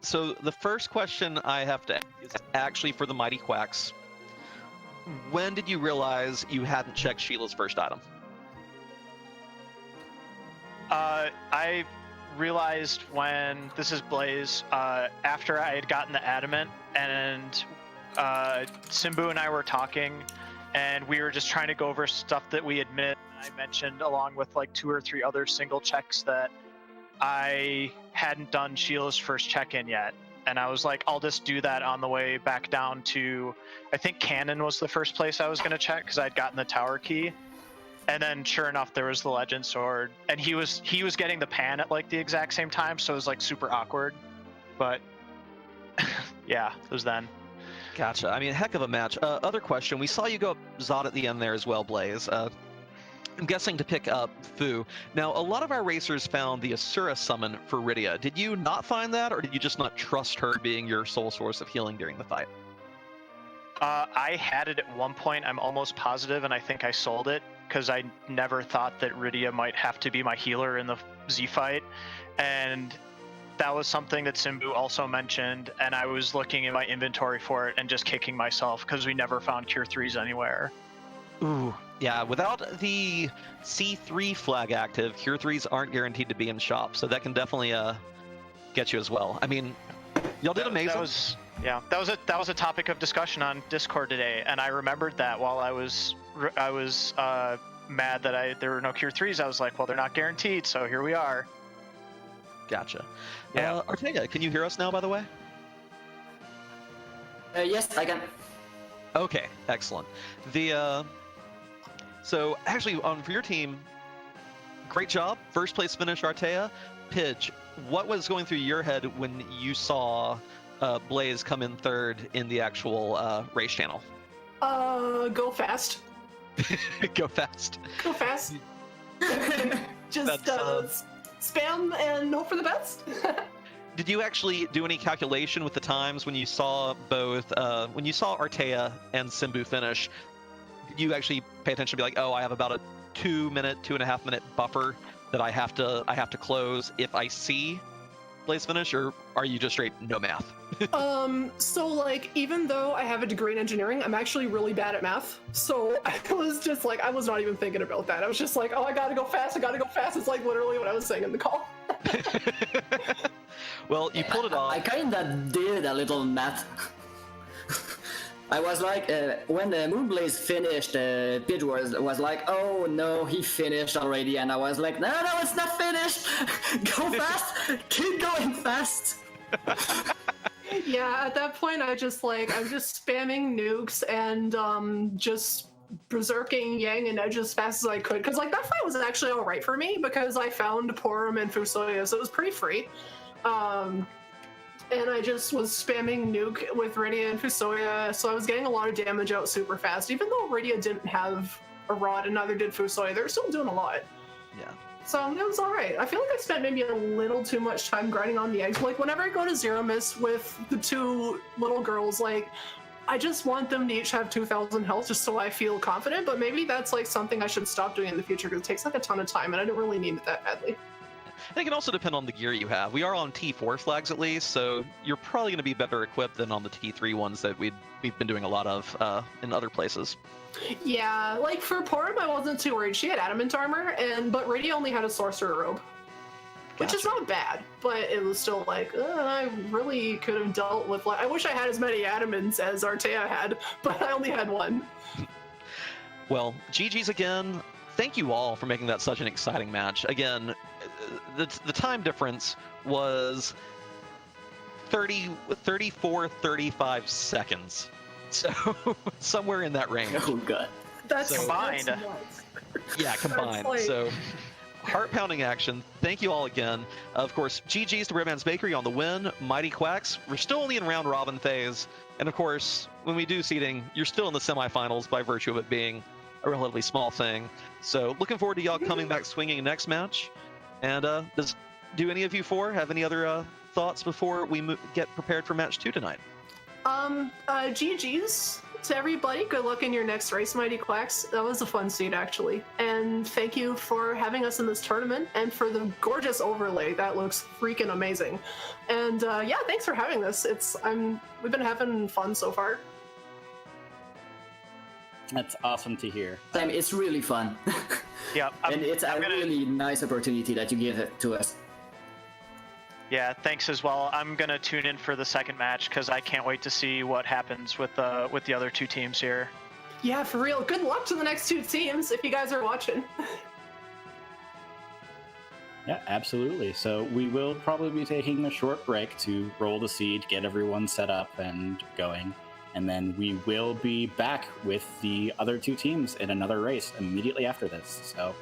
Speaker 3: so the first question I have to ask is actually for the Mighty Quacks. When did you realize you hadn't checked Sheila's first item?
Speaker 5: I realized when, this is Blaze, after I had gotten the adamant and Simbu and I were talking and we were just trying to go over stuff that we had missed. I mentioned along with like 2 or 3 other single checks that I hadn't done Sheila's first check-in yet. And I was like, I'll just do that on the way back down to, I think Cannon was the first place I was going to check because I'd gotten the tower key. And then sure enough, there was the legend sword, and he was getting the pan at like the exact same time, so it was like super awkward. But yeah, it was then.
Speaker 3: Gotcha. I mean, heck of a match. Other question, we saw you go up Zod at the end there as well, Blaze. I'm guessing to pick up Fu. Now, a lot of our racers found the Asura summon for Rydia. Did you not find that, or did you just not trust her being your sole source of healing during the fight?
Speaker 5: I had it at one point, I'm almost positive, and I think I sold it, because I never thought that Rydia might have to be my healer in the Z fight. And that was something that Simbu also mentioned, and I was looking in my inventory for it and just kicking myself because we never found Cure 3s anywhere.
Speaker 3: Ooh, yeah, without the C3 flag active, Cure 3s aren't guaranteed to be in shop, so that can definitely get you as well. I mean, y'all did amazing.
Speaker 5: That was a topic of discussion on Discord today, and I remembered that while I was mad that there were no Cure 3s. I was like, well, they're not guaranteed, so here we are.
Speaker 3: Gotcha.
Speaker 5: Yeah.
Speaker 3: Ortega, can you hear us now, by the way?
Speaker 6: Yes, I can.
Speaker 3: Okay, excellent. So actually, for your team, great job. First place finish, Artea. Pidge, what was going through your head when you saw Blaze come in third in the actual race channel?
Speaker 7: Go fast.
Speaker 3: Go fast.
Speaker 7: Go fast. Just spam and hope for the best.
Speaker 3: Did you actually do any calculation with the times when you saw both, when you saw Artea and Simbu finish? Did you actually pay attention to be like, oh, I have about a 2.5 minute buffer that I have to close if I see Blaze finish, or are you just straight no math?
Speaker 7: So like, even though I have a degree in engineering, I'm actually really bad at math. So I was just like, I was not even thinking about that. I was just like, oh, I gotta go fast. It's like literally what I was saying in the call.
Speaker 3: Well, you pulled it off.
Speaker 6: I kinda did a little math. I was like, when the Moonblaze finished, Pidge was like, oh no, he finished already, and I was like, no, it's not finished! Go fast! Keep going fast!
Speaker 7: Yeah, at that point, I was just spamming nukes and just berserking Yang and Edge as fast as I could, because like that fight was actually alright for me, because I found Porum and Fusoya, so it was pretty free. And I just was spamming nuke with Rydia and Fusoya, so I was getting a lot of damage out super fast. Even though Rydia didn't have a rod and neither did Fusoya, they're still doing a lot.
Speaker 3: Yeah.
Speaker 7: So it was alright. I feel like I spent maybe a little too much time grinding on the eggs. Like, whenever I go to Zero Miss with the 2 little girls, like, I just want them to each have 2,000 health just so I feel confident, but maybe that's like something I should stop doing in the future because it takes like a ton of time and I didn't really need it that badly.
Speaker 3: And it can also depend on the gear you have. We are on T4 flags at least, so you're probably going to be better equipped than on the T3 ones that we've been doing a lot of in other places.
Speaker 7: Yeah, like for Porum, I wasn't too worried. She had adamant armor, but Rydia only had a sorcerer robe, which is not bad. But it was still like, I really could have dealt with. Like, I wish I had as many adamants as Artea had, but I only had 1.
Speaker 3: Well, GG's again. Thank you all for making that such an exciting match. Again, the time difference was 35 seconds. So somewhere in that range.
Speaker 6: Oh god.
Speaker 7: That's
Speaker 5: combined.
Speaker 7: That's nuts.
Speaker 3: Yeah, combined.
Speaker 7: Like...
Speaker 3: So heart-pounding action. Thank you all again. Of course, GG's to Breadman's Bakery on the win. Mighty Quacks. We're still only in round robin phase. And of course, when we do seeding, you're still in the semifinals by virtue of it being a relatively small thing. So looking forward to y'all coming back swinging next match. And do any of you 4 have any other thoughts before we get prepared for match 2 tonight?
Speaker 7: GG's to everybody, good luck in your next race, Mighty Quacks. That was a fun seed, actually. And thank you for having us in this tournament and for the gorgeous overlay. That looks freaking amazing. And yeah, thanks for having this. We've been having fun so far.
Speaker 2: That's awesome to hear.
Speaker 6: It's really fun.
Speaker 5: Yeah,
Speaker 6: and it's a really nice opportunity that you give it to us.
Speaker 5: Yeah, thanks as well. I'm gonna tune in for the second match because I can't wait to see what happens with the other two teams here.
Speaker 7: Yeah, for real. Good luck to the next two teams if you guys are watching.
Speaker 2: Yeah, absolutely. So we will probably be taking a short break to roll the seed, get everyone set up and going. And then we will be back with the other two teams in another race immediately after this. So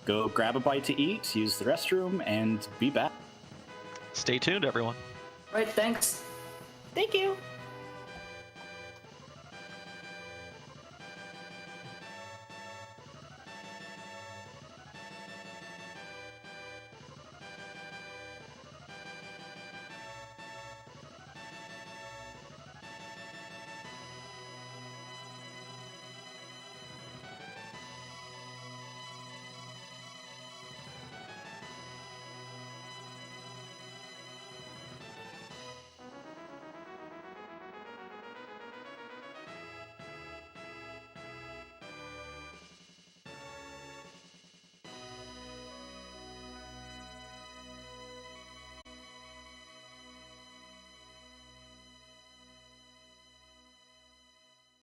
Speaker 2: go grab a bite to eat, use the restroom, and be back.
Speaker 3: Stay tuned, everyone.
Speaker 6: Right, thanks.
Speaker 7: Thank you.